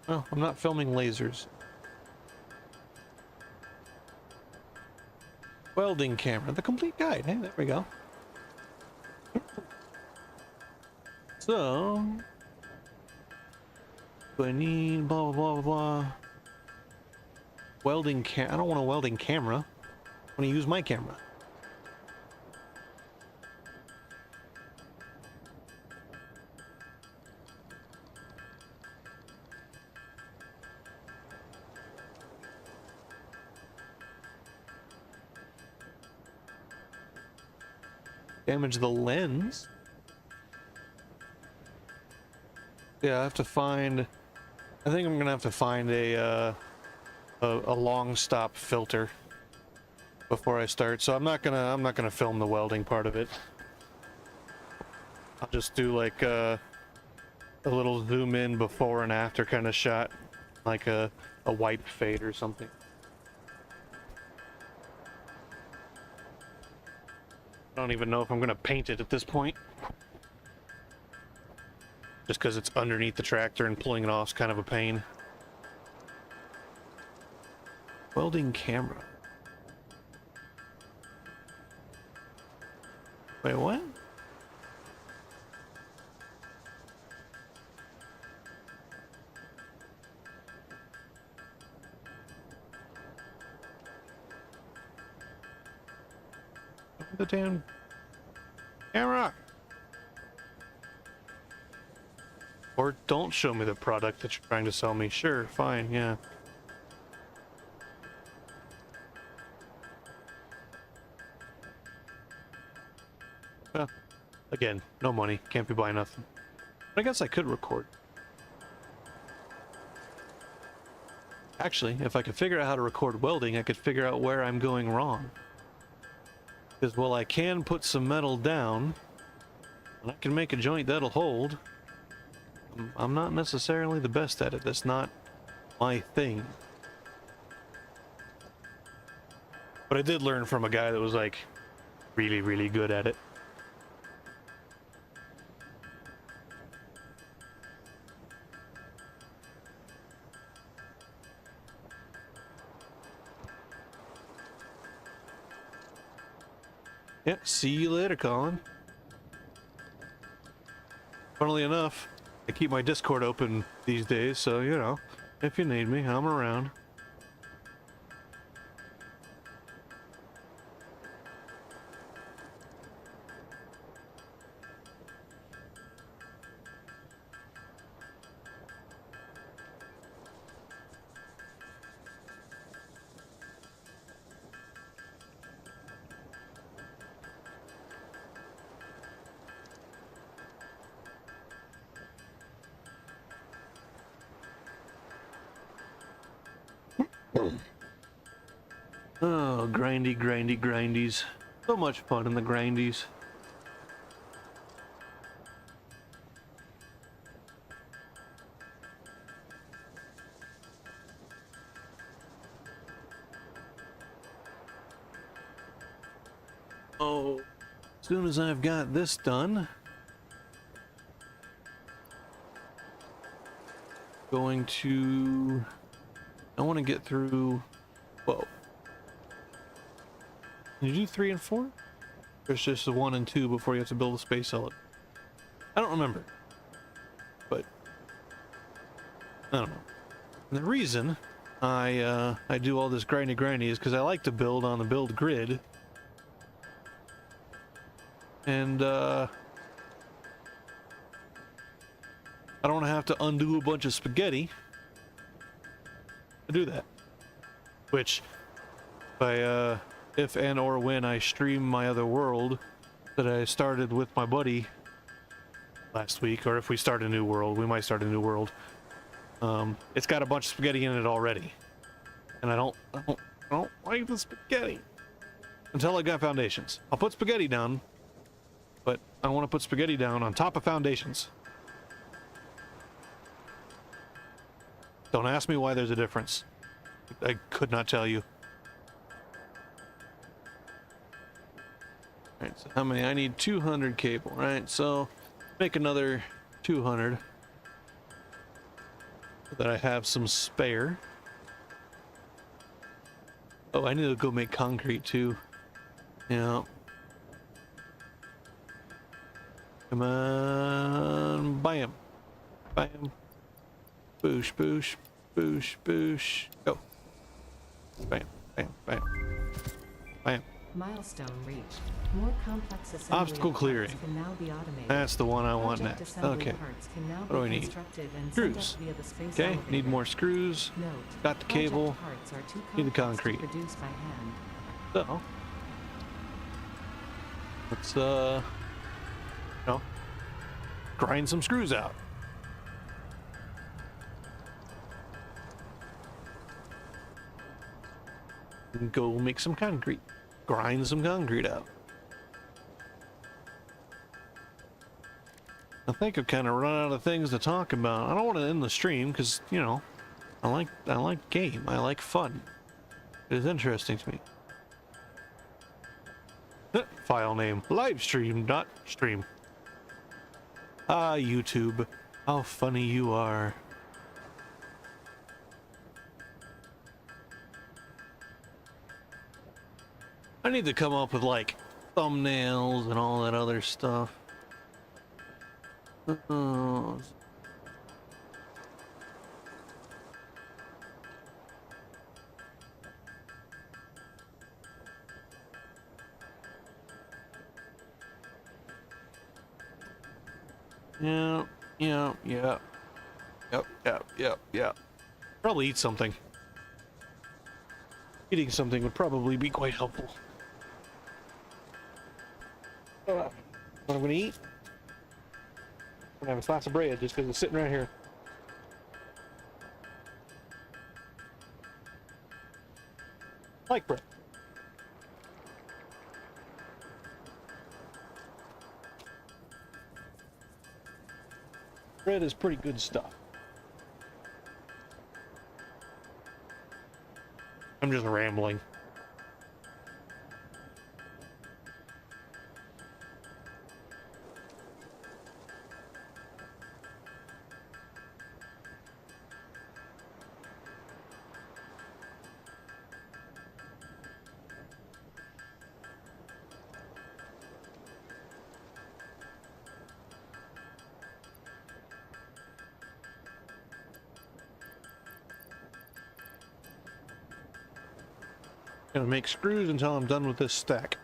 Oh, I'm not filming lasers. Welding camera, the complete guide. Hey, there we go. So, do I need blah blah blah blah? Welding I don't want a welding camera. I want to use my camera. Damage the lens. Yeah, I have to find. I think I'm gonna have to find a long stop filter before I start. So I'm not gonna film the welding part of it. I'll just do like a little zoom in before and after kind of shot, like a white fade or something. I don't even know if I'm gonna paint it at this point. Just because it's underneath the tractor and pulling it off is kind of a pain. Welding camera. Wait, what? The damn camera. Or don't show me the product that you're trying to sell me. Sure, fine, yeah. Well, again, no money. Can't be buying nothing. But I guess I could record. Actually, if I could figure out how to record welding, I could figure out where I'm going wrong. Because, well, I can put some metal down, and I can make a joint that'll hold. I'm not necessarily the best at it. That's not my thing. But I did learn from a guy that was, like, really, really good at it. Yeah, see you later, Colin. Funnily enough, I keep my Discord open these days, so, you know, if you need me, I'm around. Oh, grindy, grindy, grindies. So much fun in the grindies. Oh, as soon as I've got this done, going to... I want to get through... Whoa. Can you do 3 and 4? There's just the 1 and 2 before you have to build a space element. I don't remember. But I don't know. And the reason I do all this grindy is because I like to build on the build grid. And I don't want to have to undo a bunch of spaghetti to do that. Which if and or when I stream my other world that I started with my buddy last week, or if we start a new world, we might start a new world. It's got a bunch of spaghetti in it already, and I don't like the spaghetti until I got foundations. I'll put spaghetti down, but I want to put spaghetti down on top of foundations. Don't ask me why there's a difference. I could not tell you. Alright, so how many? I need 200 cable, right? So make another 200 so that I have some spare. Oh, I need to go make concrete too. Yeah. Come on. Bam. Bam. Boosh, boosh, boosh, boosh. Go. Bam, bam, bam. Bam. Milestone reached. More complex assembly Obstacle of parts clearing. can now be automated. That's the one I want Project next. assembly Okay. parts can now What be do I need? constructed and sent Screws. up via the space Okay, elevator. need more screws. Note, Got the project cable. parts are too Need the complex concrete. to produce by hand. So let's you know, grind some screws out. And go make some concrete. Grind some concrete out. I think I've kind of run out of things to talk about. I don't want to end the stream because, you know, I like game. I like fun. It is interesting to me. File name live stream dot stream. Ah, YouTube, how funny you are. I need to come up with like thumbnails and all that other stuff. Yeah, yeah, yeah. Yep. Probably eat something. Eating something would probably be quite helpful. What I'm gonna eat? I'm gonna have a slice of bread just because it's sitting right here. I like bread. Bread is pretty good stuff. I'm just rambling. Gonna make screws until I'm done with this stack.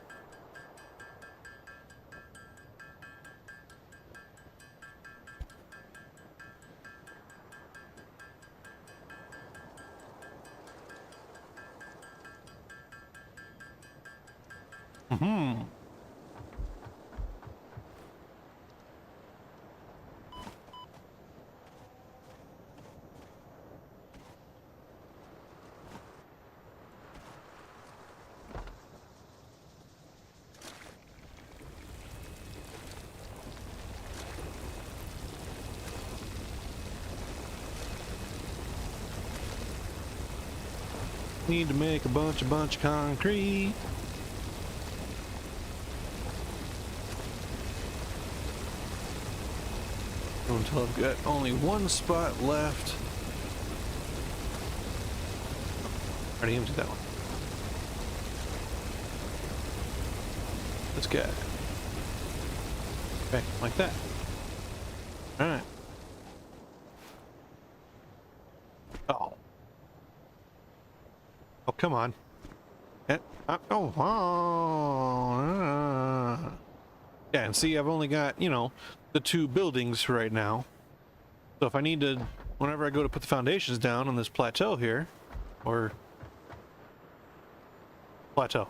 Need to make a bunch of concrete. Until I've got only one spot left. Already emptied that one. Let's get back like that. All right. Oh. Oh, come on. Yeah, and see, I've only got, you know, the two buildings right now. So if I need to, whenever I go to put the foundations down on this plateau here, or plateau,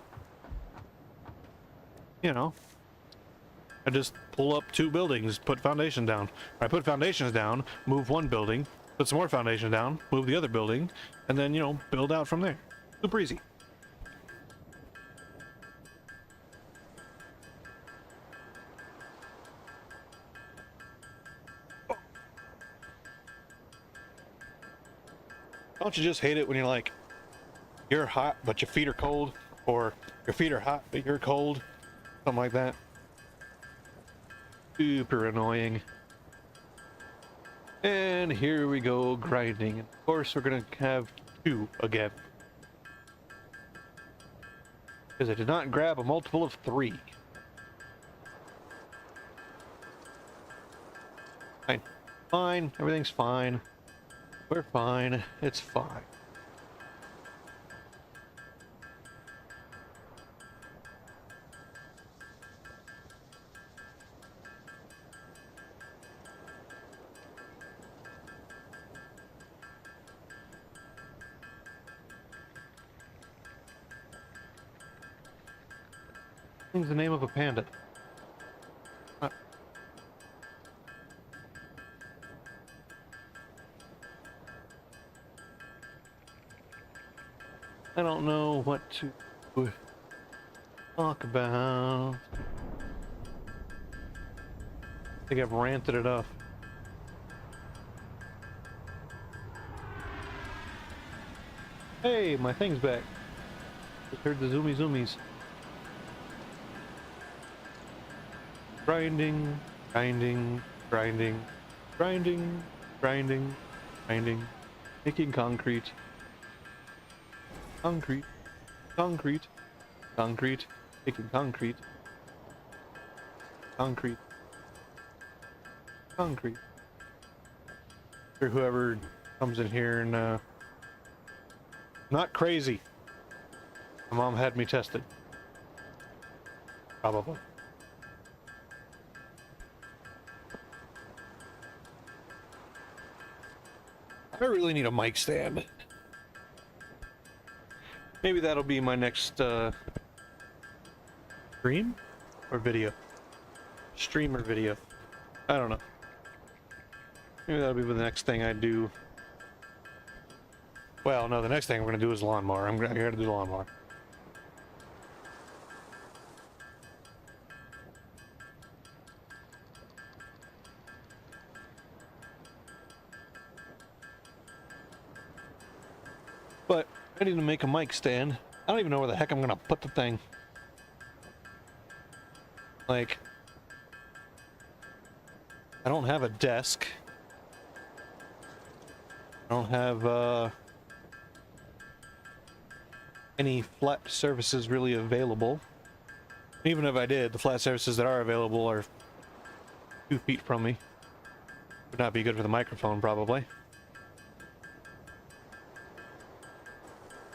you know, I just pull up two buildings, put foundation down. I put foundations down, move one building, put some more foundation down, move the other building, and then, you know, build out from there. Super easy. Don't you just hate it when you're like, you're hot but your feet are cold, or your feet are hot but you're cold, something like that? Super annoying. And here we go, grinding. Of course we're gonna have two again, because I did not grab a multiple of 3. Fine, everything's fine. We're fine, it's fine. What's the name of a panda? I don't know what to talk about. I think I've ranted it up. Hey, my thing's back. Just heard the zoomies. Grinding, grinding, grinding, grinding, grinding, grinding. Making concrete. Concrete. Concrete. Concrete. Making concrete. Concrete. Concrete. For whoever comes in here and not crazy. My mom had me tested. Probably. I really need a mic stand. Maybe that'll be my next stream or video. Stream or video. I don't know. Maybe that'll be the next thing I do. Well, no, the next thing I'm gonna do is lawnmower. I'm gonna do the lawnmower. But I need to make a mic stand. I don't even know where the heck I'm gonna put the thing. Like, I don't have a desk. I don't have any flat surfaces really available. Even if I did, the flat surfaces that are available are 2 feet from me. Would not be good for the microphone, probably.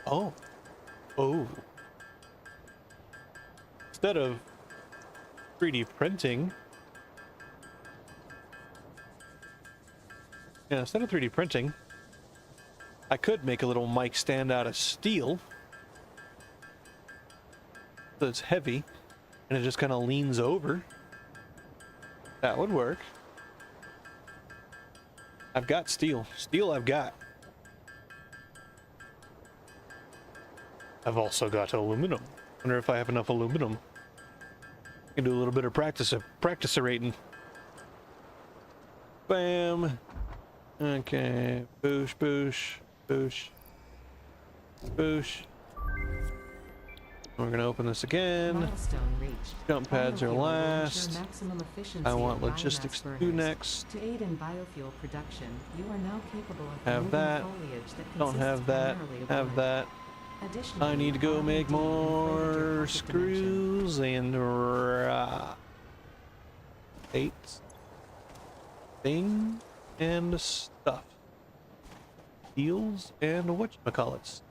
Oh. Oh. Instead of 3D printing... Yeah, instead of 3D printing, I could make a little mic stand out of steel. So it's heavy, and it just kind of leans over. That would work. I've got steel. Steel I've got. I've also got aluminum. Wonder if I have enough aluminum. I can do a little bit of practicerating. Bam. Okay. Boosh, boosh, boosh, boosh. We're gonna open this again. Milestone reached. Jump pads are Biofuel will ensure last. maximum efficiency I want of logistics biomass 2 burners. next. To aid in biofuel production, you are now capable of Have removing that. foliage that Don't consists have that. primarily of Have wood. that. Additionally, I need to go make R&D inflated your more pocket dimension. screws and plates, thing and stuff, deals and whatchamacallits.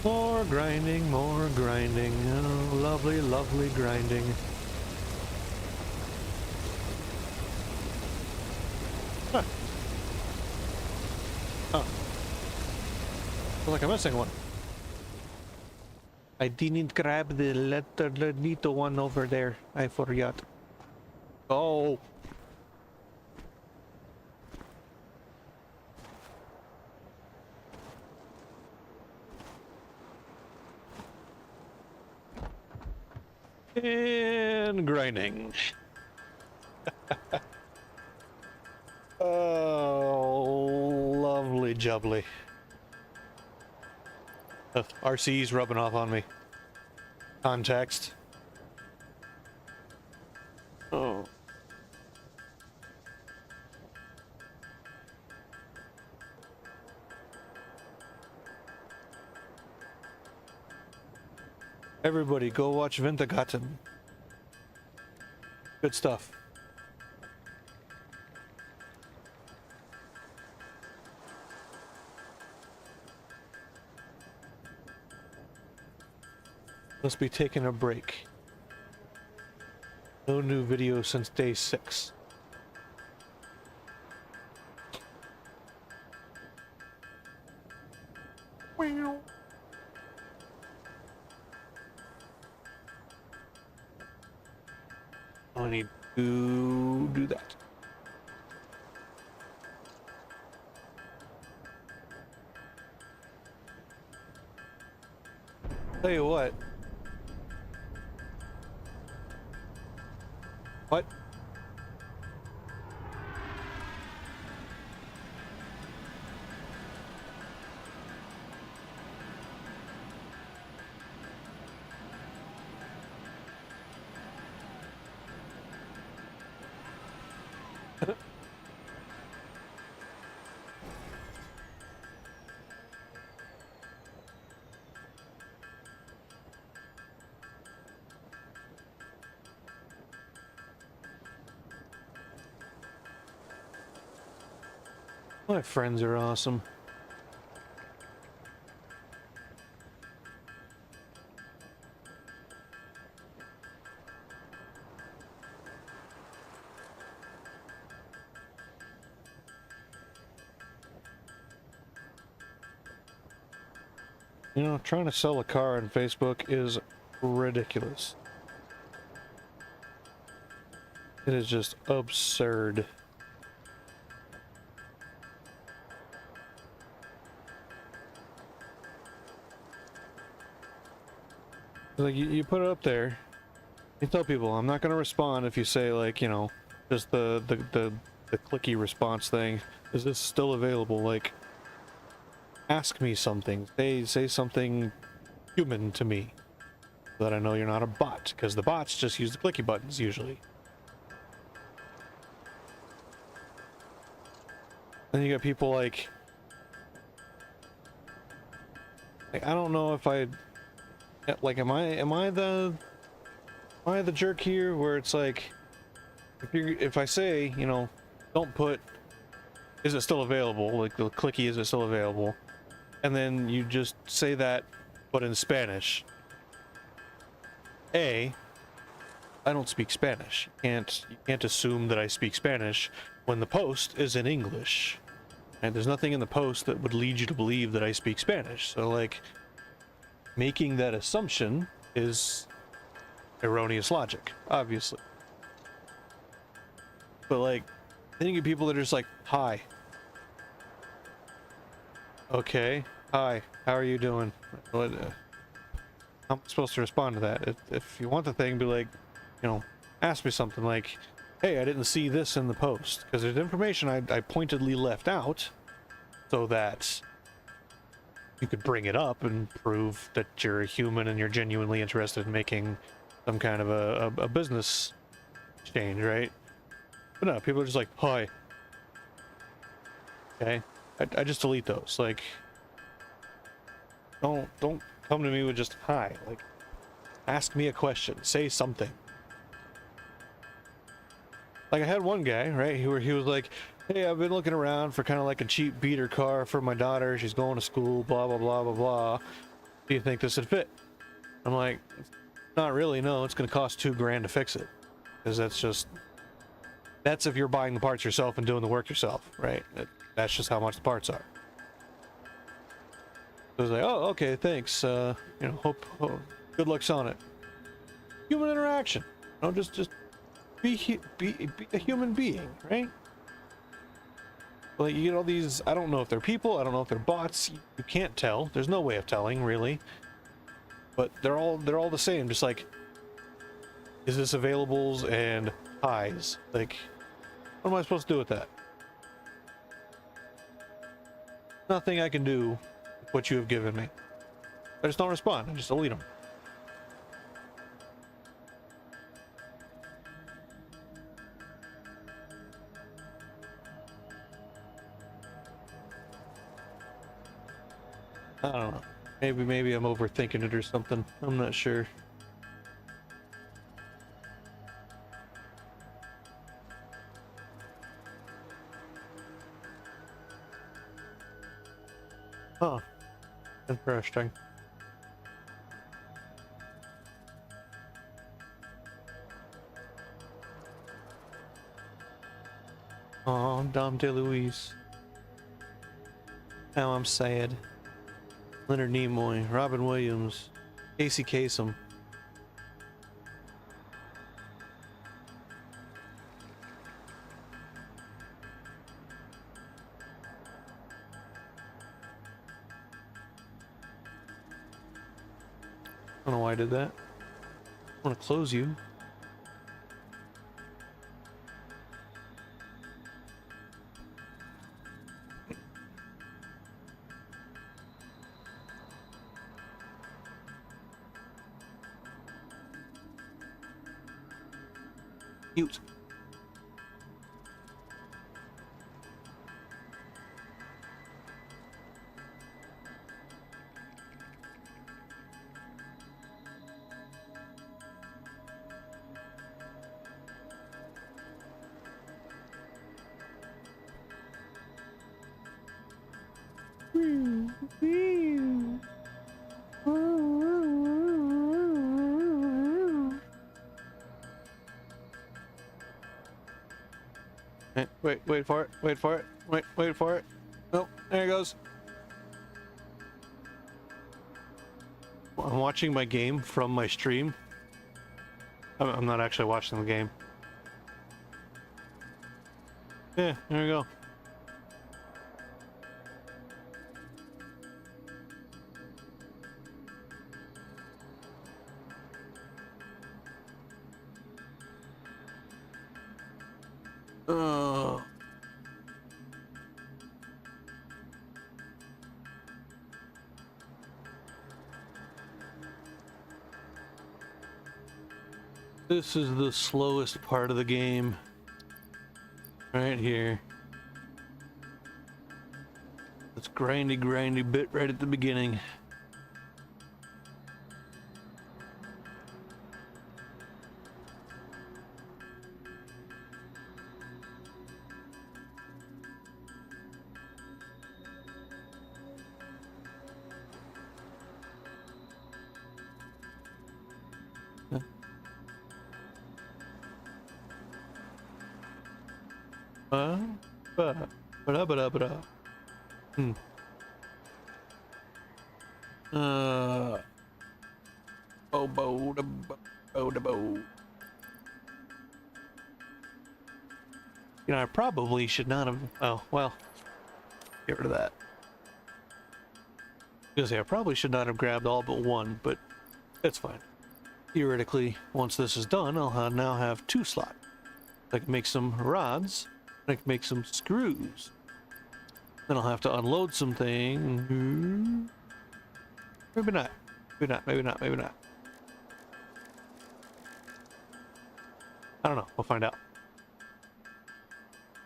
More grinding, more grinding. Oh, lovely, lovely grinding. Huh. Oh. Feel like I'm missing one. I didn't grab the little one over there. I forgot. Oh. And grinding. Oh, lovely jubbly. RC's rubbing off on me. Context. Oh. Everybody, go watch Vintergatan. Good stuff. Must be taking a break. No new video since day 6. Wow. I need to do that. Tell you what, What? My friends are awesome. You know, trying to sell a car on Facebook is ridiculous. It is just absurd. Like, you put it up there, you tell people, I'm not going to respond if you say, like, you know, just the clicky response thing. Is this still available? Like, ask me something. Say something human to me, so that I know you're not a bot, because the bots just use the clicky buttons usually. Then you got people like I don't know if I like am I the jerk here where it's like if I say, you know, don't put is it still available, like the clicky is it still available, and then you just say that but in Spanish. I don't speak Spanish. You can't assume that I speak Spanish when the post is in English. And there's nothing in the post that would lead you to believe that I speak Spanish. So, like, making that assumption is erroneous logic, obviously. But, like, then you get people that are just like, hi. Okay, hi, how are you doing? What, how am I supposed to respond to that? If you want the thing, be like, you know, ask me something like, hey, I didn't see this in the post, because there's information I pointedly left out so that you could bring it up and prove that you're a human and you're genuinely interested in making some kind of a business exchange, right? But no, people are just like, hi. Okay, I just delete those. Like, don't come to me with just hi. Like, ask me a question, say something. Like, I had one guy, right, he was like, hey, I've been looking around for kind of like a cheap beater car for my daughter. She's going to school, blah, blah, blah, blah, blah. Do you think this would fit? I'm like, not really, no. It's going to cost $2,000 to fix it. Because that's if you're buying the parts yourself and doing the work yourself, right? That's just how much the parts are. So I was like, oh, okay, thanks. You know, hope good luck selling it. Human interaction. You know, just be a human being, right? Like, you get all these, I don't know if they're people, I don't know if they're bots, you can't tell. There's no way of telling, really. But they're all the same, just like, is this availables and highs? Like, what am I supposed to do with that? Nothing I can do with what you have given me. I just don't respond, I just delete them. I don't know. Maybe I'm overthinking it or something. I'm not sure. Huh. Interesting. Oh, Dom DeLuise. Now I'm sad. Leonard Nimoy, Robin Williams, Casey Kasem. I don't know why I did that. I want to close you. Mute. Wait for it. Wait for it. Wait for it. Nope, there it goes. I'm watching my game from my stream. I'm not actually watching the game. Yeah, there we go. This is the slowest part of the game. Right here. This grindy bit right at the beginning. Ba-da-ba-da-ba-da. Hmm. Bo-bo-da-bo-da-bo. You know, I probably should not have. Oh, well. Get rid of that. Because I probably should not have grabbed all but one, but it's fine. Theoretically, once this is done, I'll now have 2 slots. I can make some rods. I can make some screws. Then I'll have to unload some things. Maybe not. Maybe not. Maybe not. Maybe not. I don't know. We'll find out.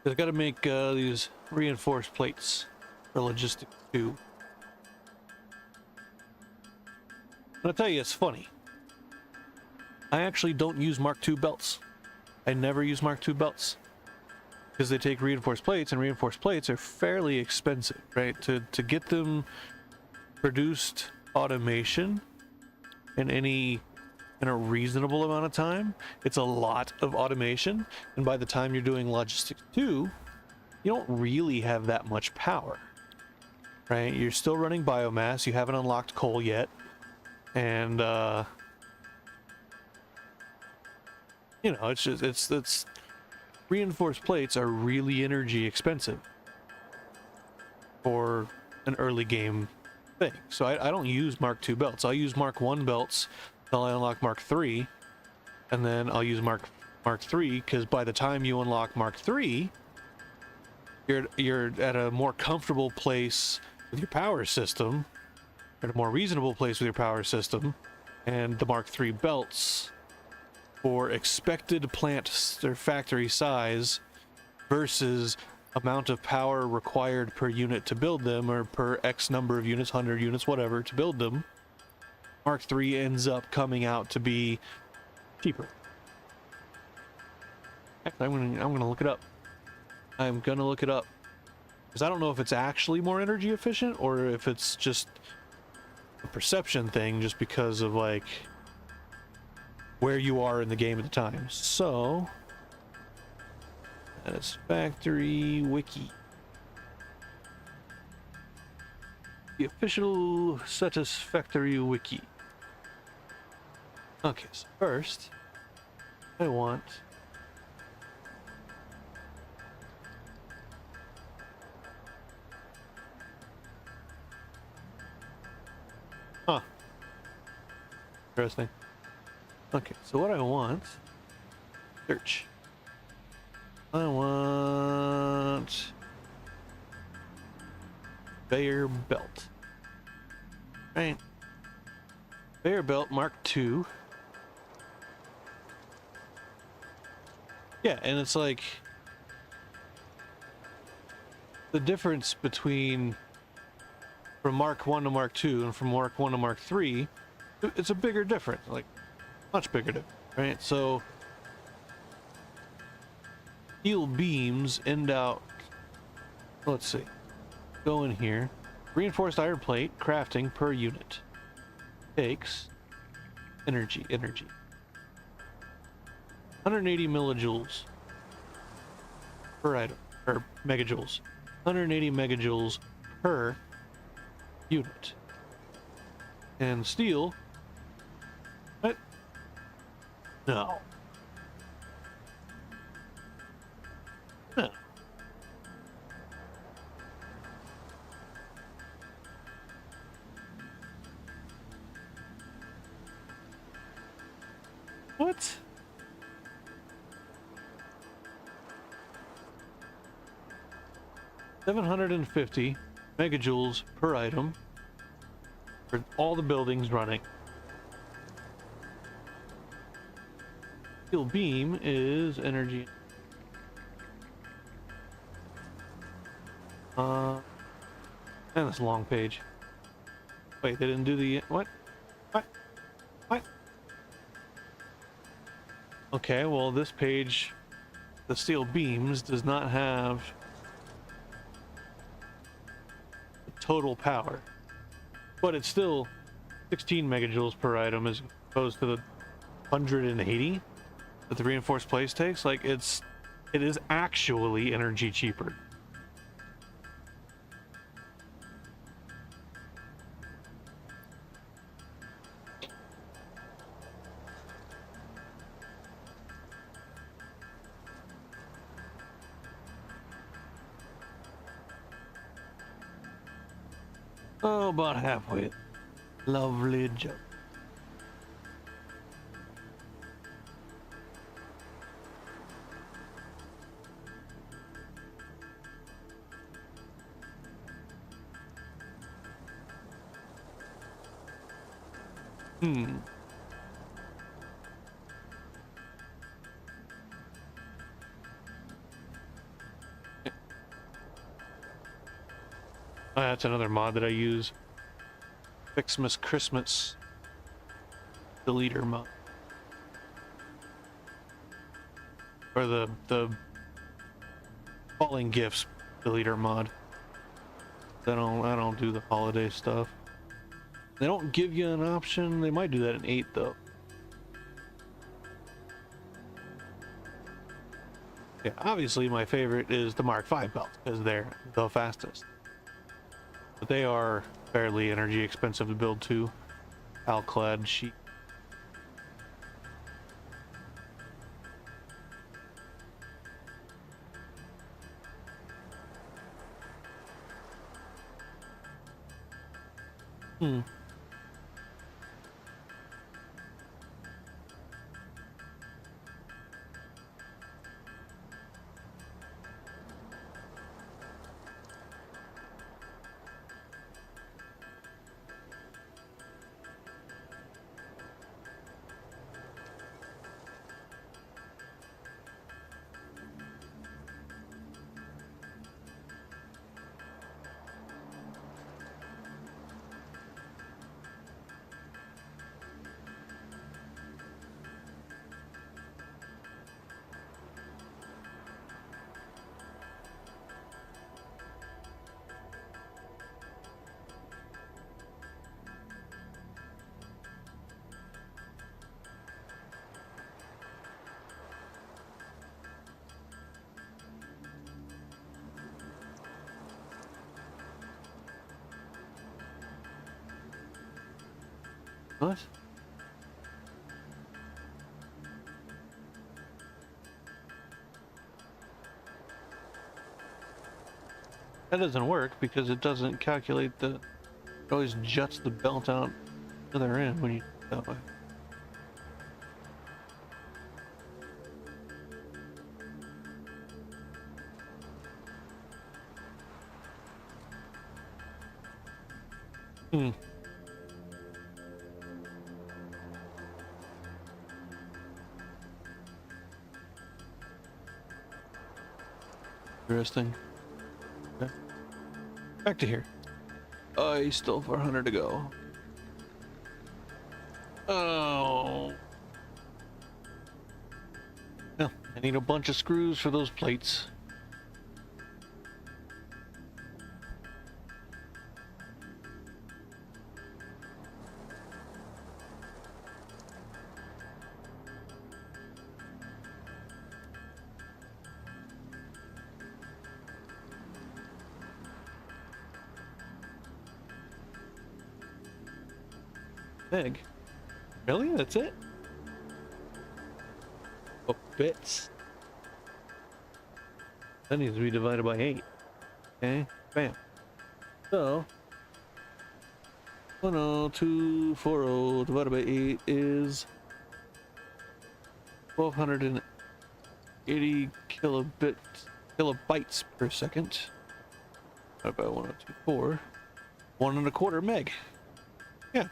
I've got to make these reinforced plates for logistics too. And I'll tell you, it's funny. I actually don't use Mark II belts. I never use Mark II belts. Because they take reinforced plates, and reinforced plates are fairly expensive, right? To get them produced automation in a reasonable amount of time, it's a lot of automation, and by the time you're doing logistics 2, you don't really have that much power, right? You're still running biomass, you haven't unlocked coal yet, and you know, it's just it's reinforced plates are really energy expensive for an early game thing. So I don't use Mark II belts. I'll use Mark I belts until I unlock Mark III, and then I'll use Mark III, because by the time you unlock Mark III, you're at a more comfortable place with your power system, at a more reasonable place with your power system, and the Mark III belts for expected plant or factory size versus amount of power required per unit to build them, or per X number of units, 100 units, whatever, to build them, Mark III ends up coming out to be cheaper. Actually, I'm gonna look it up. I'm gonna look it up, because I don't know if it's actually more energy efficient or if it's just a perception thing, just because of like where you are in the game at the time. So, Satisfactory wiki. The official Satisfactory wiki. Okay, so first, I want interesting. Okay, so what I want, search. I want conveyor belt. Right. Conveyor belt Mark II. Yeah, and it's like the difference between from Mark 1 to Mark 2 and from Mark 1 to Mark 3, it's a bigger difference, like much bigger difference, right? So steel beams end out, let's see, go in here, reinforced iron plate crafting per unit takes energy 180 millijoules per item, or megajoules, 180 megajoules per unit. And steel, what? No. No. What? $750 megajoules per item for all the buildings running. Steel beam is energy. And this long page. Wait, they didn't do the what? What? Okay, well this page, the steel beams does not have the total power, but it's still 16 megajoules per item as opposed to the 180 that the reinforced place takes. Like it is actually energy cheaper. Oh, about halfway. Lovely joke. That's another mod that I use. Xmas Christmas deleter mod. Or the falling gifts deleter mod. I don't do the holiday stuff. They don't give you an option. They might do that in 8 though. Yeah, obviously my favorite is the Mark V belt because they're the fastest. But they are fairly energy expensive to build too. Alclad sheet. What? That doesn't work because it doesn't calculate the... It always juts the belt out to their end when you do it that way. Interesting. Okay. Back to here. I still 400 to go. Oh. No, I need a bunch of screws for those plates. Egg. Really? That's it? Oh, bits. That needs to be divided by 8. Okay, bam. So, 10240 divided by 8 is 1280 kilobytes per second. Divided by 1024. 1.25 meg. Yeah.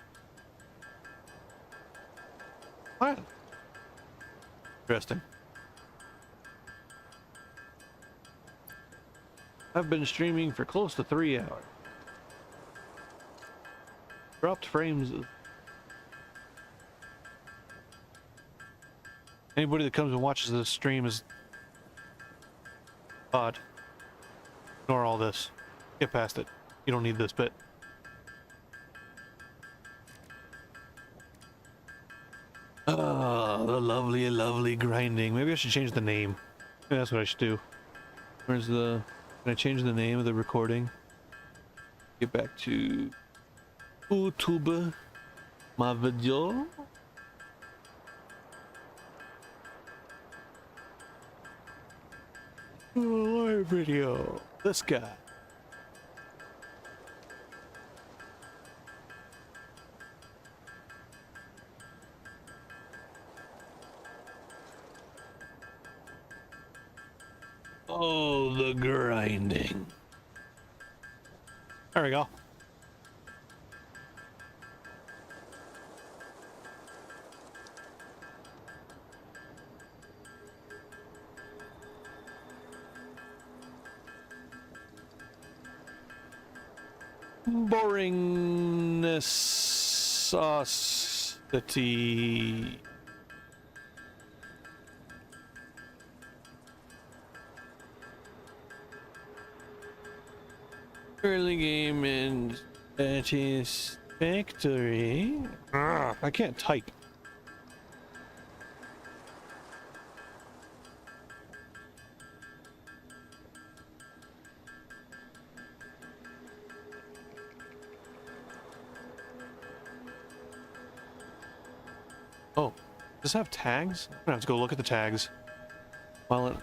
Wow. Interesting. I've been streaming for close to 3 hours. Dropped frames. Anybody that comes and watches this stream is odd. Ignore all this. Get past it. You don't need this bit. Ah, the lovely, lovely grinding. Maybe I should change the name. Maybe that's what I should do. Where's the... Can I change the name of the recording? Get back to YouTube. My video. Live video. This guy. Oh, the grinding. There we go. Boringnessocity. Early game in Satisfactory. I can't type. Oh, does this have tags? I'm gonna have to go look at the tags. While it...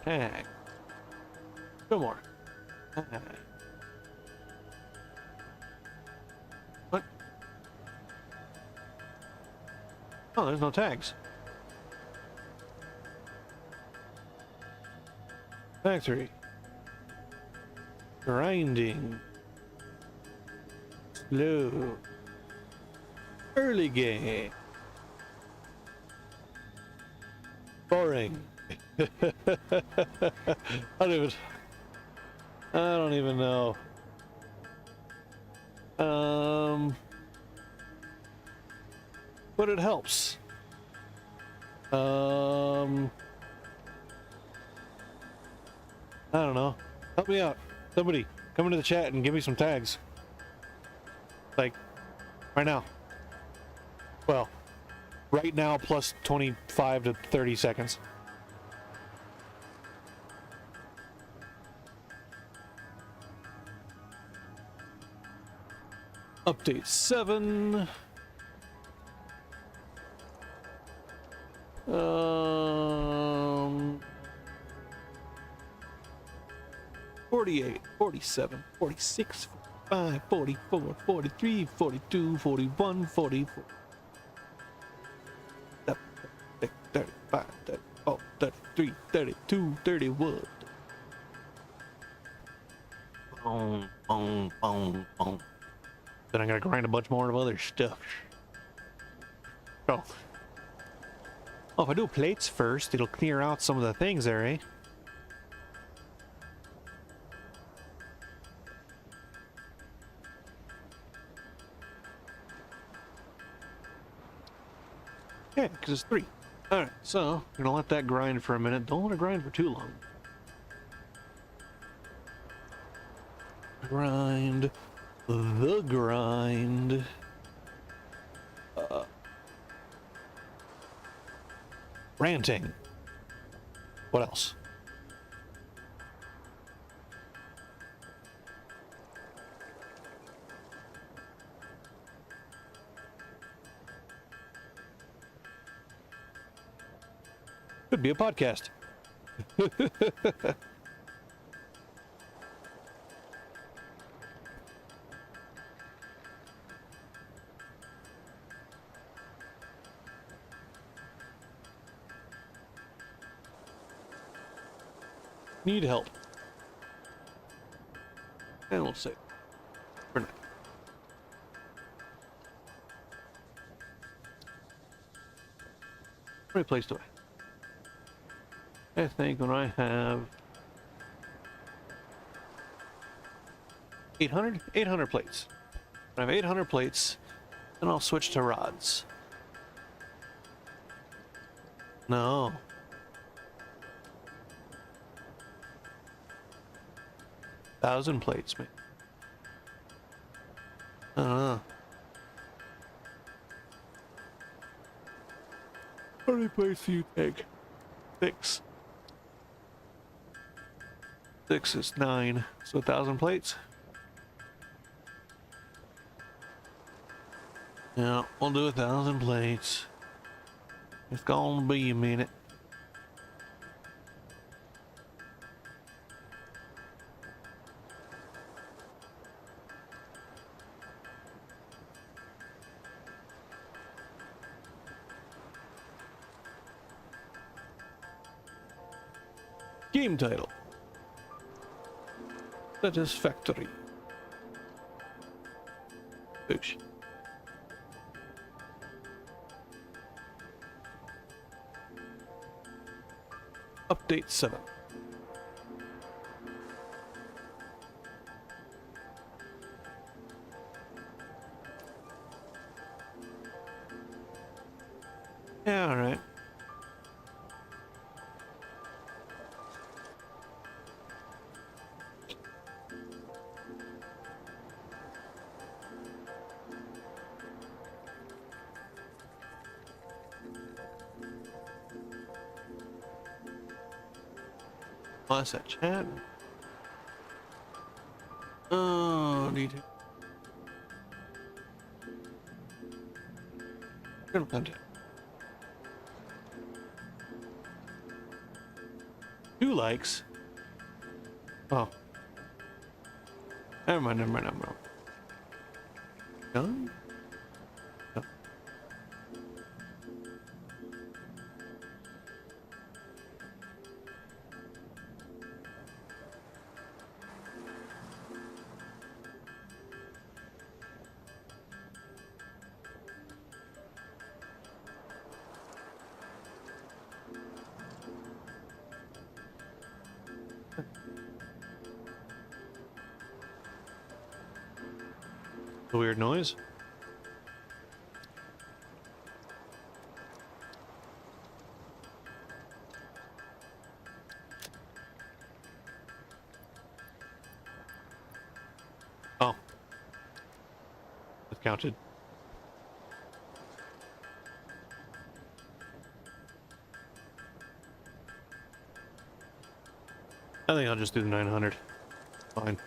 Tag. No more. Tag. What? Oh, there's no tags. Factory. Grinding. Slow. Early game. Boring. I don't even know. But it helps. I don't know. Help me out. Somebody come into the chat and give me some tags. Like, right now. Well, right now plus 25 to 30 seconds. Update 7. 48, 47, 46, 45, 44, 43, 42, 41, 44. 35, 34, 33, 32, 31. Boom, boom, boom, boom. Then I gotta grind a bunch more of other stuff. Oh. Oh, if I do plates first, it'll clear out some of the things there, eh? Yeah, because it's 3. Alright, so I'm gonna let that grind for a minute. Don't let it grind for too long. Grind. The grind. Ranting. What else? Could be a podcast. Need help. And we'll save. For now. How many plates do I think when I have 800 plates. When I have 800 plates, then I'll switch to rods. No. Thousand plates, man. I don't know. How many plates do you take? 6. 6 is 9, so 1,000 plates. Yeah, we'll do 1,000 plates. It's gonna be a minute. Game title. Satisfactory. Oops. Update 7. Yeah, all right. What's that chat? Oh, need to. Content. 2 likes. Oh. Never mind. Done? No. A weird noise. Oh. It counted. I think I'll just do the 900. Fine.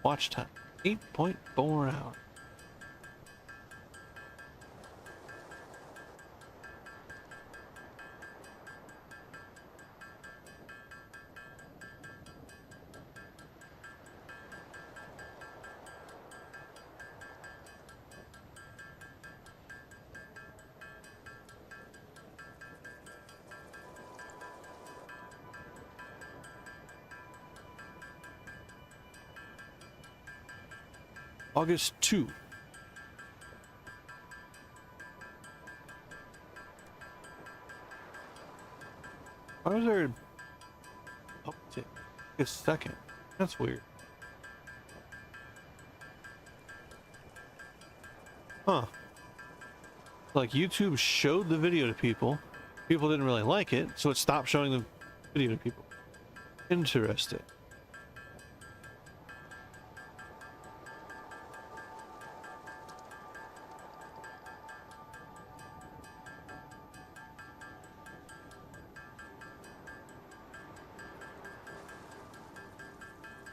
Watch time 8.4 hours. August 2. Why was there uptick a second? That's weird. Huh. Like YouTube showed the video to people. People didn't really like it, so it stopped showing the video to people. Interesting.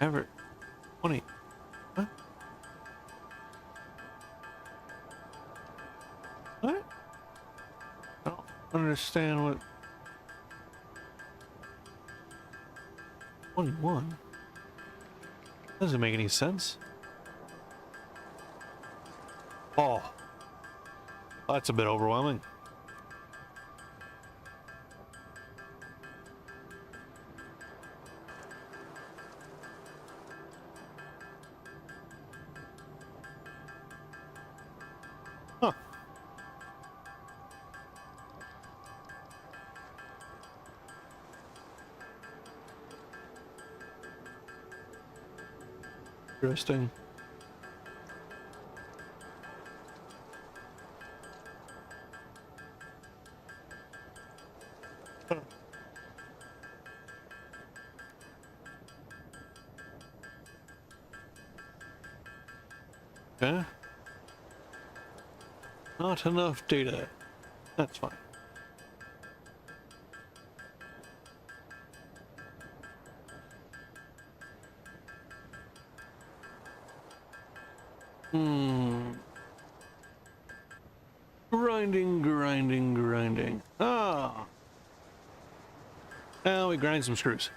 Ever 20. What? What? I don't understand what 21 doesn't make any sense. Oh, that's a bit overwhelming. Huh. Interesting. Huh. Okay. Not enough data. That's fine. Grinding. Ah. Now we grind some screws.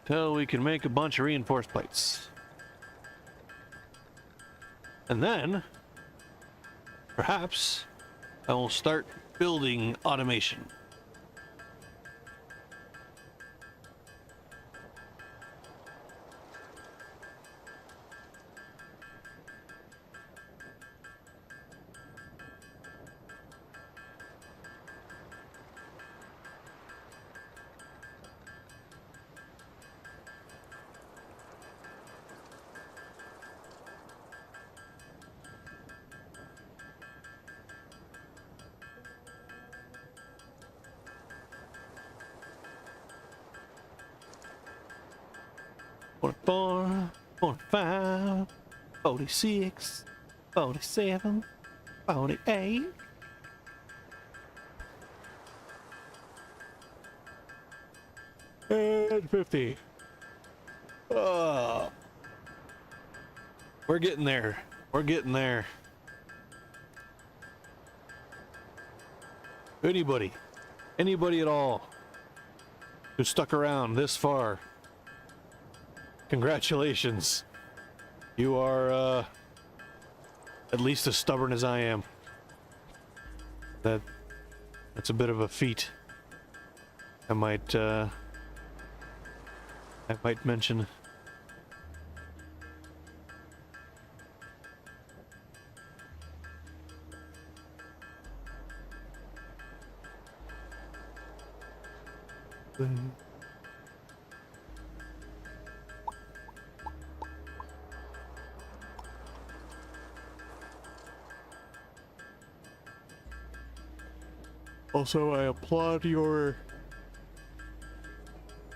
Till we can make a bunch of reinforced plates. And then, perhaps, I will start building automation. Four, 45, 46, 47, 48. And 50. Oh, we're getting there. We're getting there. Anybody at all who stuck around this far, congratulations. You are at least as stubborn as I am. That's a bit of a feat. I might mention. Also, I applaud your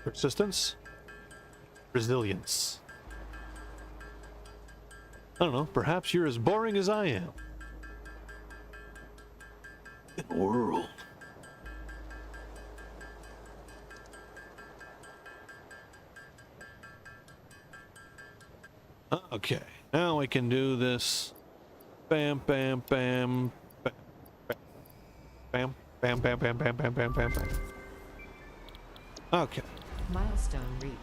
persistence, resilience. I don't know, perhaps you're as boring as I am. In the world. Okay, now I can do this. Bam, bam, bam, bam, bam, bam, bam, bam, bam, bam, bam, bam, bam. Okay. Milestone reached.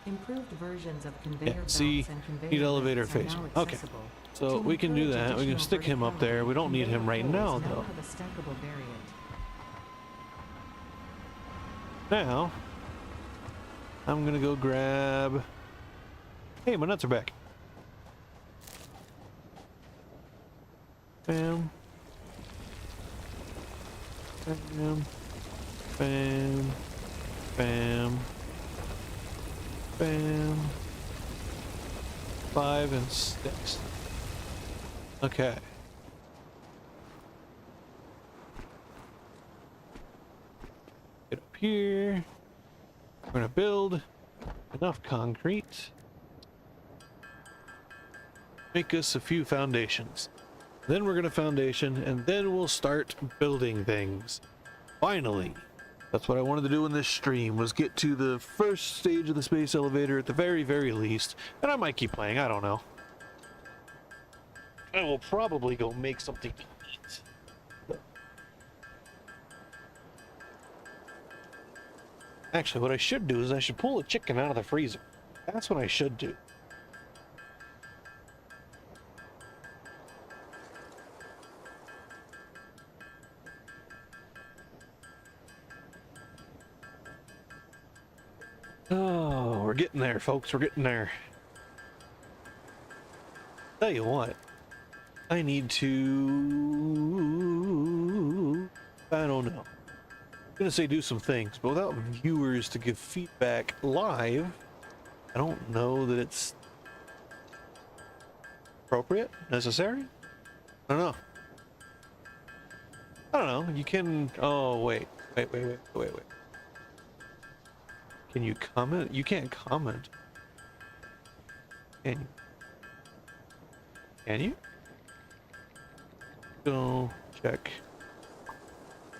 Improved versions of conveyor Yeah, belts see, and conveyor need elevator lifts are phase. now Okay. accessible. So To we can do encourage that. We can additional stick him up there. We don't need him right conveyor now, poles though. have a stackable variant. Now, I'm gonna go grab... Hey, my nuts are back. Bam. Bam. Bam. Bam. Bam. 5 and 6. Okay. Get up here. We're gonna build enough concrete. Make us a few foundations. Then we're gonna foundation, and then we'll start building things. Finally. That's what I wanted to do in this stream, was get to the first stage of the space elevator at the very, very least. And I might keep playing, I don't know. I will probably go make something to eat. Actually, what I should do is I should pull a chicken out of the freezer. That's what I should do. Oh, we're getting there, folks. We're getting there. Tell you what, I need to... I don't know. I'm gonna say do some things, but without viewers to give feedback live, I don't know that it's appropriate, necessary. I don't know. I don't know. You can... Oh, wait. Wait. Can you comment? You can't comment. Can you? Can you? Go check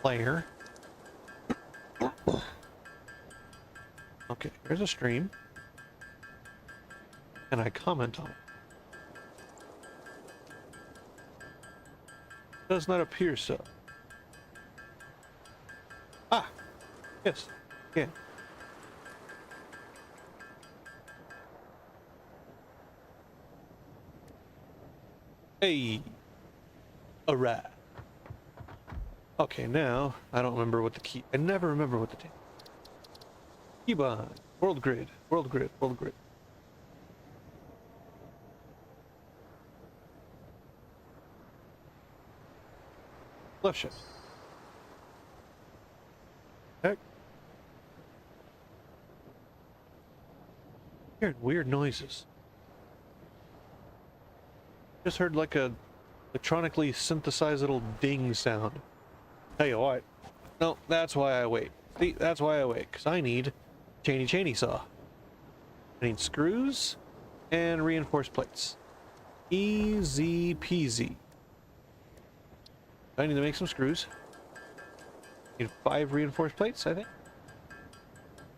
player. Okay, there's a stream. And I comment on it. Does not appear so. Ah! Yes. Yeah. Hey! Alright. Okay, now, I don't remember what the key... I never remember what the keybind. World grid. World grid. World grid. Left shift. Heck. Hearing weird noises. Just heard like a electronically synthesized little ding sound. Tell you what. No, that's why I wait. See, that's why I wait, because I need chainy saw. I need screws and reinforced plates. Easy peasy. I need to make some screws. Need 5 reinforced plates, I think.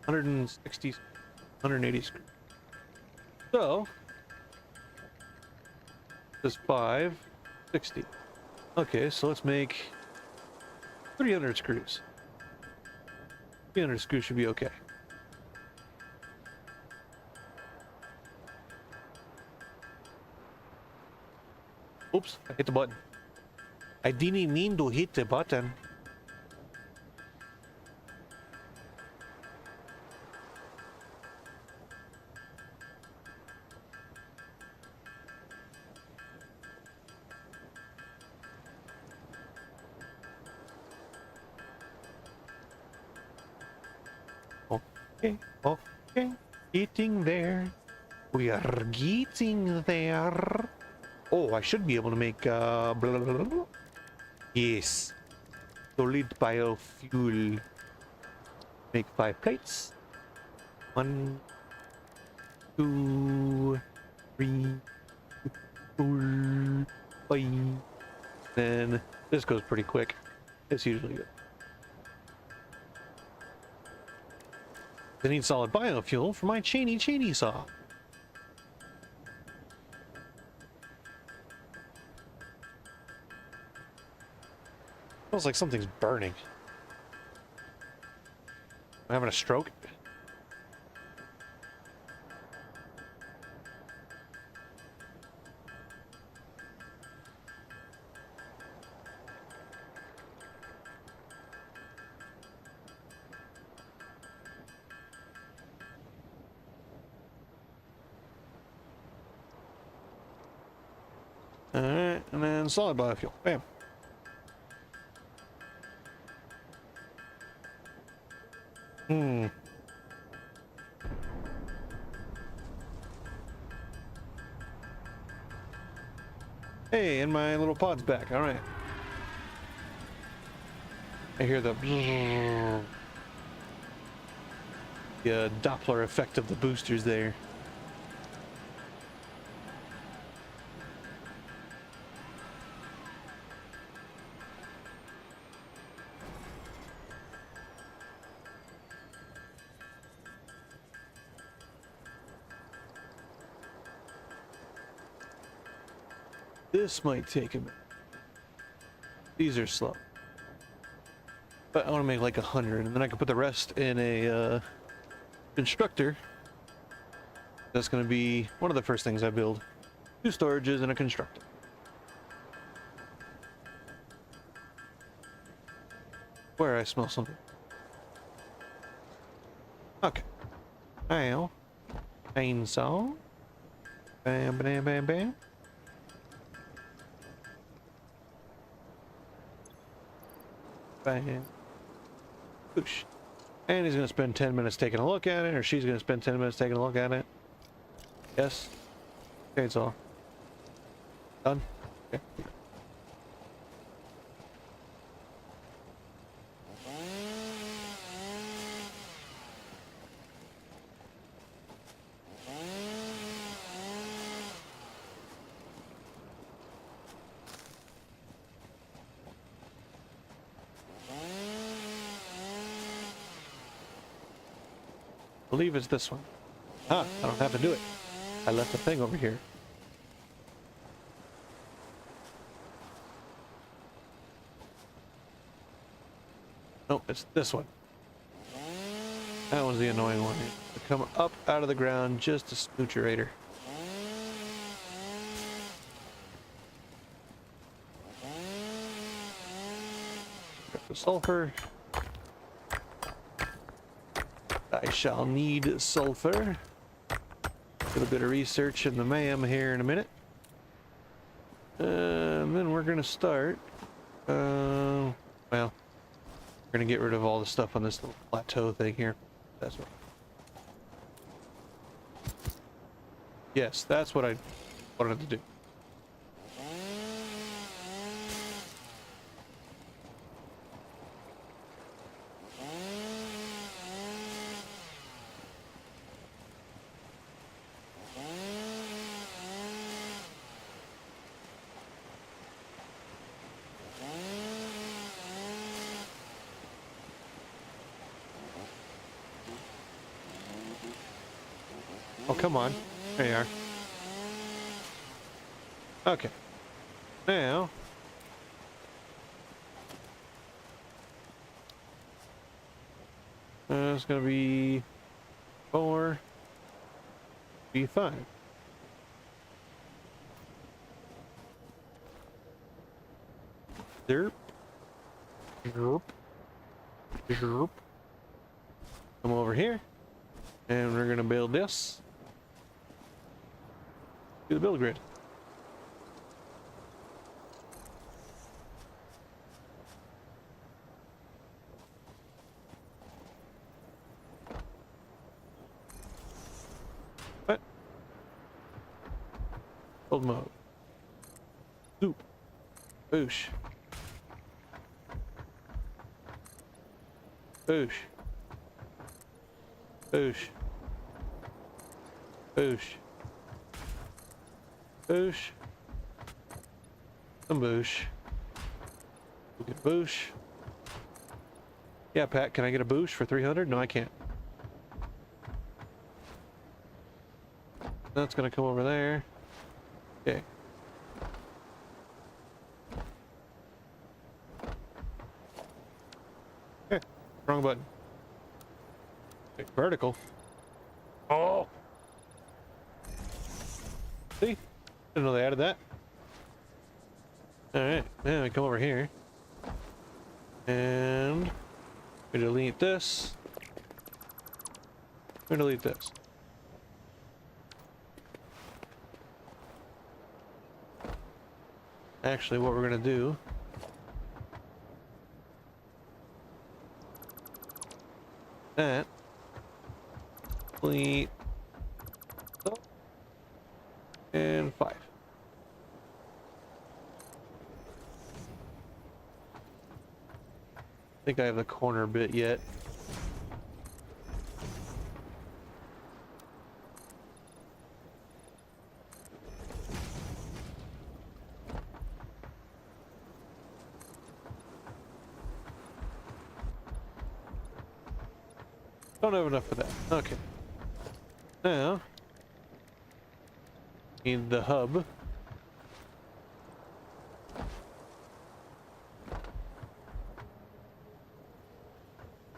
160, 180 screws. So, this 560. Okay, so let's make 300 screws. 300 screws should be okay. Oops, I hit the button. I didn't mean to hit the button. Okay, getting there. We are getting there. Oh, I should be able to make blah, blah, blah, blah. Yes, solid biofuel. Make 5 plates. 1, 2, 3, 4, 5. Then this goes pretty quick. It's usually good. I need solid biofuel for my chainy saw. Smells like something's burning. I'm having a stroke. Alright, and then solid biofuel. Bam. Hmm. Hey, and my little pod's back. Alright. I hear the Doppler effect of the boosters there. This might take a minute. These are slow. But I want to make like 100, and then I can put the rest in a constructor. That's going to be one of the first things I build. 2 storages and a constructor. Where I smell something. Okay. Now, chainsaw. Bam, bam, bam, bam. Bam. Oosh. And he's going to spend 10 minutes taking a look at it, or she's going to spend 10 minutes taking a look at it. Yes. Chainsaw. Done. Okay. I believe it's this one. Ah, I don't have to do it. I left the thing over here. Nope, it's this one. That one's the annoying one. To come up out of the ground just a smoocherator. Got the sulfur. I shall need sulfur. A little bit of research in the MAM here in a minute. And then we're going to start. Well, we're going to get rid of all the stuff on this little plateau thing here. That's what. Yes, that's what I wanted to do. Oh, come on. There you are. Okay. Now. It's going to be 4, be 5. Derp. Derp. Derp. Come over here. And we're going to build this. Do the build grid. What? Build mode. Soup. Boosh. Boosh. Boosh. Boosh. Boosh. Some boosh. We'll get a boosh. Yeah, Pat, can I get a boosh for 300? No, I can't. That's gonna come over there. Okay. Wrong button. Okay, vertical. Oh! See? Didn't know they added that. Alright, now we come over here. And we delete this. We delete this. Actually, what we're gonna do, that delete and 5. I think I have the corner bit yet. Don't have enough for that. Okay. Now, need the hub.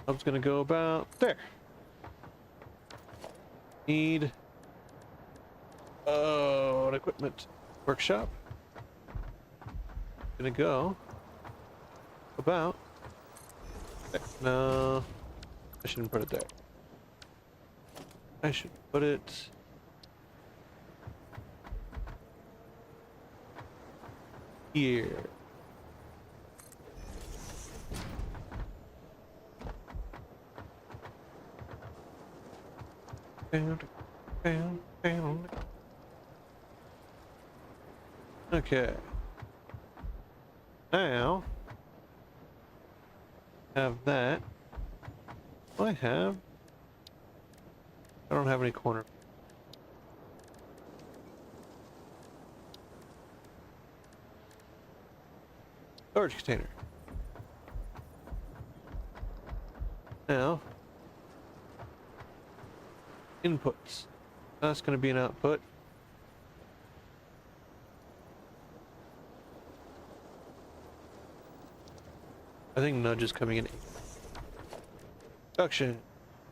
Hub's gonna go about there. Need an equipment workshop. Gonna go about there. No, I shouldn't put it there. I should put it here. Okay. Now have that. I don't have any corner. Storage container. Now inputs. That's going to be an output. I think nudge is coming in. Production.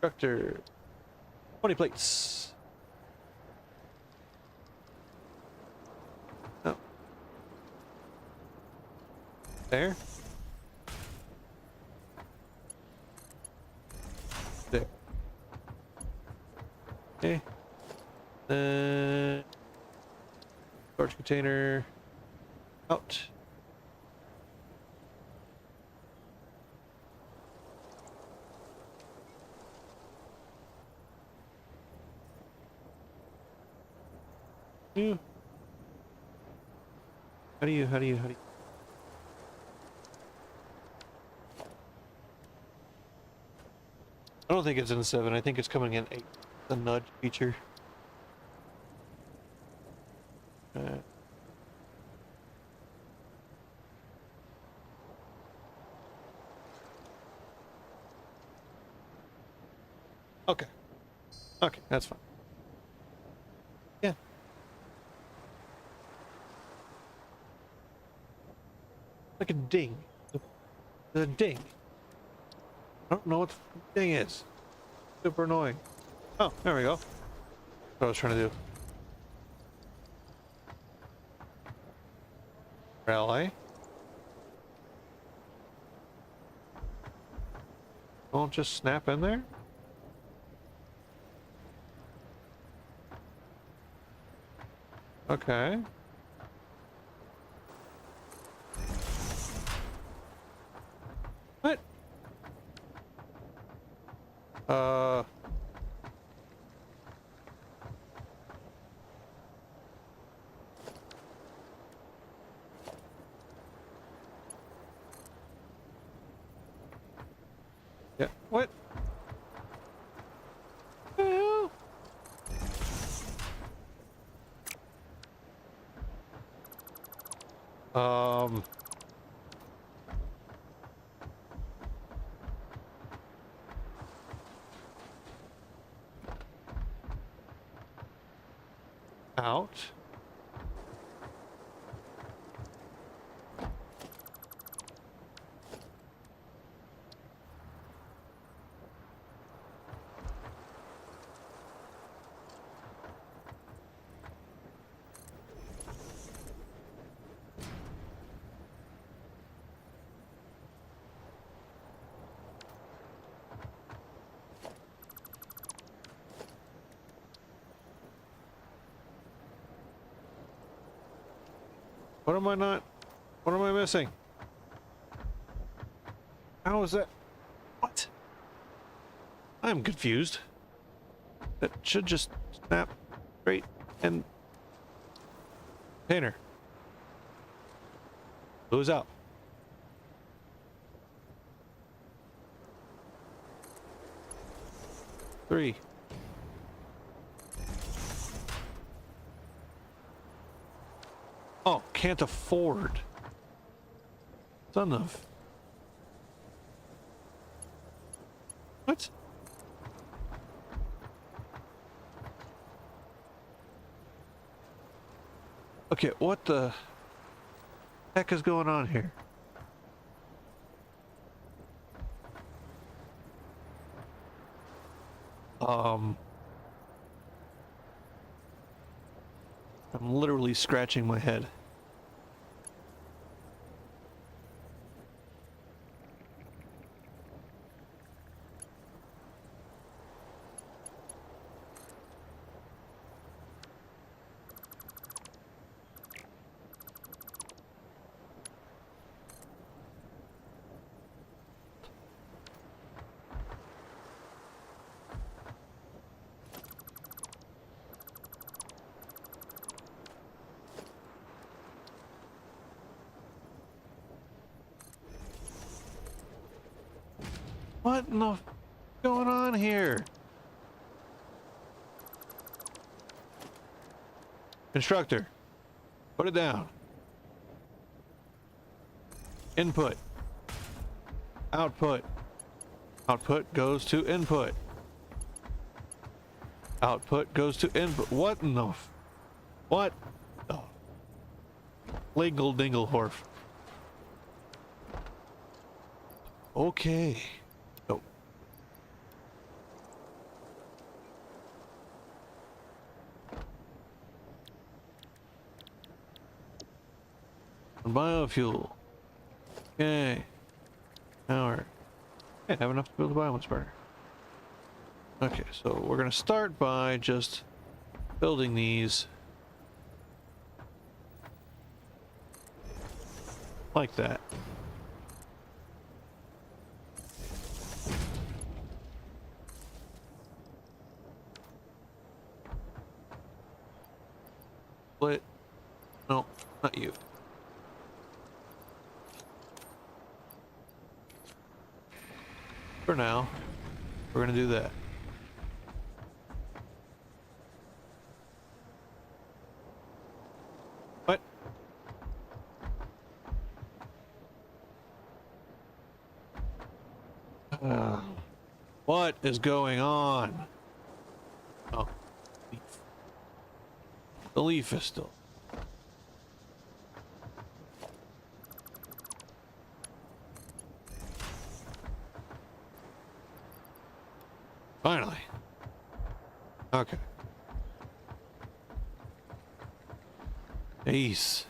Constructor. 20 plates. Oh. There. There. Okay. Storage container out. How do you I don't think it's in 7. I think it's coming in 8. The nudge feature. Okay. Okay, that's fine. Yeah. Like a ding. The ding. I don't know what the ding is. Super annoying. Oh, there we go. That's what I was trying to do. Rally. Won't just snap in there? Okay. What? Yeah, what? Hell? Out. What am I not? What am I missing? How is that? What? I'm confused. That should just snap straight and... Container. Who's out? Three. Oh, can't afford. Son of... What? Okay, what the heck is going on here? I'm literally scratching my head. What in the f going on here? Constructor, put it down. Input. Output. Output goes to input. Output goes to input. What in the f... What? Oh. Lingle dingle horf. Okay. Oh. Biofuel. Okay. Power. Yeah, have enough to build a biomass burner. Okay, so we're gonna start by just building these like that. Split. No, not you. For now, we're gonna do that. What? What is going on? Oh, leaf. The leaf is still. Finally. Okay. Ace.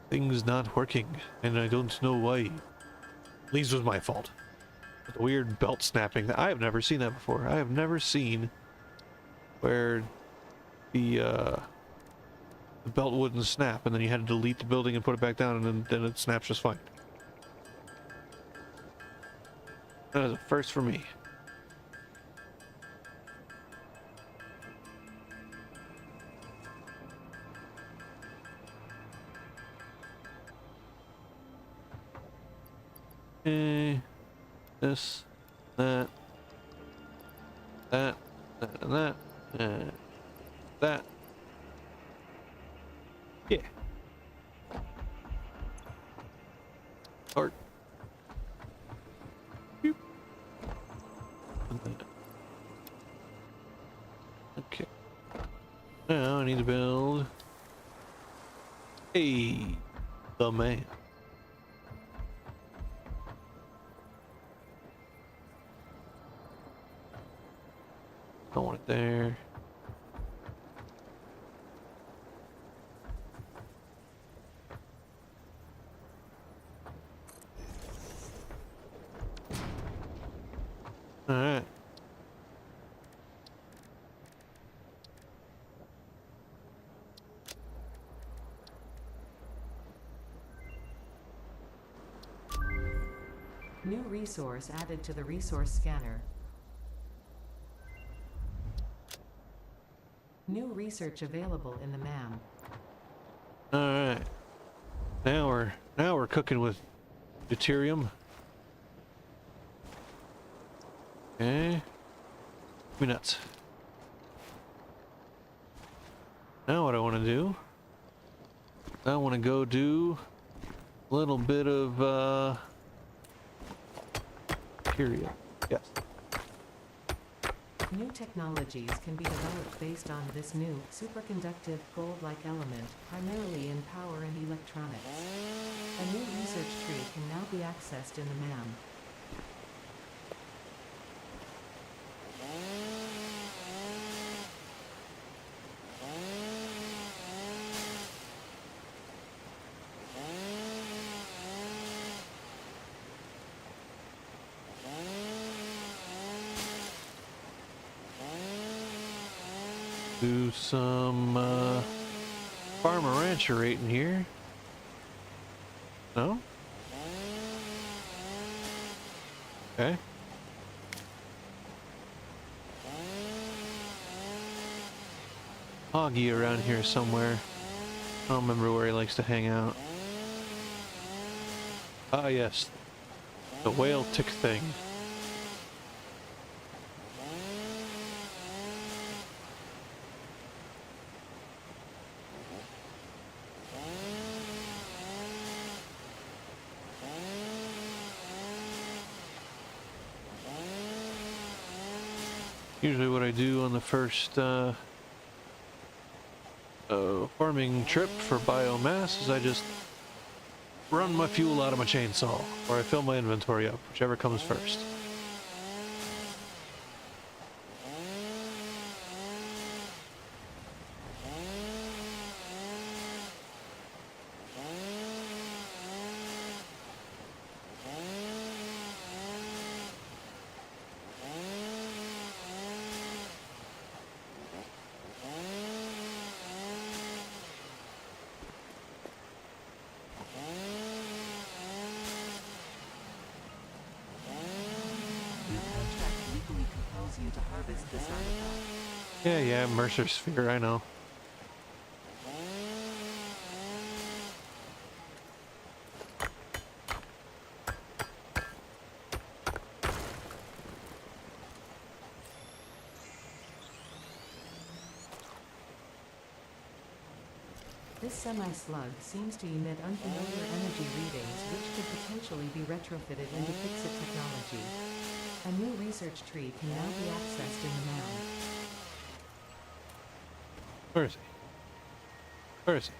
Things not working, and I don't know why. These was my fault. The weird belt snapping. I have never seen that before. I have never seen where the belt wouldn't snap, and then you had to delete the building and put it back down, and then it snaps just fine. That is a first for me. Okay. This, that, and that, and that. Yeah. Start. Boop. Okay. Now I need to build the man. Don't want it there. All right. New resource added to the resource scanner. New research available in the MAM. All right. Now we're cooking with deuterium. Okay. Give me nuts. Now what I want to do, I want to go do a little bit of deuterium. Yes. New technologies can be developed based on this new, superconductive, gold-like element, primarily in power and electronics. A new research tree can now be accessed in the MAM. Do some farmer rancher right in here. No? Okay. Hoggy around here somewhere. I don't remember where he likes to hang out. Ah, yes. The whale tick thing. Usually what I do on the first farming trip for biomass is I just run my fuel out of my chainsaw, or I fill my inventory up, whichever comes first. You to harvest this artifact. Yeah, Mercer Sphere, I know. This semi-slug seems to emit unfamiliar energy readings which could potentially be retrofitted into fix-it technology. A new research tree can now be accessed in the MAM. Where is he? Where is he?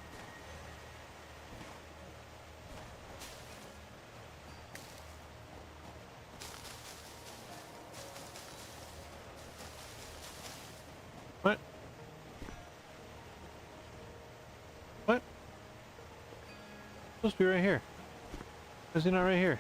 What? What? Supposed to be right here. Is he not right here?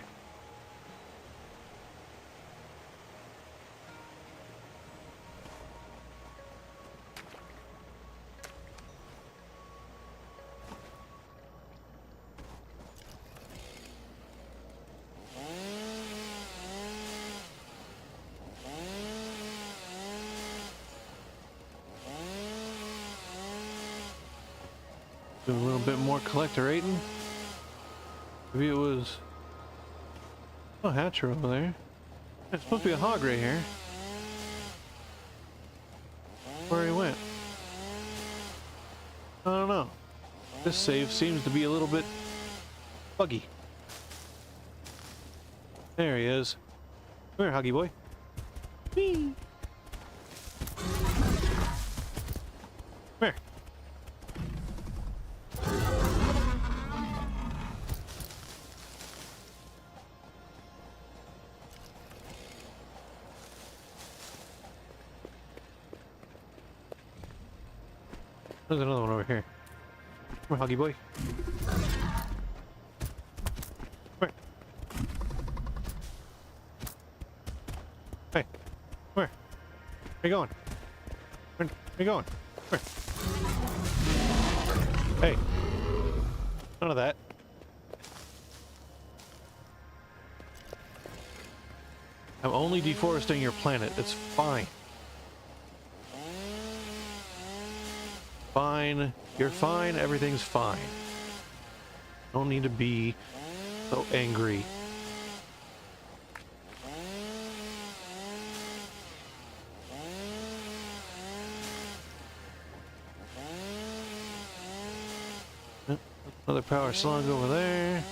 Do a little bit more collectorating. Maybe it was... Oh, hatcher over there. It's supposed to be a hog right here. Where he went? I don't know. This save seems to be a little bit buggy. There he is. Come here, huggy boy. Whee! Come here. There's another one over here. Come here, huggy boy. Come here. Hey, come here. Where you going? Where you going? Come here. Hey. None of that. I'm only deforesting your planet. It's fine. Fine. You're fine. Everything's fine. Don't need to be so angry. Another power slug over there.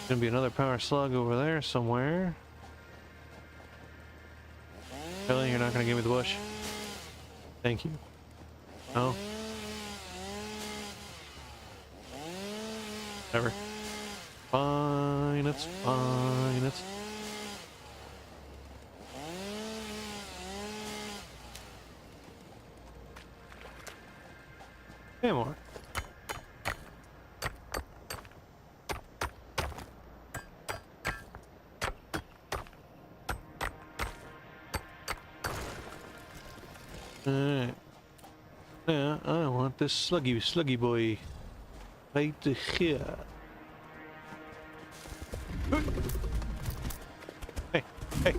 Gonna be another power slug over there somewhere. Really? You're not gonna give me the bush? Thank you. No? Whatever. Fine, it's fine, it's... Hey, more. Alright. Yeah, I want this sluggy boy right here. Hey, hey.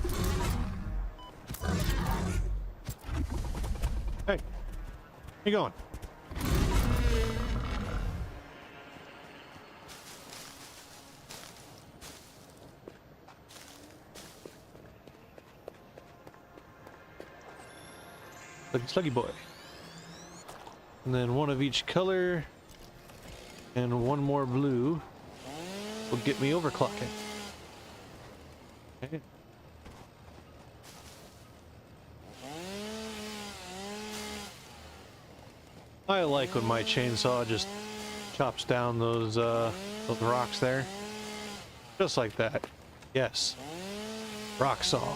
Hey, where you going? Sluggy boy. And then one of each color and one more blue will get me overclocking. Okay. I like when my chainsaw just chops down those rocks there. Just like that. Yes. Rock saw.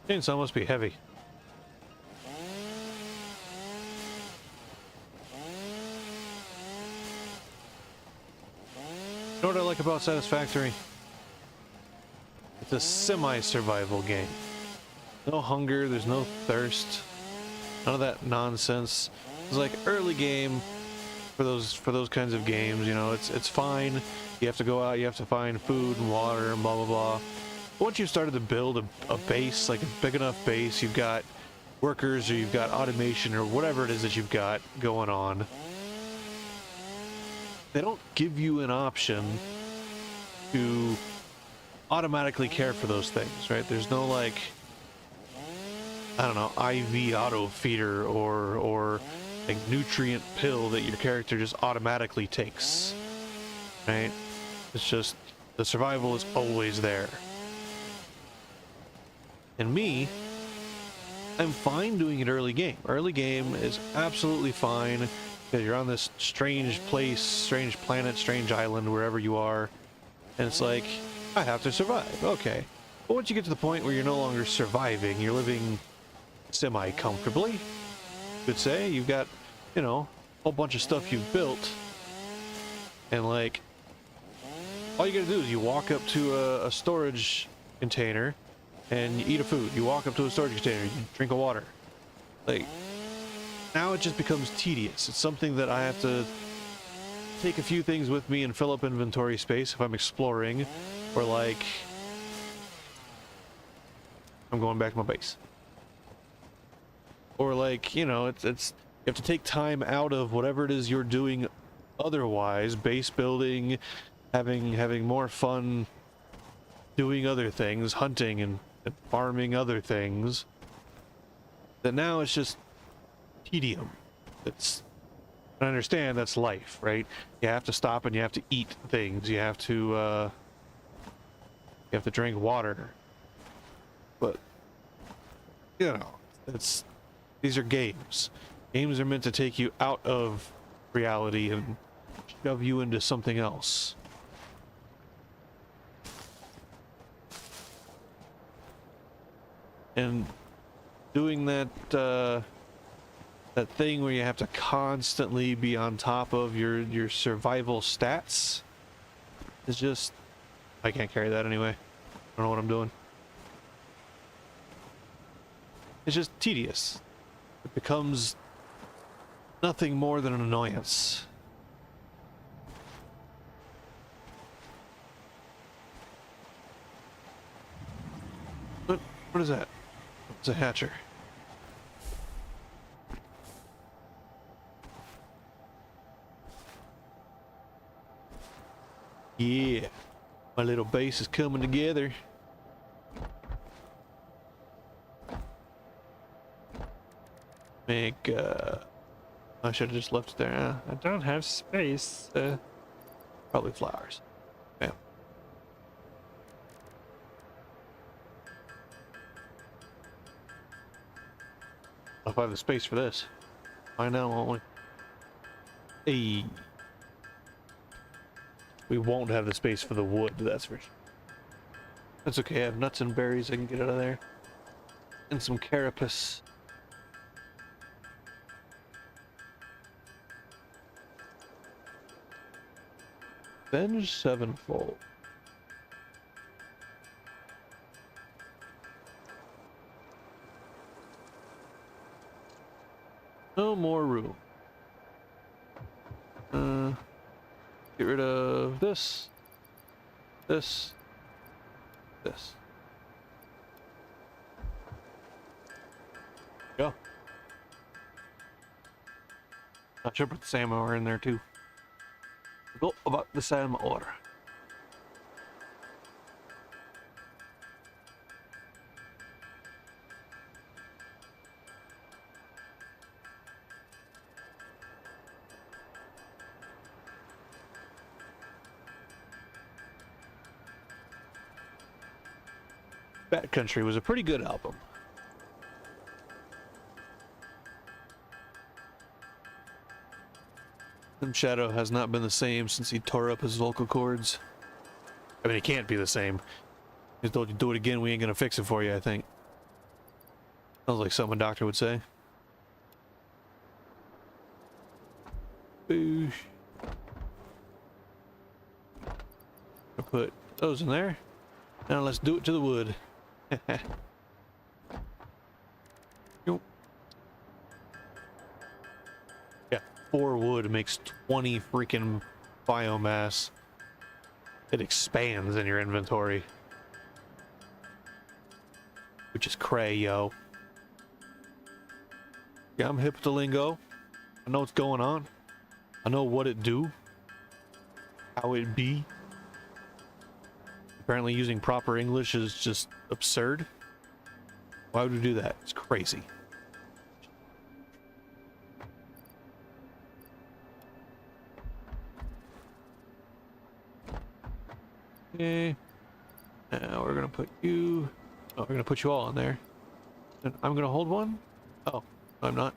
Chainsaw must be heavy. You know what I like about Satisfactory? It's a semi-survival game. No hunger, there's no thirst, none of that nonsense. It's like early game for those kinds of games, you know, it's fine. You have to go out, you have to find food and water and blah blah blah. Once you've started to build a base, like a big enough base, you've got workers or you've got automation or whatever it is that you've got going on, they don't give you an option to automatically care for those things, right? There's no like, I don't know, IV auto feeder or like nutrient pill that your character just automatically takes, right? It's just the survival is always there. And me, I'm fine doing it early game. Early game is absolutely fine because you're on this strange place, strange planet, strange island, wherever you are. And it's like, I have to survive. Okay. But once you get to the point where you're no longer surviving, you're living semi-comfortably, you could say. You've got, you know, a whole bunch of stuff you've built. And like, all you gotta do is you walk up to a storage container and you eat a food. You walk up to a storage container, you drink a water. Like, now it just becomes tedious. It's something that I have to take a few things with me and fill up inventory space if I'm exploring, or like, I'm going back to my base. Or like, you know, it's you have to take time out of whatever it is you're doing otherwise, base building, having more fun doing other things, hunting and farming other things, that now it's just tedium. It's, I understand that's life, right? You have to stop and you have to eat things. You have to drink water. But, you know, these are games. Games are meant to take you out of reality and shove you into something else. And doing that, that thing where you have to constantly be on top of your survival stats is just, I can't carry that anyway. I don't know what I'm doing. It's just tedious. It becomes nothing more than an annoyance. What is that? It's a hatcher. Yeah, my little base is coming together. Make, I should have just left it there. I don't have space. Probably flowers. Yeah. If I have the space for this. Find out, won't we? Hey. We won't have the space for the wood, that's for sure. That's okay, I have nuts and berries I can get out of there. And some carapace. Avenge sevenfold. No more room. Get rid of this, this. Go. I should put the salmon ore in there too. Forgot about the salmon ore. Bat Country was a pretty good album. And Shadow has not been the same since he tore up his vocal cords. I mean, he can't be the same. He's told you do it again, we ain't gonna fix it for you, I think. Sounds like something a doctor would say. Boosh. I'll put those in there. Now let's do it to the wood. Yo. Yeah, 4 wood makes 20 freaking biomass. It expands in your inventory. Which is cray, yo. Yeah, I'm hip with the lingo. I know what's going on. I know what it do. How it be. Apparently using proper English is just absurd. Why would we do that? It's crazy. Okay. Now we're gonna put you... Oh, we're gonna put you all in there. And I'm gonna hold one? Oh, no, I'm not.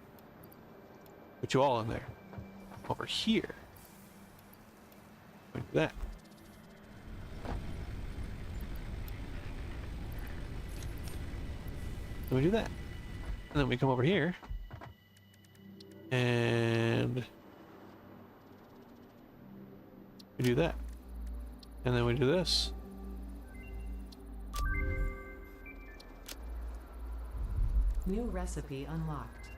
Put you all in there. Over here. Like that. Then we do that. And then we come over here. And we do that. And then we do this. New recipe unlocked.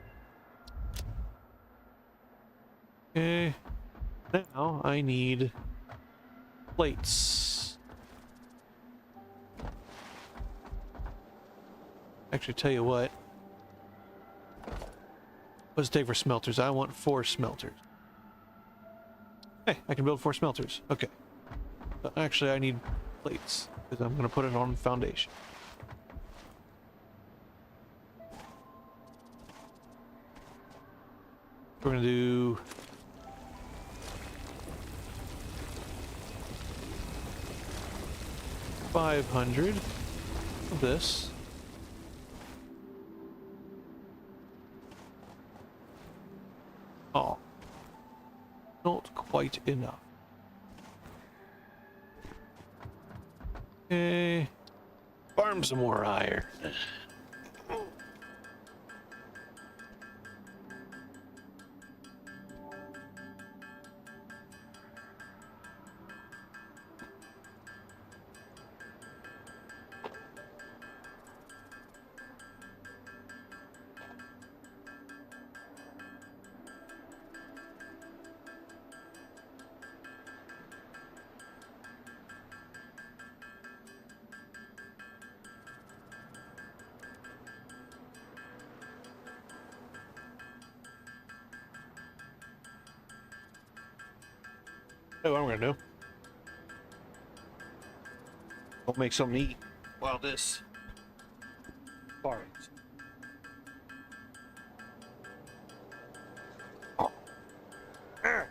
Okay. Now I need plates. Actually, tell you what. What's it take for smelters? I want 4 smelters. Hey, I can build 4 smelters. Okay. But actually, I need plates because I'm going to put it on foundation. We're gonna do 500 of this. Oh, not quite enough. Okay, farm some more iron. Oh, what I'm gonna do. We'll make something to eat while this farms. Oh. Ah.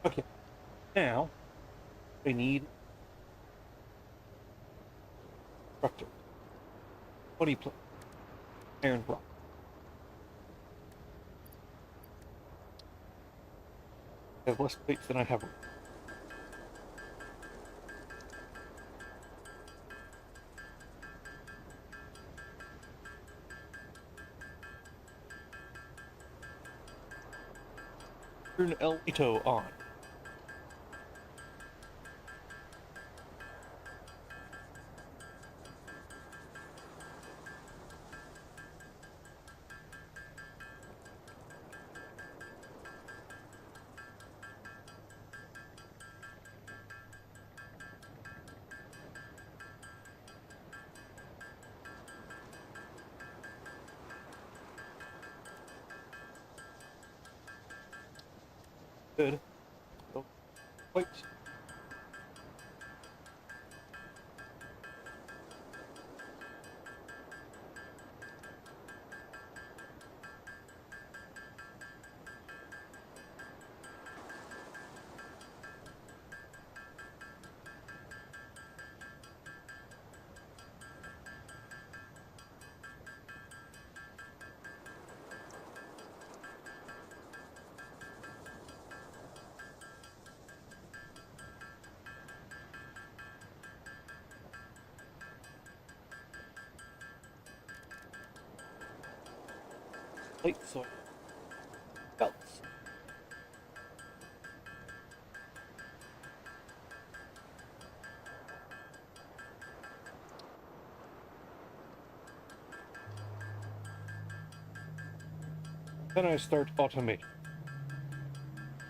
Okay, now I need constructor. 20 plate. Iron rock. I have less plates than I have. Turn El Ito on. Good. Oh, wait. Plate so belts. Then I start automating.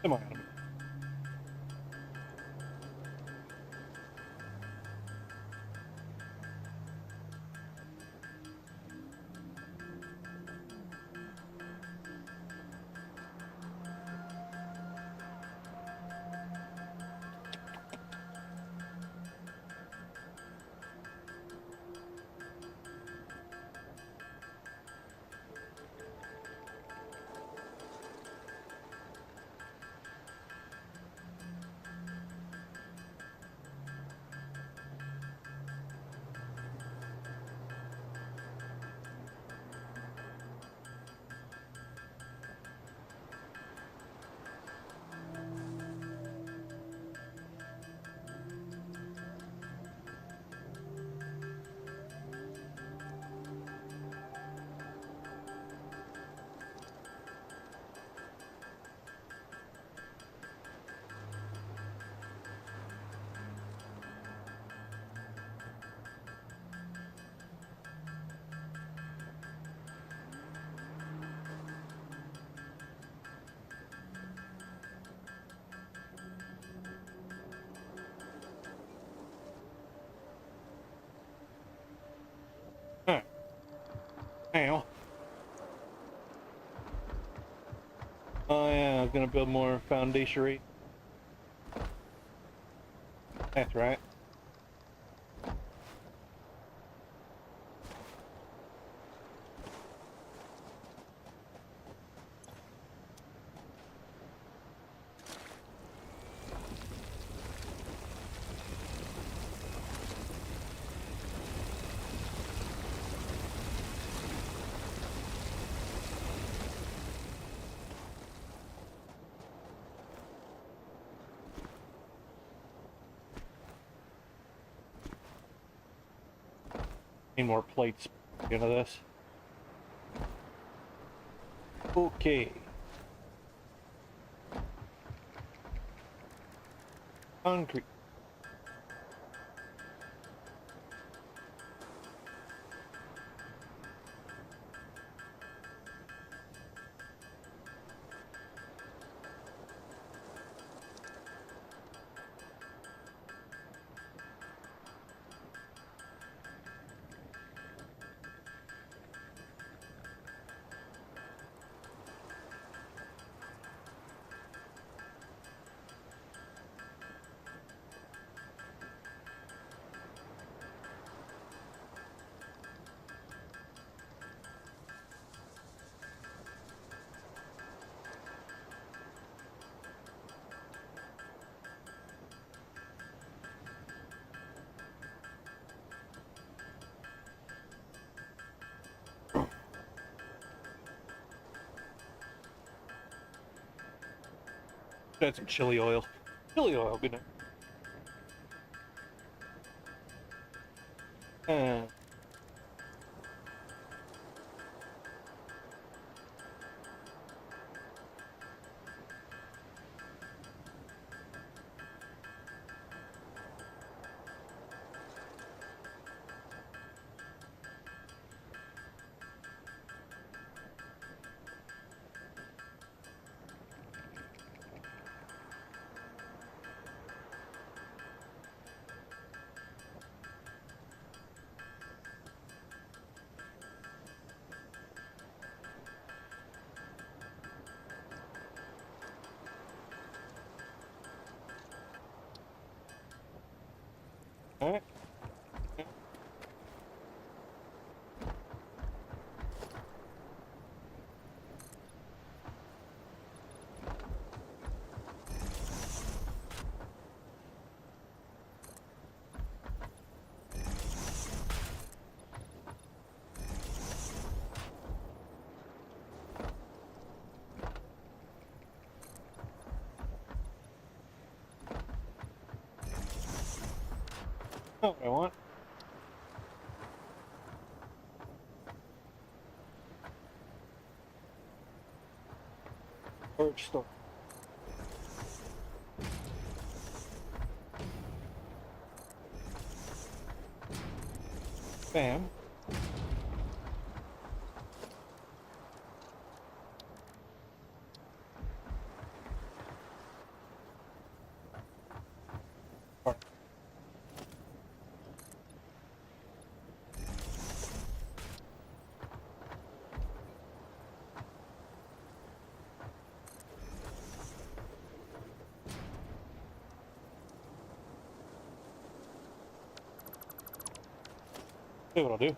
Semi-automating. Alright. Now, I am gonna build more foundation. That's right. Need more plates into this. Okay. Concrete. Add some chili oil. Chili oil, good night. All right. Not what I want. Storage store. Bam. Alright. See what I'll do.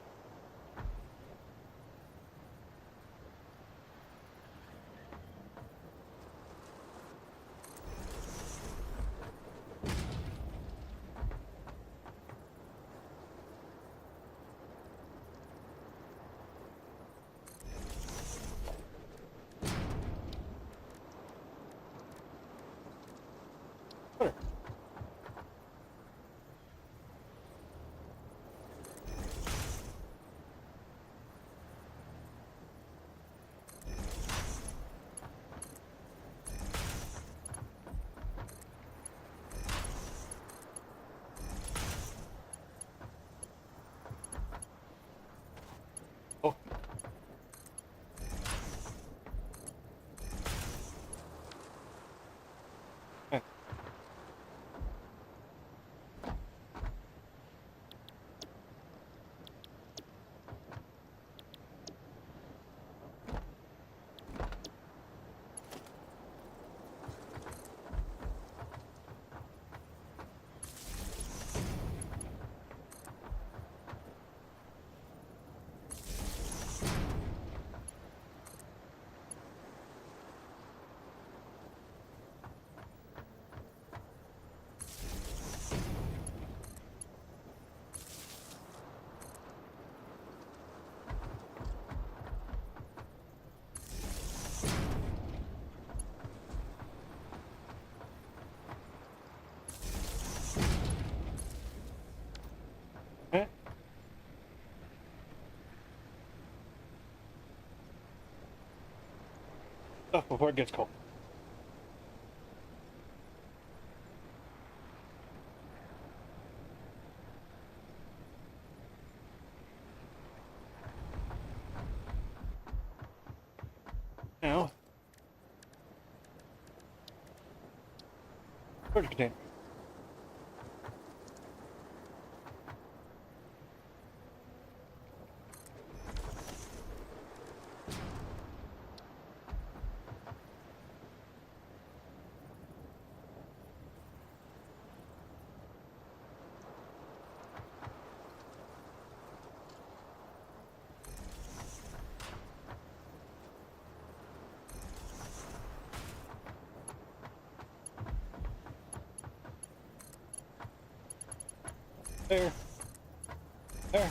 Sure. Oh. Okay. Okay. Stuff before it gets cold. Now, storage container. There. There.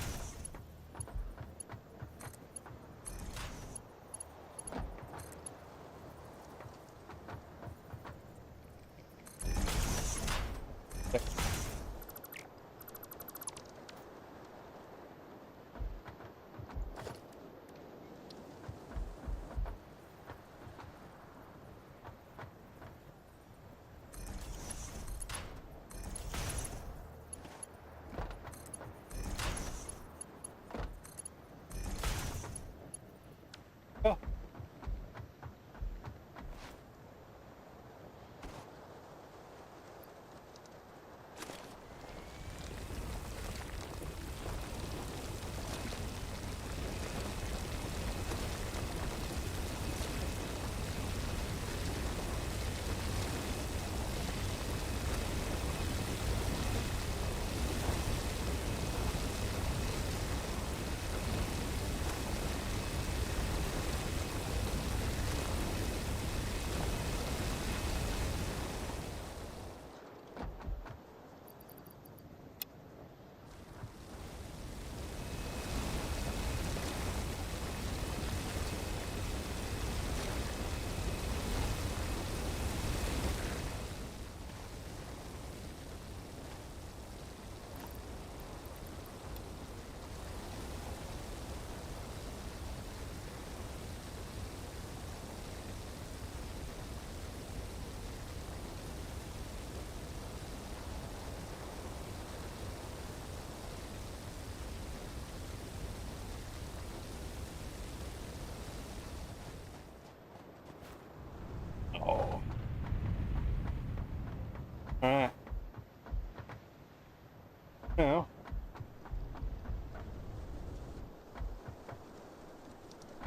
Now,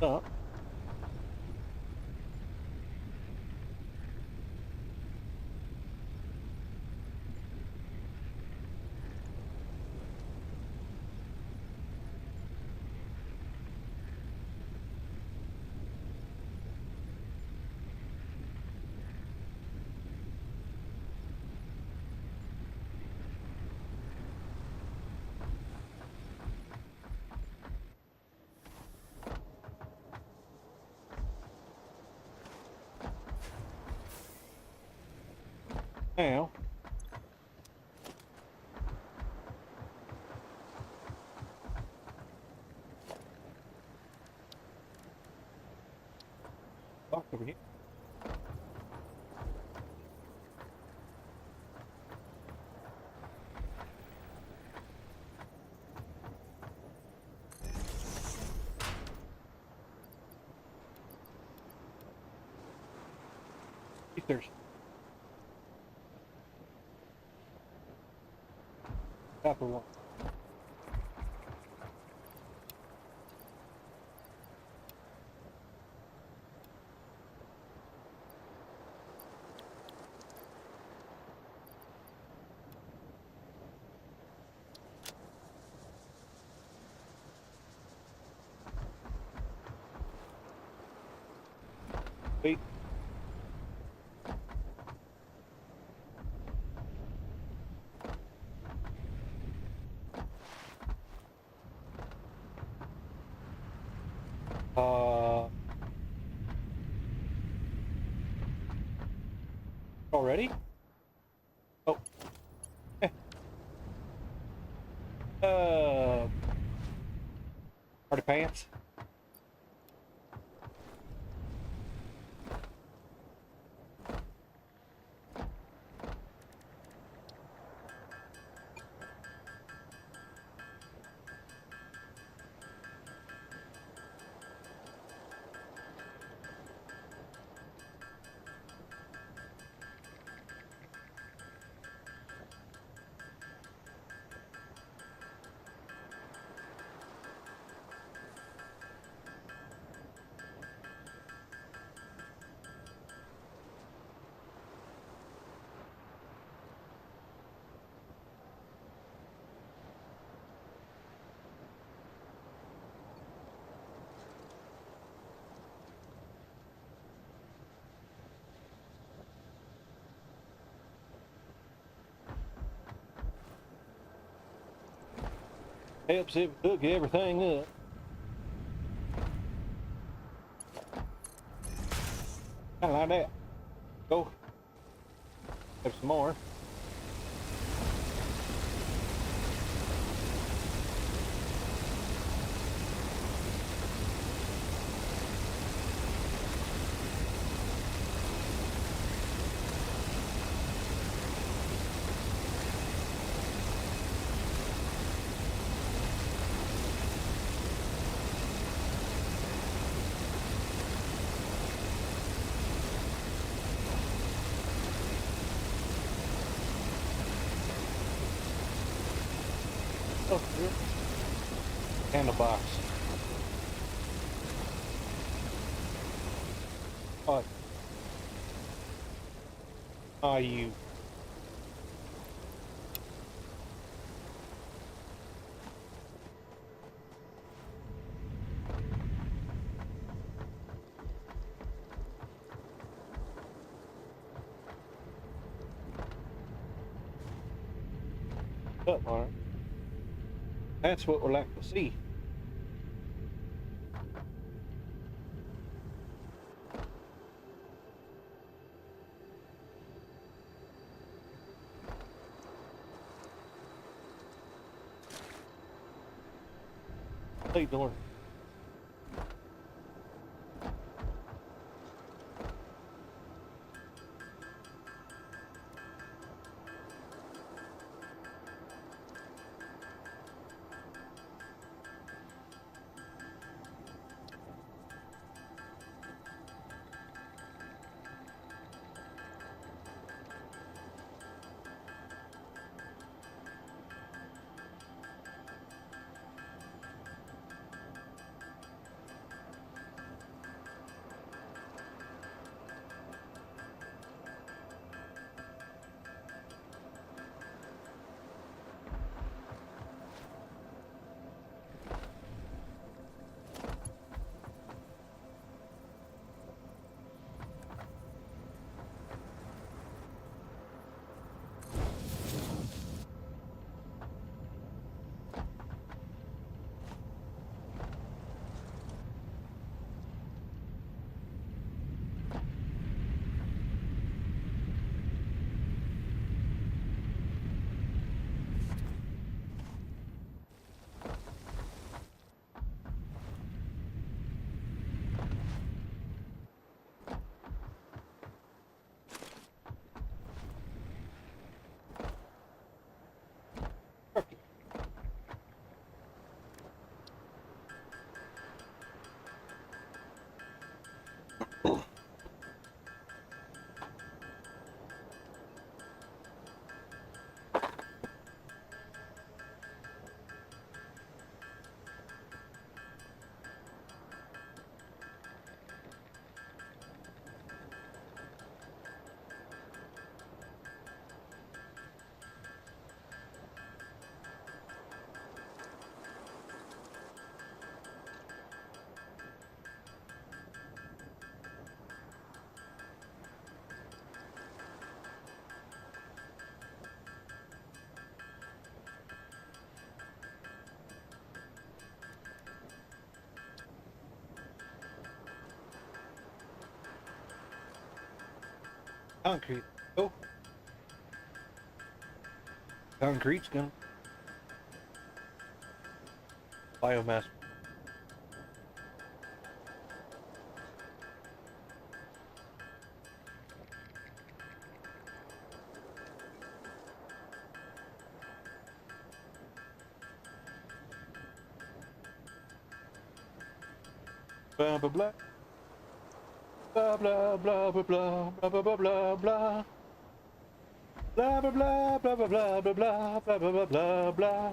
up. Now, walk over here. If there's copper one. Wait. Already? Oh. Eh. Party pants. Helps if we hook everything up. Kinda like that. Go. Have some more. Oh, here. Candle box. Oh. Oh, you. Up, Mark. That's what we're like to see. Play door. Concrete. Oh. Concrete's gonna biomass. Blah blah blah. Blah blah blah blah blah blah blah blah blah blah. Blah blah blah blah blah blah blah blah blah blah blah blah.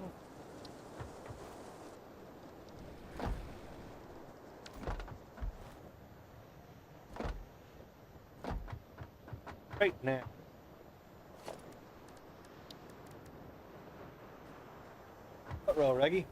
Right now. What roll, Reggie?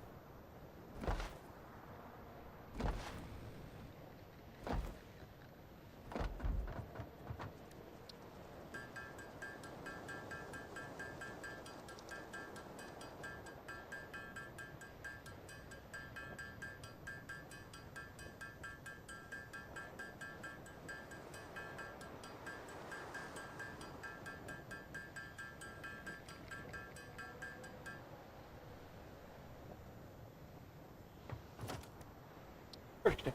First.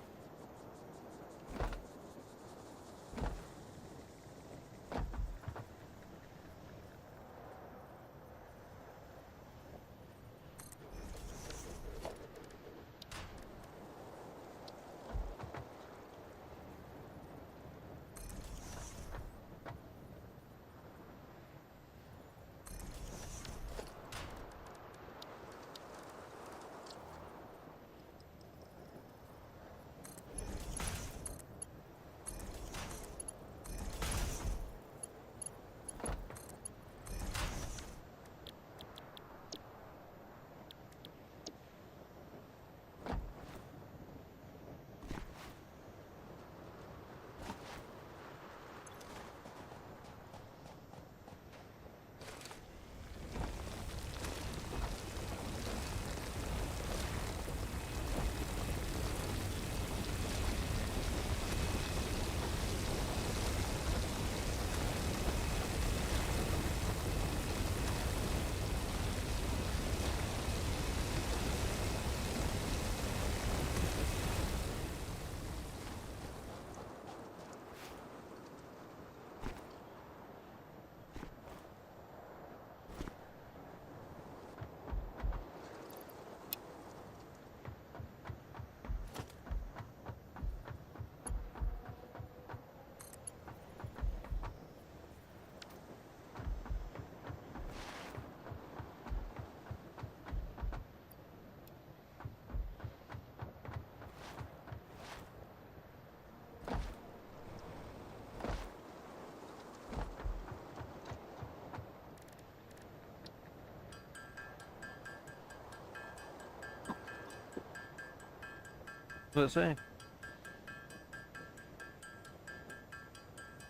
What's it say?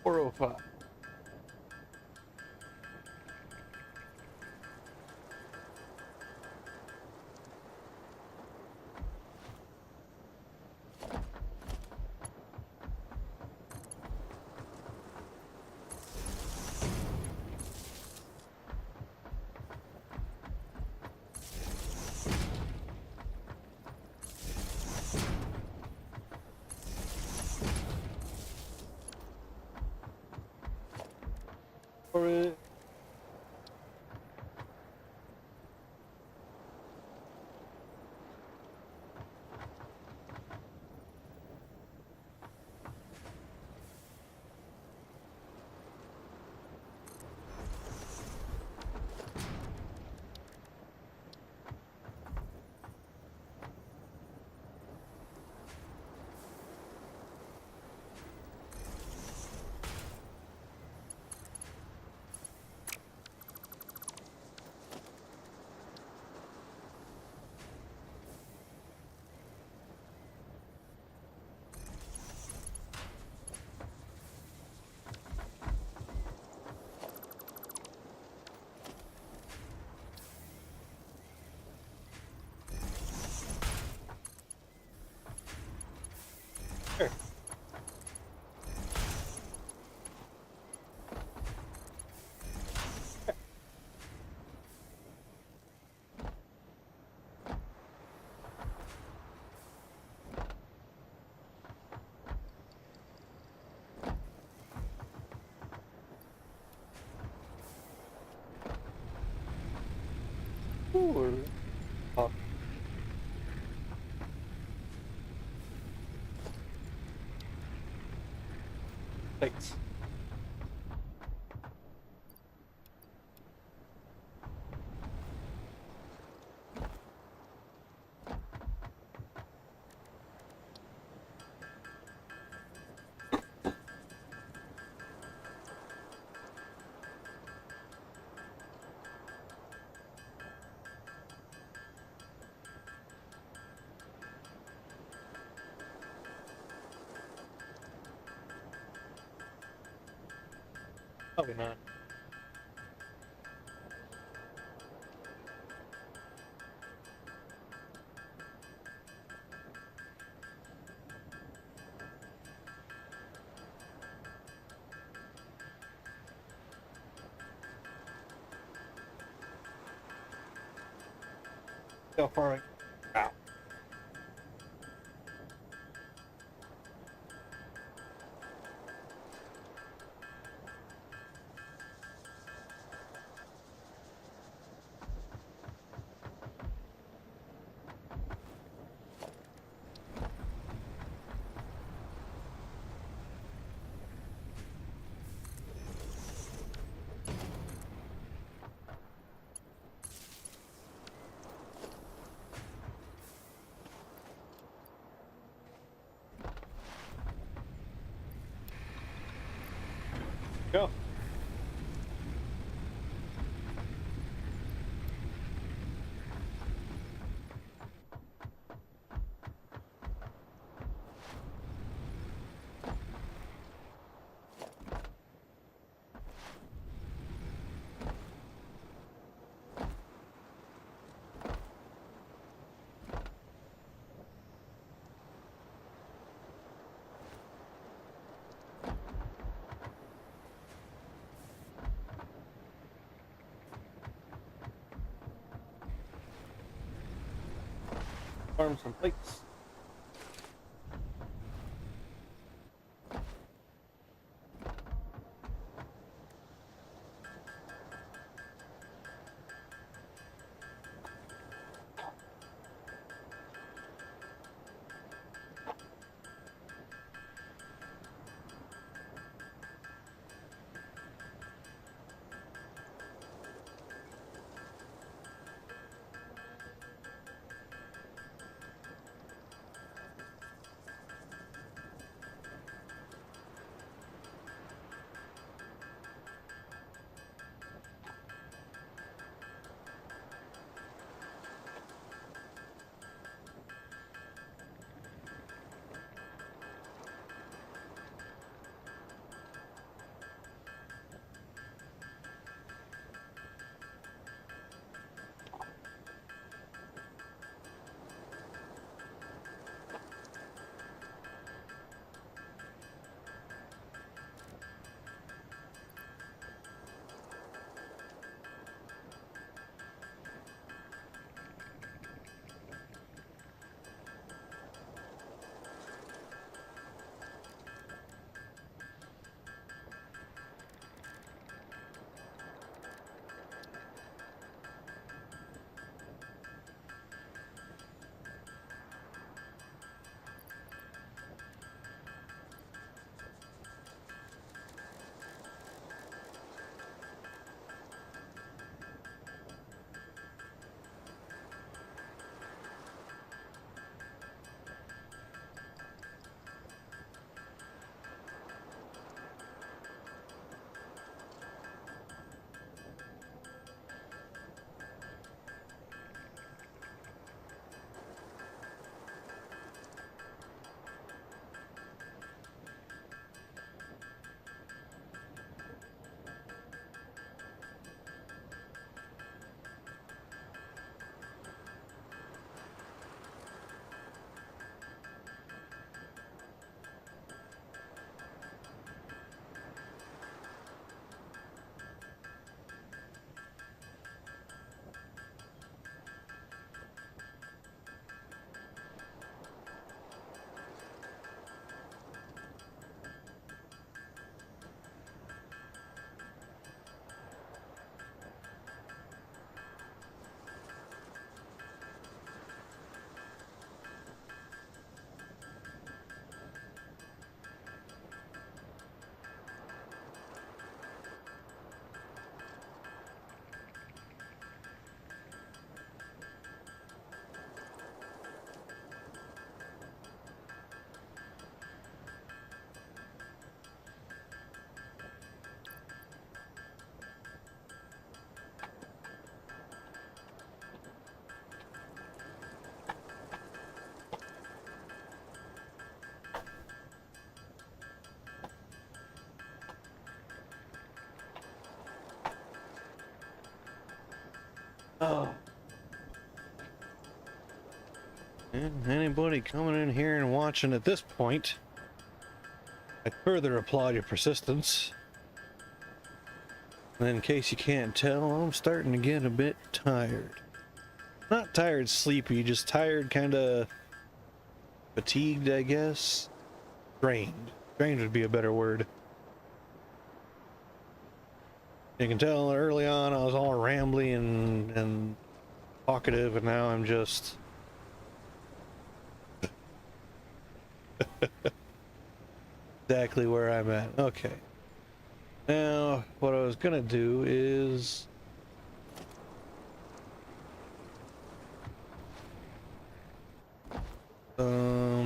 405. Or oh, thanks. Probably not. How far I wow. Go. Farm some plates. Oh. And anybody coming in here and watching at this point, I further applaud your persistence. And in case you can't tell, I'm starting to get a bit tired. Not tired, sleepy, just tired, kind of fatigued, I guess. Drained. Drained would be a better word. You can tell early on I was all rambly and talkative, and now I'm just exactly where I'm at. Okay. Now, what I was gonna do is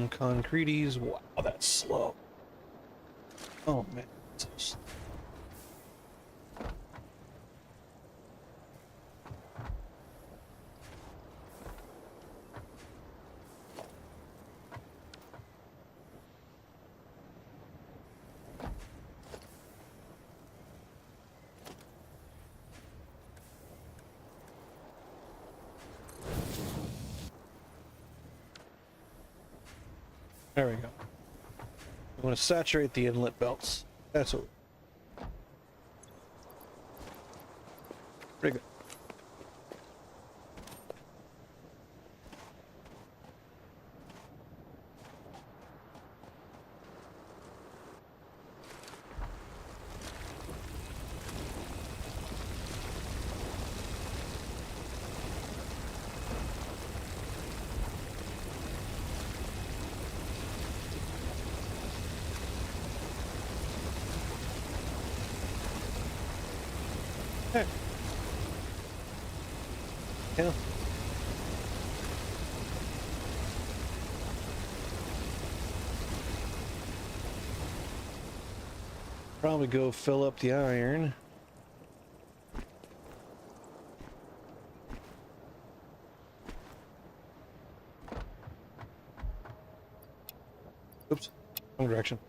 concretes. Wow, that's slow. Oh man, that's so slow. There we go. I want to saturate the inlet belts. That's what. Pretty good. Hey. Yeah. Probably go fill up the iron. Oops, wrong direction.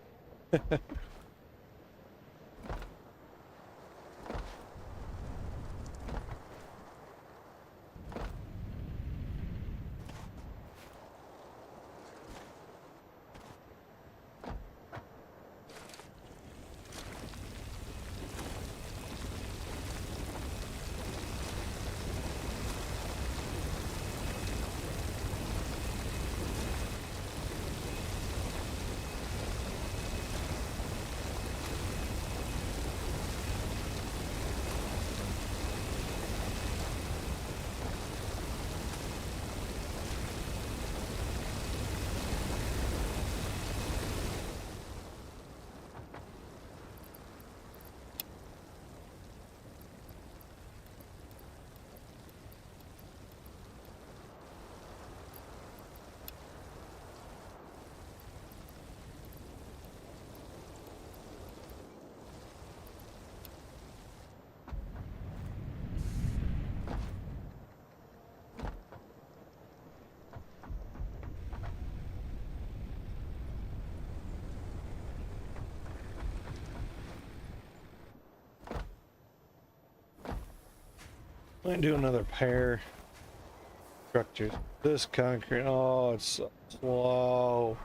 Might do another pair. Structures. This concrete. Oh, it's so slow.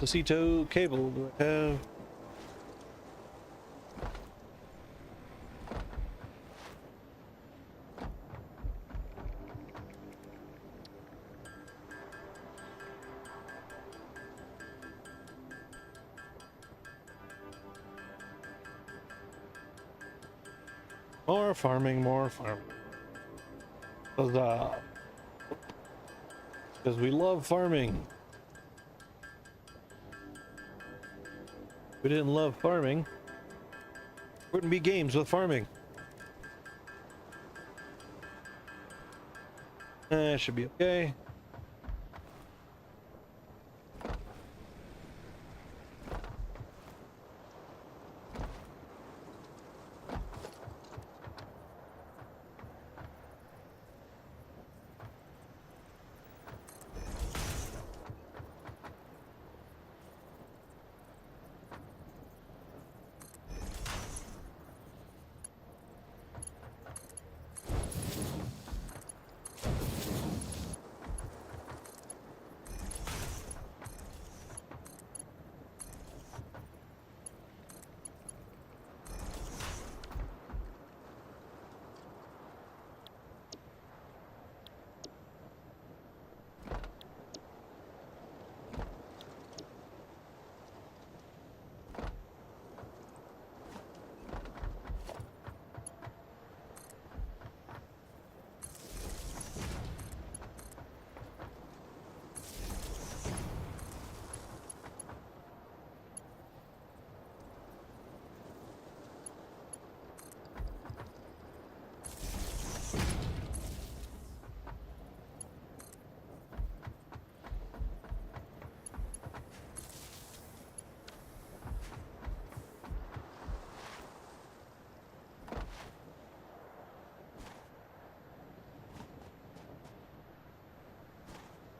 Necessito cable do I have? More farming, more farming. Because we love farming. If we didn't love farming, wouldn't be games with farming. Should be okay.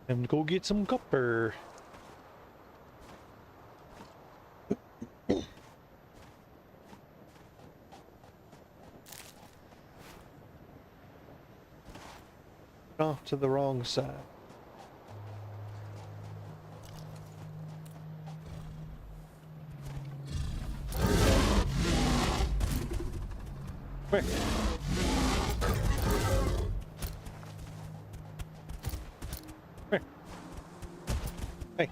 And go get some copper. Off to the wrong side. Quick. Quick. Hey.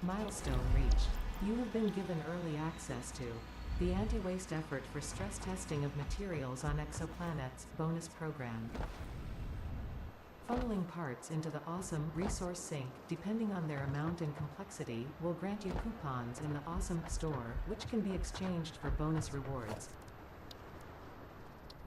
Milestone reached. You have been given early access to the Anti-Waste Effort for Stress Testing of Materials on Exoplanets bonus program. Funneling parts into the awesome resource sink, depending on their amount and complexity, will grant you coupons in the awesome store, which can be exchanged for bonus rewards.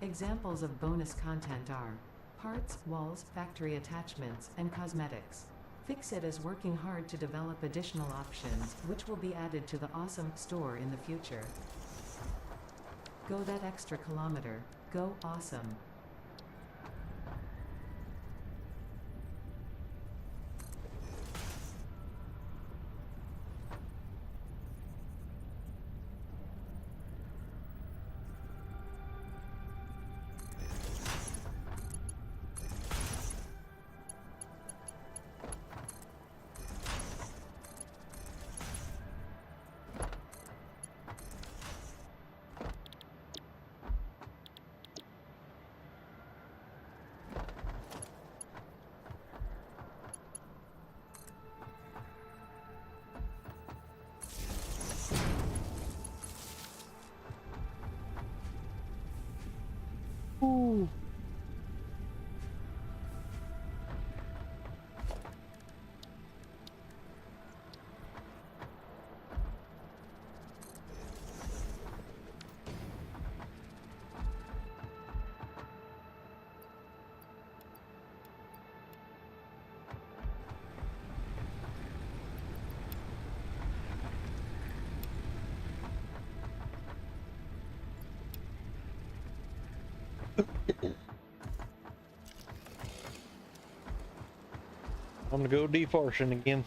Examples of bonus content are parts, walls, factory attachments, and cosmetics. Fixit is working hard to develop additional options, which will be added to the awesome store in the future. Go that extra kilometer. Go awesome. Ooh. I'm gonna go deforestation again.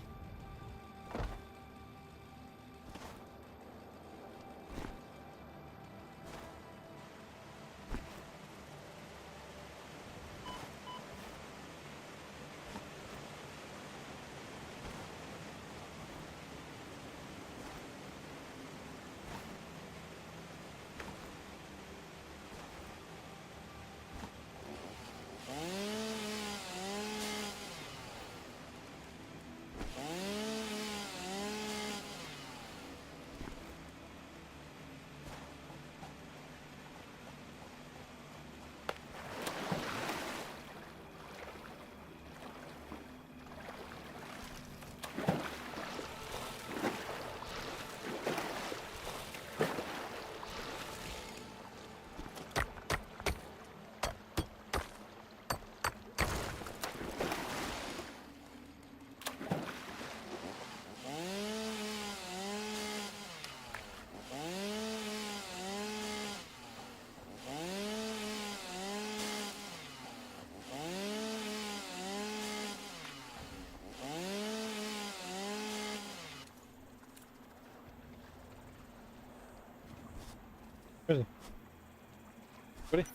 Where is he? Ready?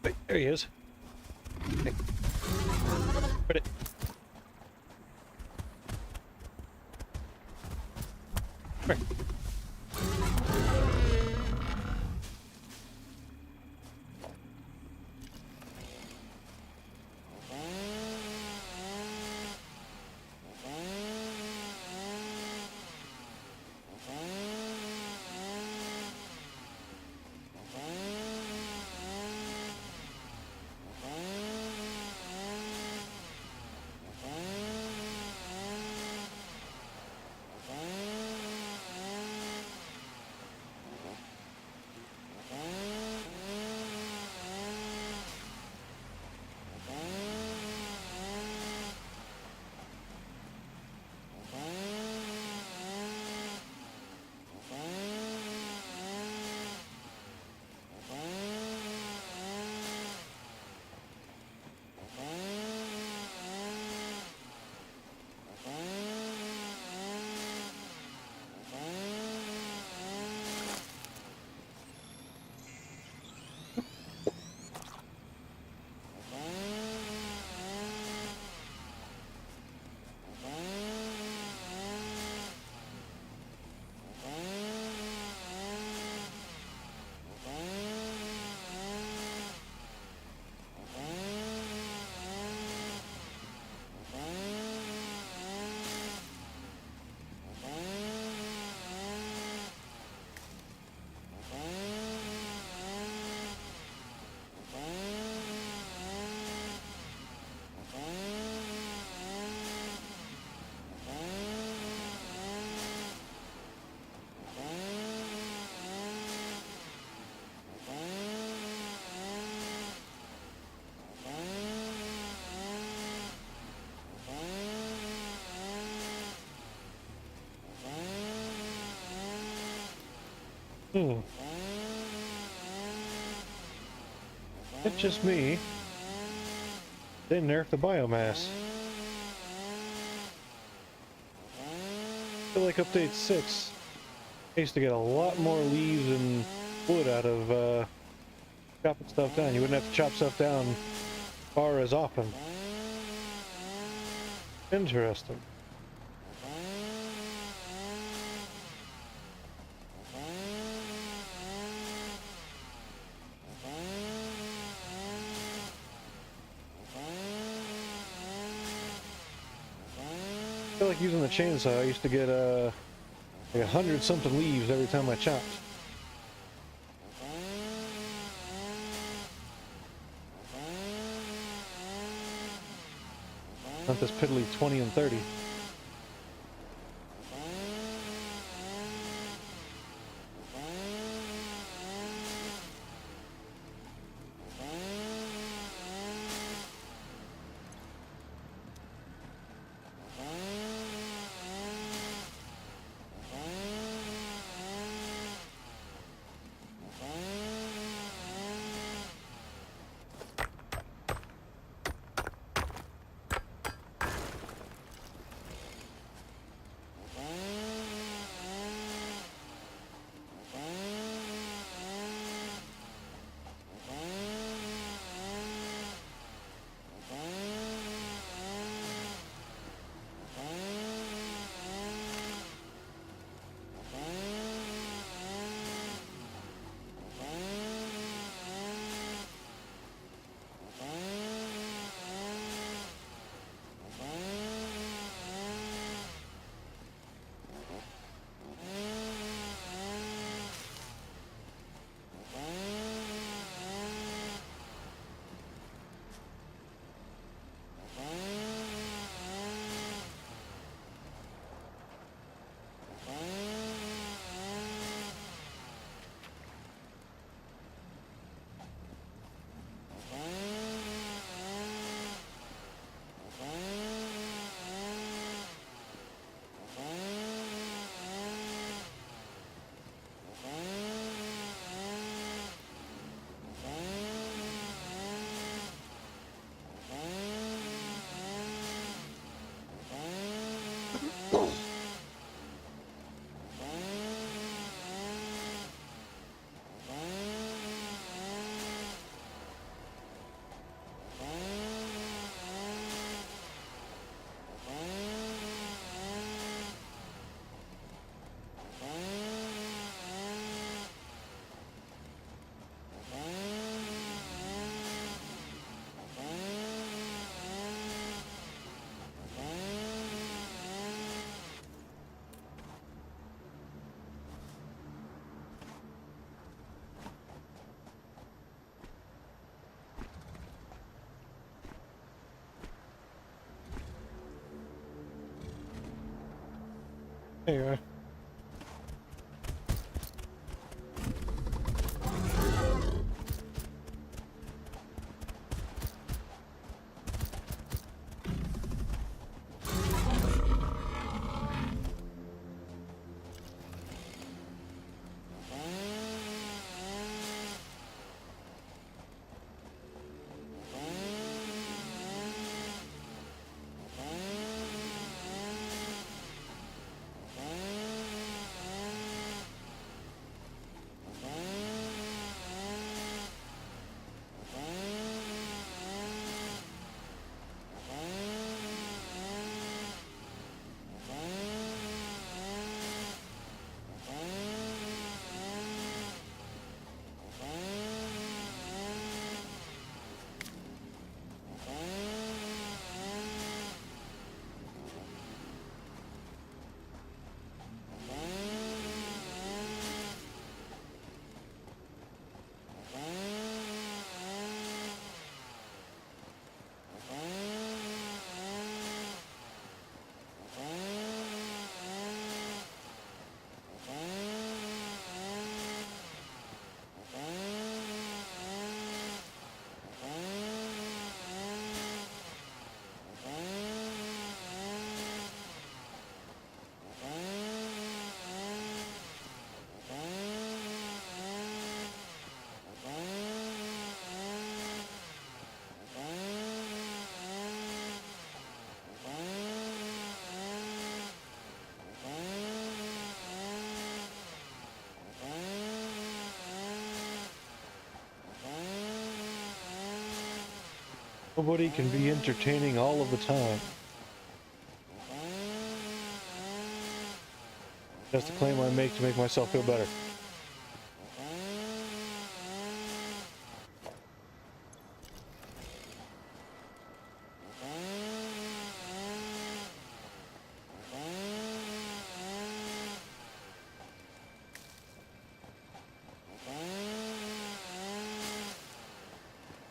Wait, there he is. Hey. Ready. Come here. It's just me. They nerfed the biomass. I feel like update 6. I used to get a lot more leaves and wood out of chopping stuff down. You wouldn't have to chop stuff down far as often. Interesting. I feel like using the chainsaw. I used to get like 100 something leaves every time I chopped. Not this piddly 20 and 30. There you are. Nobody can be entertaining all of the time. That's the claim I make to make myself feel better.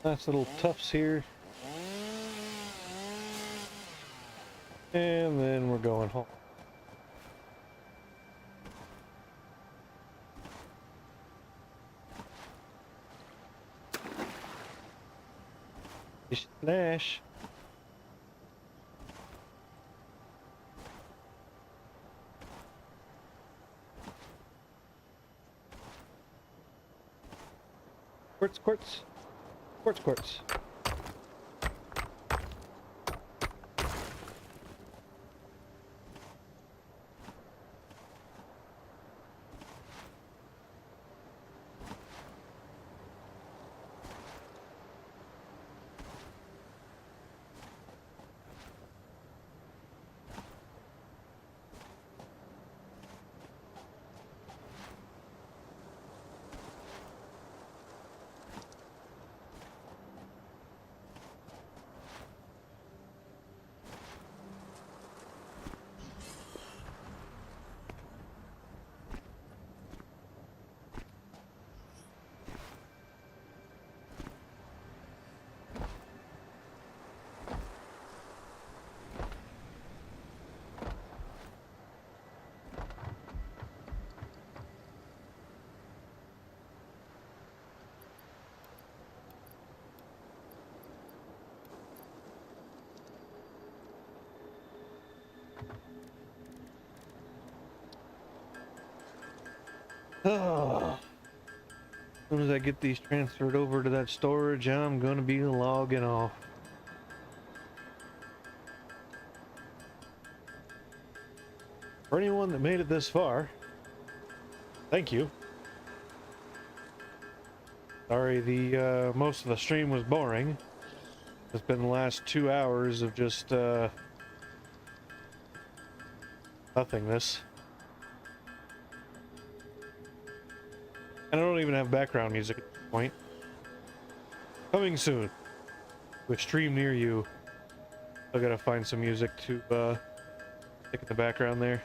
Nice little tufts here. And then we're going home. Splash. Quartz, quartz. Quartz, quartz. Oh. As soon as I get these transferred over to that storage, I'm gonna be logging off. For anyone that made it this far, thank you. Sorry, the most of the stream was boring. It's been the last 2 hours of just nothingness. And I don't even have background music at this point. Coming soon to a stream near you. I gotta find some music to stick in the background there.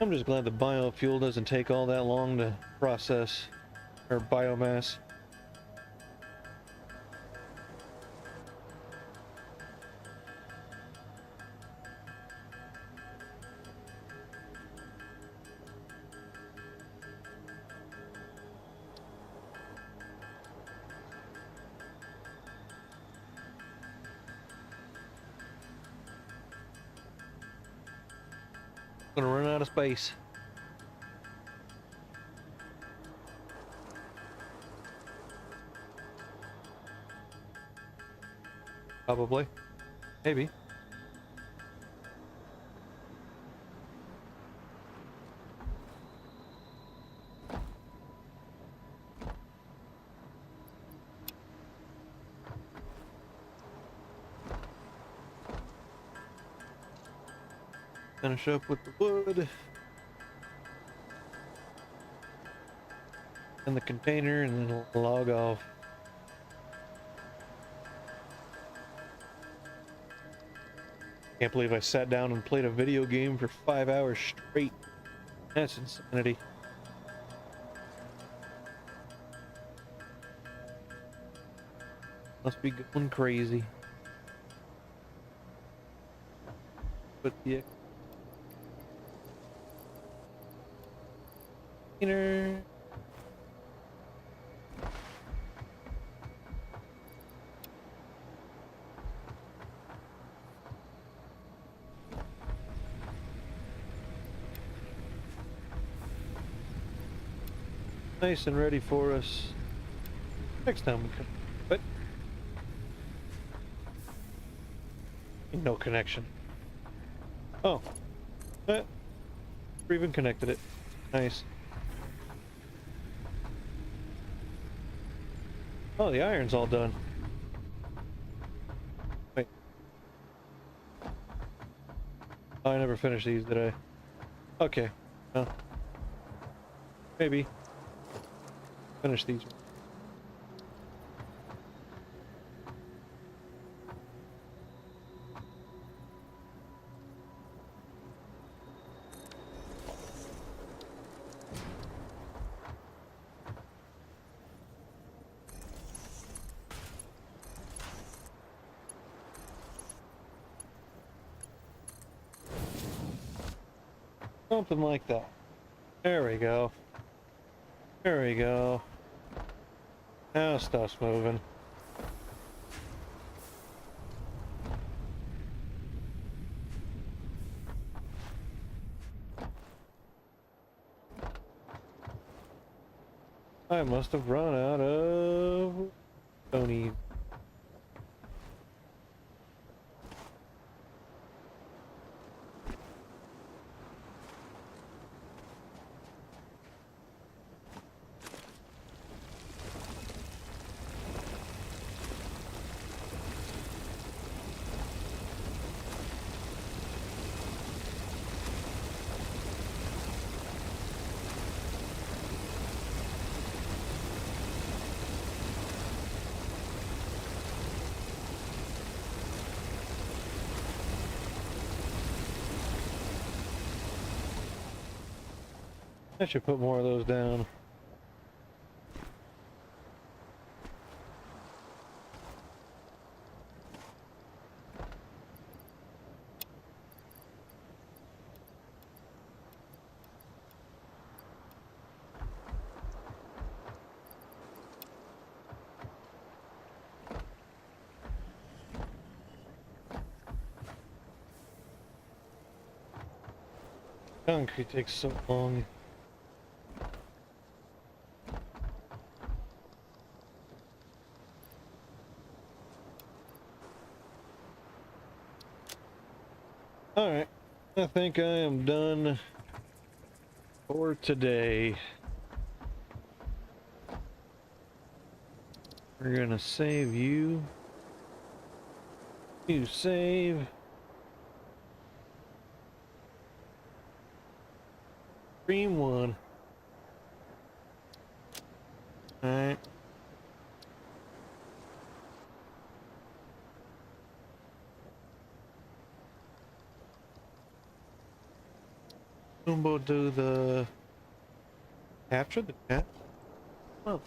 I'm just glad the biofuel doesn't take all that long to process, or biomass. Gonna run out of space. Probably. Maybe. Finish up with the wood and the container, and then we'll log off. Can't believe I sat down and played a video game for 5 hours straight. That's insanity. Must be going crazy. But the container. Nice and ready for us next time we come. But no connection. Oh, we even connected it. Nice. Oh, the iron's all done. Wait. Oh, I never finished these, did I? Okay. Oh. Maybe. Finish these. Something like that. There we go. There we go. Now stuff's moving. I must have run out of stony. I should put more of those down. Concrete takes so long. Alright, I think I am done for today. We're gonna save you. You save. Stream 1. Alright. We'll do the capture the chat. Oh.